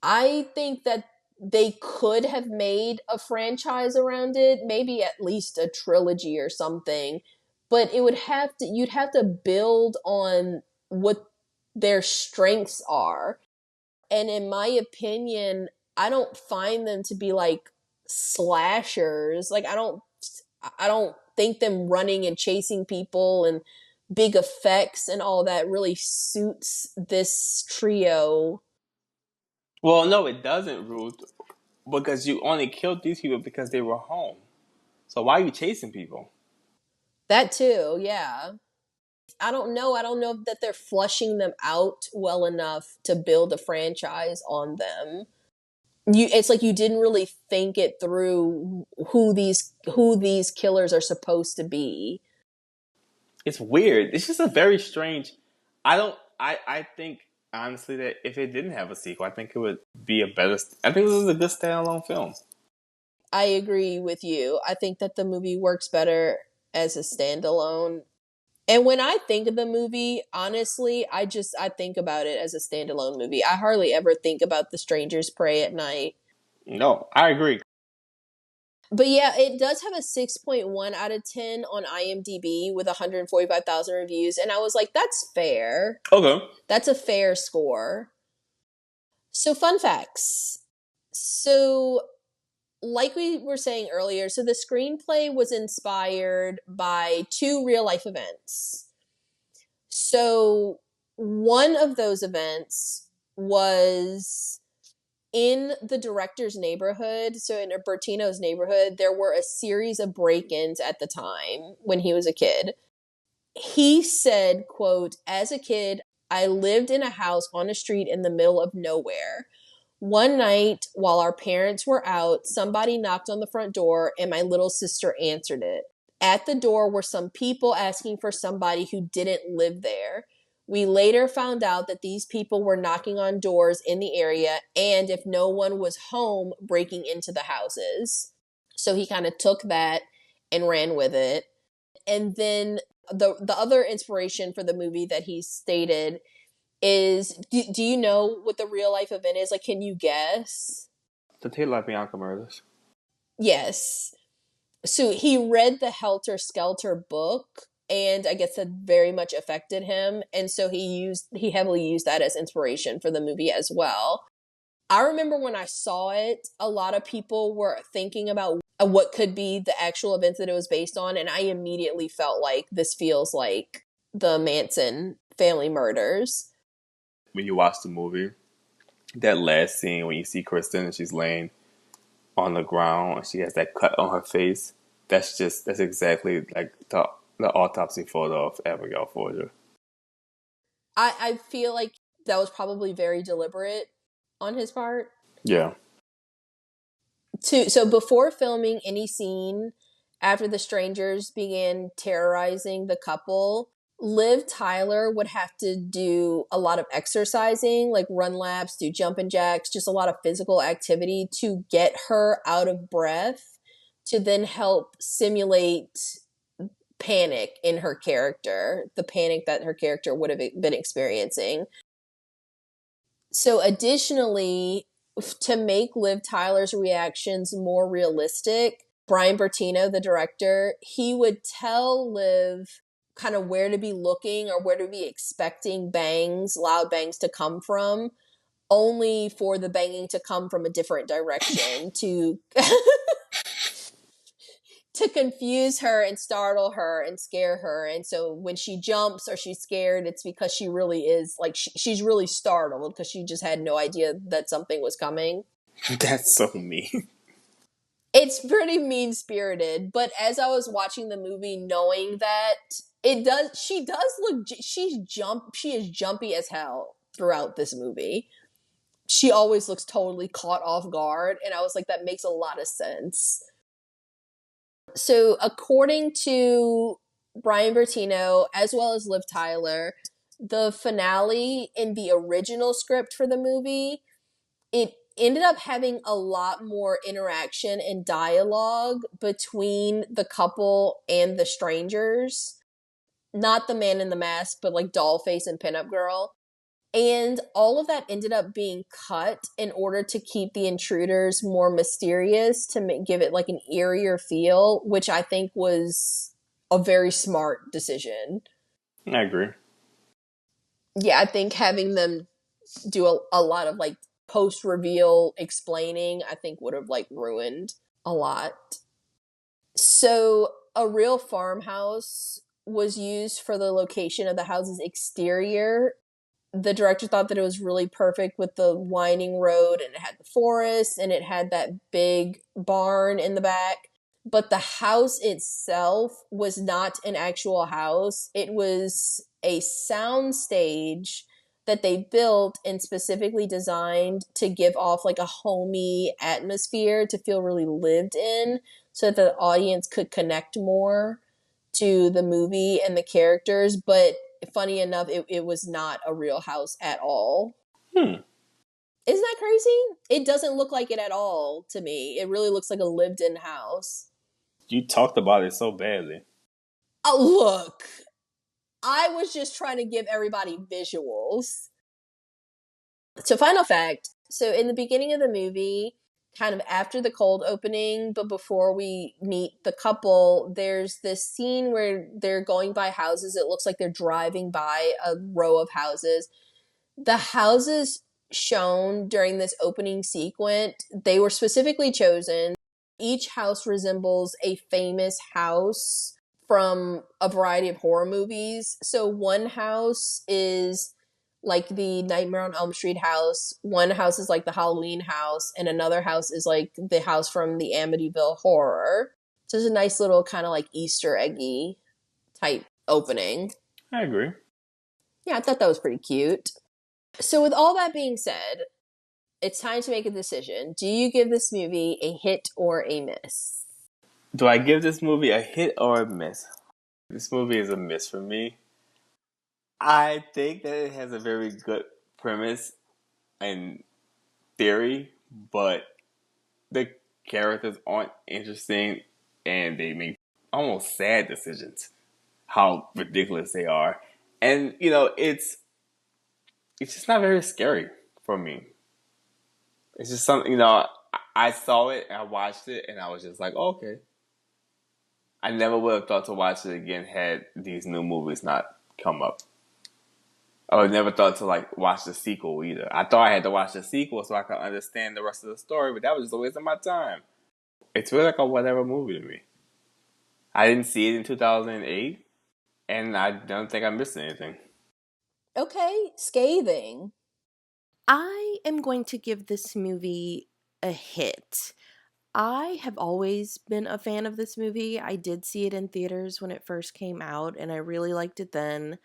I think that they could have made a franchise around it, maybe at least a trilogy or something, but you'd have to build on what their strengths are. And in my opinion, I don't find them to be like slashers. Like I don't think them running and chasing people and big effects and all that really suits this trio. Well, no, it doesn't, Ruth, because you only killed these people because they were home. So why are you chasing people? That too, yeah. I don't know. I don't know that they're flushing them out well enough to build a franchise on them. It's like you didn't really think it through who these killers are supposed to be. It's weird. It's just a very strange. I don't. I think honestly that if it didn't have a sequel, I think it would be a better. I think it was a good standalone film. I agree with you. I think that the movie works better as a standalone. And when I think of the movie, honestly, I think about it as a standalone movie. I hardly ever think about The Strangers Pray at Night. No, I agree. But yeah, it does have a 6.1 out of 10 on IMDb with 145,000 reviews. And I was like, that's fair. Okay. That's a fair score. So, fun facts. So, like we were saying earlier, so the screenplay was inspired by two real life events. So, one of those events was in the director's neighborhood. So, in Bertino's neighborhood, there were a series of break ins at the time when he was a kid. He said, quote, as a kid, I lived in a house on a street in the middle of nowhere. One night, while our parents were out, somebody knocked on the front door and my little sister answered it. At the door were some people asking for somebody who didn't live there. We later found out that these people were knocking on doors in the area and, if no one was home, breaking into the houses. So he kind of took that and ran with it. And then the other inspiration for the movie that he stated is, do you know what the real life event is? Like, can you guess? The Taylor Bianca murders. Yes. So he read the Helter Skelter book, and I guess that very much affected him, and so he heavily used that as inspiration for the movie as well. I remember when I saw it, a lot of people were thinking about what could be the actual events that it was based on, and I immediately felt like this feels like the Manson family murders. When you watch the movie, that last scene when you see Kristen and she's laying on the ground and she has that cut on her face, that's exactly like the autopsy photo of Abigail Folger. I feel like that was probably very deliberate on his part. Yeah. So before filming any scene after the strangers began terrorizing the couple, Liv Tyler would have to do a lot of exercising, like run laps, do jumping jacks, just a lot of physical activity to get her out of breath, to then help simulate panic in her character, the panic that her character would have been experiencing. So additionally, to make Liv Tyler's reactions more realistic, Bryan Bertino, the director, he would tell Liv kind of where to be looking or where to be expecting bangs, loud bangs to come from, only for the banging to come from a different direction to to confuse her and startle her and scare her. And so when she jumps or she's scared, it's because she really is like she's really startled because she just had no idea that something was coming. That's so mean. It's pretty mean spirited, but as I was watching the movie, knowing that she does look, she is jumpy as hell throughout this movie. She always looks totally caught off guard, and I was like, that makes a lot of sense. So, according to Bryan Bertino, as well as Liv Tyler, the finale in the original script for the movie, it ended up having a lot more interaction and dialogue between the couple and the strangers. Not the man in the mask, but like Dollface and Pinup Girl. And all of that ended up being cut in order to keep the intruders more mysterious, to give it like an eerier feel, which I think was a very smart decision. I agree. Yeah, I think having them do a lot of like post reveal explaining, I think would have like ruined a lot. So, a real farmhouse was used for the location of the house's exterior. The director thought that it was really perfect with the winding road, and it had the forest, and it had that big barn in the back. But the house itself was not an actual house. It was a sound stage that they built and specifically designed to give off like a homey atmosphere, to feel really lived in, so that the audience could connect more to the movie and the characters. But funny enough, it was not a real house at all. Hmm. Isn't that crazy? It doesn't look like it at all to me. It really looks like a lived in house. You talked about it so badly. Oh, look, I was just trying to give everybody visuals. So, final fact. So, in the beginning of the movie, kind of after the cold opening, but before we meet the couple, there's this scene where they're going by houses. It looks like they're driving by a row of houses. The houses shown during this opening sequence, they were specifically chosen. Each house resembles a famous house from a variety of horror movies. So one house is like the Nightmare on Elm Street house, one house is like the Halloween house, and another house is like the house from the Amityville Horror. So it's a nice little kind of like Easter eggy type opening. I agree. Yeah, I thought that was pretty cute. So, with all that being said, it's time to make a decision. Do you give this movie a hit or a miss? Do I give this movie a hit or a miss? This movie is a miss for me. I think that it has a very good premise and theory, but the characters aren't interesting and they make almost sad decisions. How ridiculous they are. And, it's just not very scary for me. It's just something, I saw it, I watched it, and I was just like, oh, okay. I never would have thought to watch it again had these new movies not come up. I would never thought to like watch the sequel either. I thought I had to watch the sequel so I could understand the rest of the story, but that was just a waste of my time. It's really like a whatever movie to me. I didn't see it in 2008, and I don't think I missed anything. Okay, scathing. I am going to give this movie a hit. I have always been a fan of this movie. I did see it in theaters when it first came out, and I really liked it then.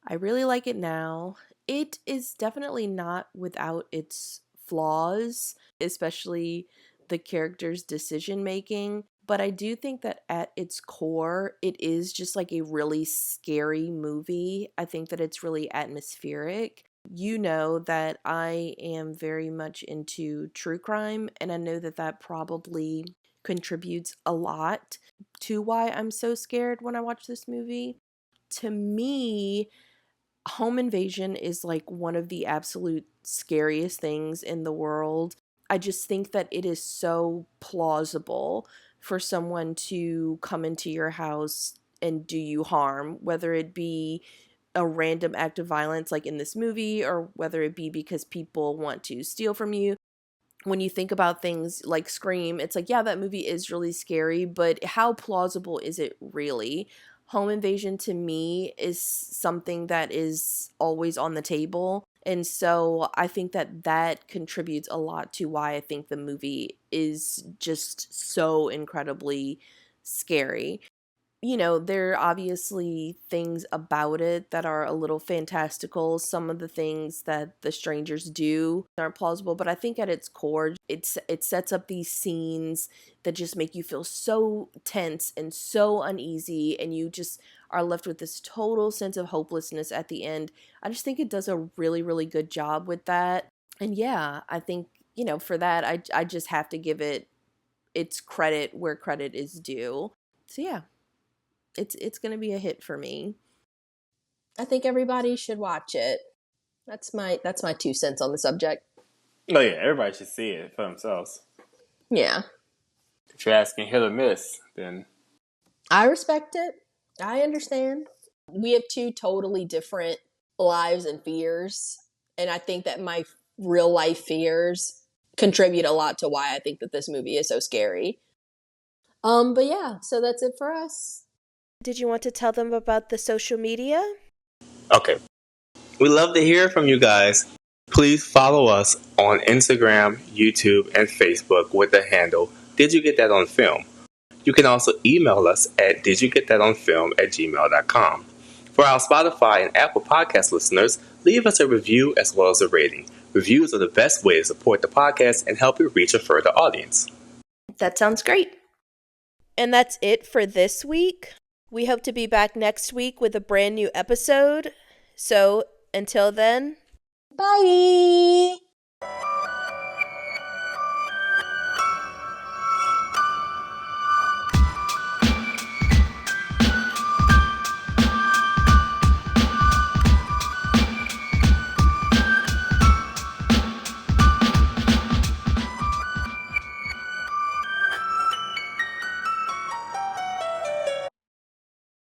I really like it now. It is definitely not without its flaws, especially the character's decision making. But I do think that at its core, it is just like a really scary movie. I think that it's really atmospheric. You know that I am very much into true crime, and I know that that probably contributes a lot to why I'm so scared when I watch this movie. To me, home invasion is like one of the absolute scariest things in the world. I just think that it is so plausible for someone to come into your house and do you harm, whether it be a random act of violence like in this movie or whether it be because people want to steal from you. When you think about things like Scream, it's like, yeah, that movie is really scary, but how plausible is it really? Home invasion to me is something that is always on the table. And so I think that that contributes a lot to why I think the movie is just so incredibly scary. You know, there are obviously things about it that are a little fantastical. Some of the things that the strangers do aren't plausible, but I think at its core, it sets up these scenes that just make you feel so tense and so uneasy, and you just are left with this total sense of hopelessness at the end. I just think it does a really, really good job with that. And yeah, I think, you know, for that, I just have to give it its credit where credit is due. So yeah. It's gonna be a hit for me. I think everybody should watch it. That's my 2 cents on the subject. Oh yeah, everybody should see it for themselves. Yeah. If you're asking hit or miss, then I respect it. I understand. We have two totally different lives and fears, and I think that my real life fears contribute a lot to why I think that this movie is so scary. But yeah, so that's it for us. Did you want to tell them about the social media? okay. We love to hear from you guys. Please follow us on Instagram, YouTube, and Facebook with the handle Did You Get That on Film? You can also email us at didyougеттhatonfilm@gmail.com. For our Spotify and Apple Podcast listeners, leave us a review as well as a rating. Reviews are the best way to support the podcast and help it reach a further audience. That sounds great. And that's it for this week. We hope to be back next week with a brand new episode. So until then, Bye.